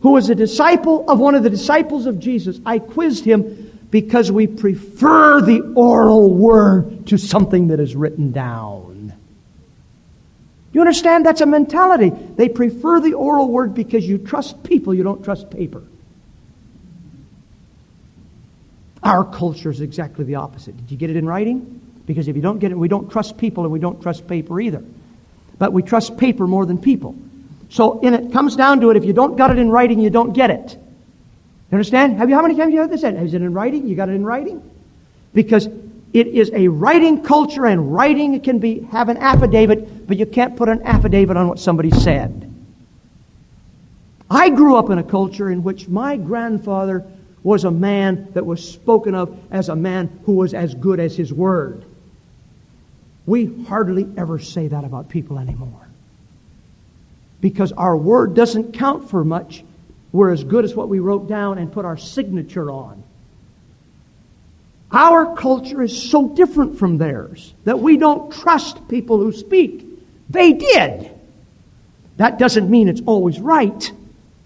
who was a disciple of one of the disciples of Jesus, I quizzed him because we prefer the oral word to something that is written down. You understand? That's a mentality. They prefer the oral word because you trust people, you don't trust paper. Our culture is exactly the opposite. Did you get it in writing? Because if you don't get it, we don't trust people and we don't trust paper either. But we trust paper more than people. So it comes down to it, if you don't got it in writing, you don't get it. You understand? How many times have you heard this said? Is it in writing? You got it in writing? Because it is a writing culture, and writing can have an affidavit, but you can't put an affidavit on what somebody said. I grew up in a culture in which my grandfather was a man that was spoken of as a man who was as good as his word. We hardly ever say that about people anymore. Because our word doesn't count for much. We're as good as what we wrote down and put our signature on. Our culture is so different from theirs that we don't trust people who speak. They did. That doesn't mean it's always right.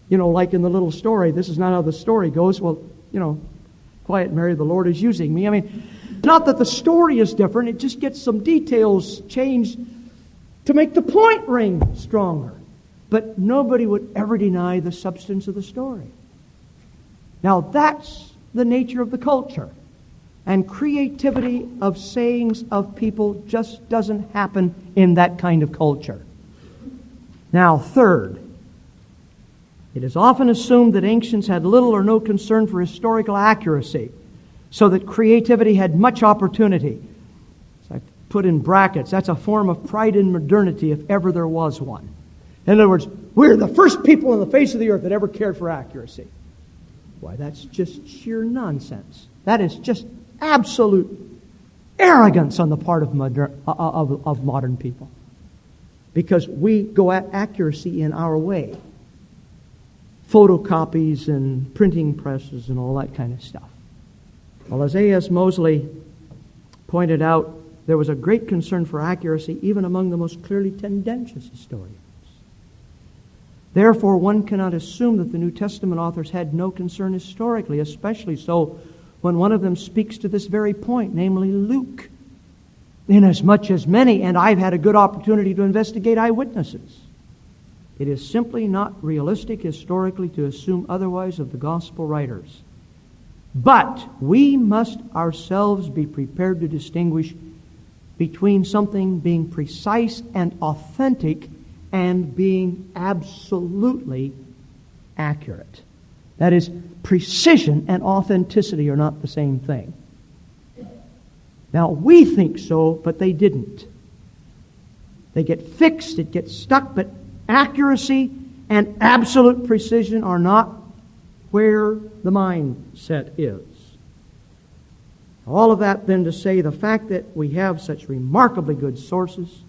You know, like in the little story, this is not how the story goes. Well, you know, quiet Mary, the Lord is using me. I mean, not that the story is different. It just gets some details changed to make the point ring stronger. But nobody would ever deny the substance of the story. Now that's the nature of the culture. And creativity of sayings of people just doesn't happen in that kind of culture. Now, third, it is often assumed that ancients had little or no concern for historical accuracy, so that creativity had much opportunity. So I put in brackets, that's a form of pride in modernity if ever there was one. In other words, we're the first people on the face of the earth that ever cared for accuracy. Why, that's just sheer nonsense. That is just absolute arrogance on the part of modern people. Because we go at accuracy in our way. Photocopies and printing presses and all that kind of stuff. Well, as A.S. Mosley pointed out, there was a great concern for accuracy even among the most clearly tendentious historians. Therefore, one cannot assume that the New Testament authors had no concern historically, especially so when one of them speaks to this very point, namely Luke. Inasmuch as many, and I've had a good opportunity to investigate eyewitnesses, it is simply not realistic historically to assume otherwise of the gospel writers. But we must ourselves be prepared to distinguish between something being precise and authentic and being absolutely accurate. That is, precision and authenticity are not the same thing. Now, we think so, but they didn't. They get fixed, it gets stuck, but accuracy and absolute precision are not where the mindset is. All of that then to say the fact that we have such remarkably good sources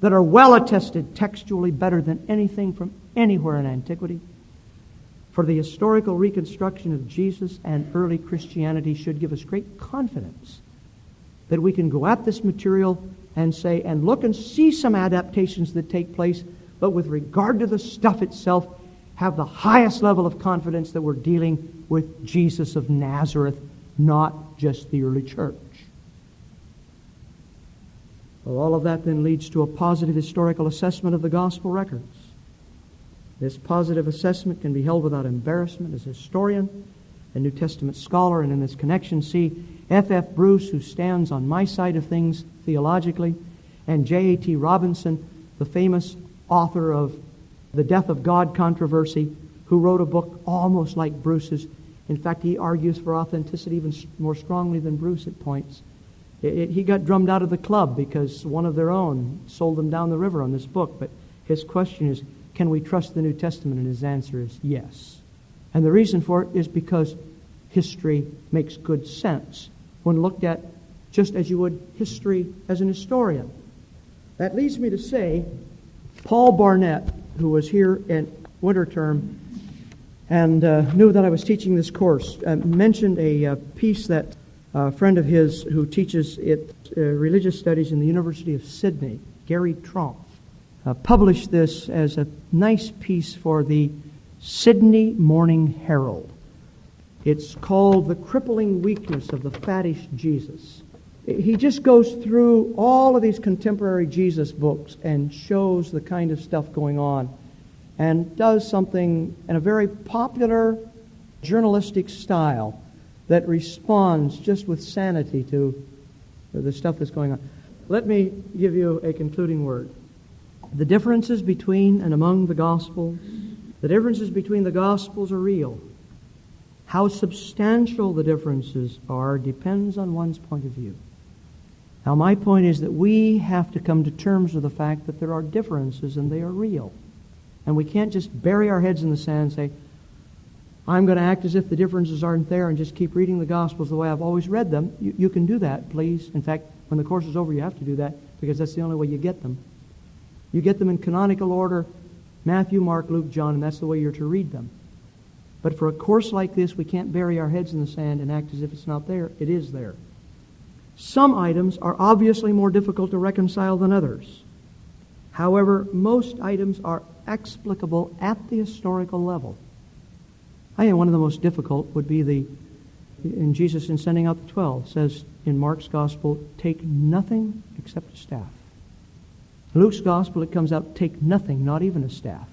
that are well attested textually better than anything from anywhere in antiquity for the historical reconstruction of Jesus and early Christianity should give us great confidence that we can go at this material and say, and look and see some adaptations that take place, but with regard to the stuff itself, have the highest level of confidence that we're dealing with Jesus of Nazareth, not just the early church. Well, all of that then leads to a positive historical assessment of the gospel records. This positive assessment can be held without embarrassment as a historian, a New Testament scholar, and in this connection see F.F. Bruce, who stands on my side of things theologically, and J.A.T. Robinson, the famous author of the Death of God controversy, who wrote a book almost like Bruce's. In fact, he argues for authenticity even more strongly than Bruce at points. He got drummed out of the club because one of their own sold them down the river on this book. But his question is, can we trust the New Testament? And his answer is yes. And the reason for it is because history makes good sense when looked at just as you would history as an historian. That leads me to say, Paul Barnett, who was here in winter term and knew that I was teaching this course, mentioned a piece that a friend of his who teaches religious studies in the University of Sydney, Gary Tromp, published this as a nice piece for the Sydney Morning Herald. It's called The Crippling Weakness of the Fattish Jesus. He just goes through all of these contemporary Jesus books and shows the kind of stuff going on and does something in a very popular journalistic style that responds just with sanity to the stuff that's going on. Let me give you a concluding word. The differences between and among the Gospels, the differences between the Gospels are real. How substantial the differences are depends on one's point of view. Now, my point is that we have to come to terms with the fact that there are differences and they are real. And we can't just bury our heads in the sand and say, I'm going to act as if the differences aren't there and just keep reading the Gospels the way I've always read them. You can do that, please. In fact, when the course is over, you have to do that because that's the only way you get them. You get them in canonical order, Matthew, Mark, Luke, John, and that's the way you're to read them. But for a course like this, we can't bury our heads in the sand and act as if it's not there. It is there. Some items are obviously more difficult to reconcile than others. However, most items are explicable at the historical level. I think one of the most difficult would be in Jesus in sending out the 12, says in Mark's Gospel, take nothing except a staff. In Luke's Gospel, it comes out, take nothing, not even a staff.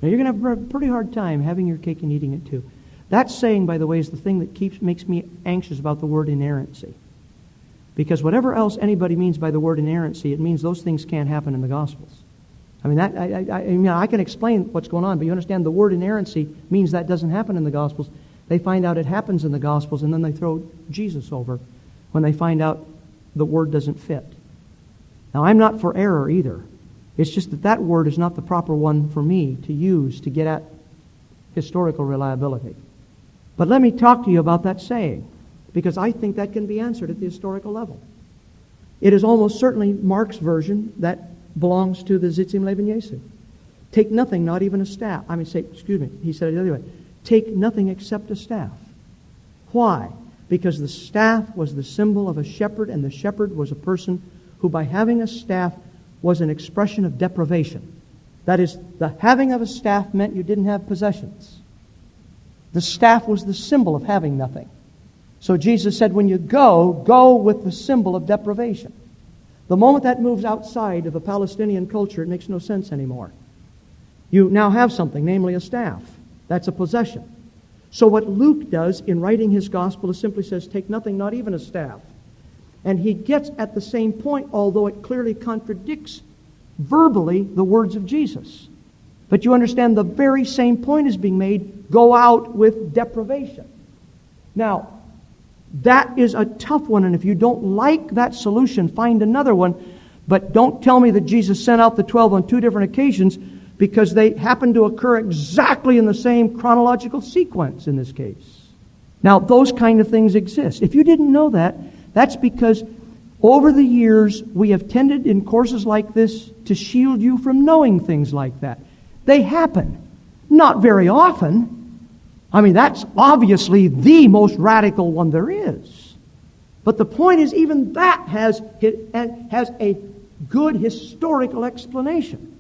Now, you're going to have a pretty hard time having your cake and eating it too. That saying, by the way, is the thing that makes me anxious about the word inerrancy. Because whatever else anybody means by the word inerrancy, it means those things can't happen in the Gospels. I mean, I can explain what's going on, but you understand the word inerrancy means that doesn't happen in the Gospels. They find out it happens in the Gospels, and then they throw Jesus over when they find out the word doesn't fit. Now, I'm not for error either. It's just that word is not the proper one for me to use to get at historical reliability. But let me talk to you about that saying, because I think that can be answered at the historical level. It is almost certainly Mark's version that belongs to the Zitzim Leben Jesu. Take nothing, not even a staff. He said it the other way. Take nothing except a staff. Why? Because the staff was the symbol of a shepherd, and the shepherd was a person who, by having a staff, was an expression of deprivation. That is, the having of a staff meant you didn't have possessions. The staff was the symbol of having nothing. So Jesus said, when you go with the symbol of deprivation. The moment that moves outside of a Palestinian culture, it makes no sense anymore. You now have something, namely a staff. That's a possession. So what Luke does in writing his gospel is simply says, take nothing, not even a staff. And he gets at the same point, although it clearly contradicts verbally the words of Jesus. But you understand the very same point is being made, go out with deprivation. Now, that is a tough one, and if you don't like that solution, find another one. But don't tell me that Jesus sent out the 12 on two different occasions, because they happen to occur exactly in the same chronological sequence in this case. Now, those kind of things exist. If you didn't know that, that's because over the years we have tended in courses like this to shield you from knowing things like that. They happen. Not very often. I mean, that's obviously the most radical one there is. But the point is, even that has a good historical explanation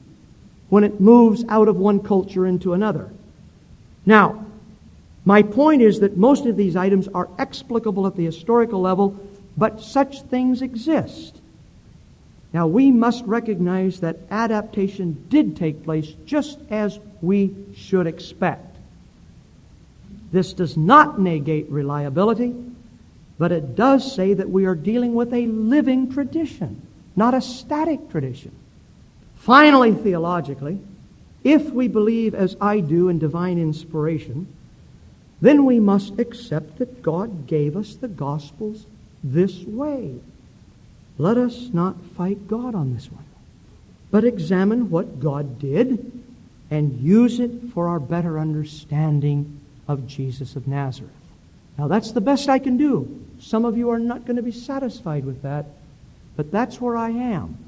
when it moves out of one culture into another. Now, my point is that most of these items are explicable at the historical level, but such things exist. Now, we must recognize that adaptation did take place just as we should expect. This does not negate reliability, but it does say that we are dealing with a living tradition, not a static tradition. Finally, theologically, if we believe as I do in divine inspiration, then we must accept that God gave us the Gospels this way. Let us not fight God on this one, but examine what God did and use it for our better understanding of Jesus of Nazareth. Now, that's the best I can do. Some of you are not going to be satisfied with that, but that's where I am.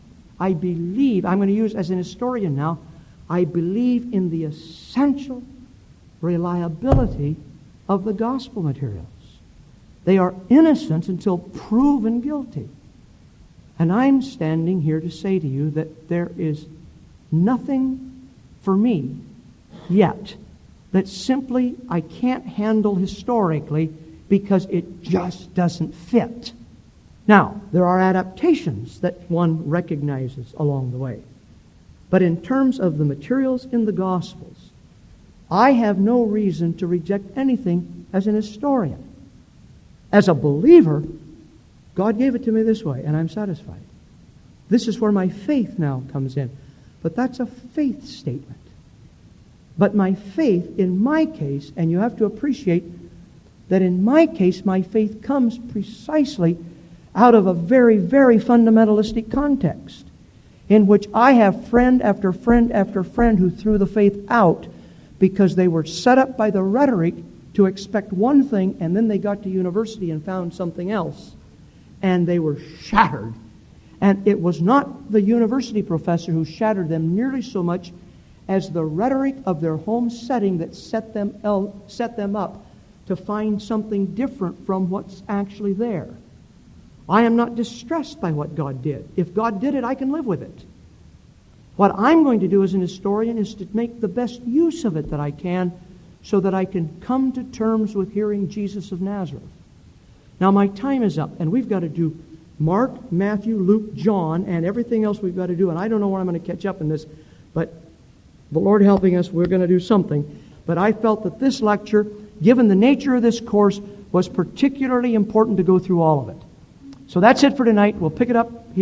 I believe, I'm going to use as an historian now, I believe in the essential reliability of the gospel materials. They are innocent until proven guilty. And I'm standing here to say to you that there is nothing for me yet that simply I can't handle historically because it just doesn't fit. Now, there are adaptations that one recognizes along the way. But in terms of the materials in the Gospels, I have no reason to reject anything as an historian. As a believer, God gave it to me this way, and I'm satisfied. This is where my faith now comes in. But that's a faith statement. But my faith, in my case, and you have to appreciate that in my case, my faith comes precisely out of a very, very fundamentalistic context in which I have friend after friend after friend who threw the faith out because they were set up by the rhetoric to expect one thing, and then they got to university and found something else, and they were shattered. And it was not the university professor who shattered them nearly so much as the rhetoric of their home setting that set them up to find something different from what's actually there. I am not distressed by what God did. If God did it, I can live with it. What I'm going to do as an historian is to make the best use of it that I can so that I can come to terms with hearing Jesus of Nazareth. Now, my time is up, and we've got to do Mark, Matthew, Luke, John, and everything else we've got to do, and I don't know where I'm going to catch up in this, but the Lord helping us, we're going to do something. But I felt that this lecture, given the nature of this course, was particularly important to go through all of it. So that's it for tonight. We'll pick it up here.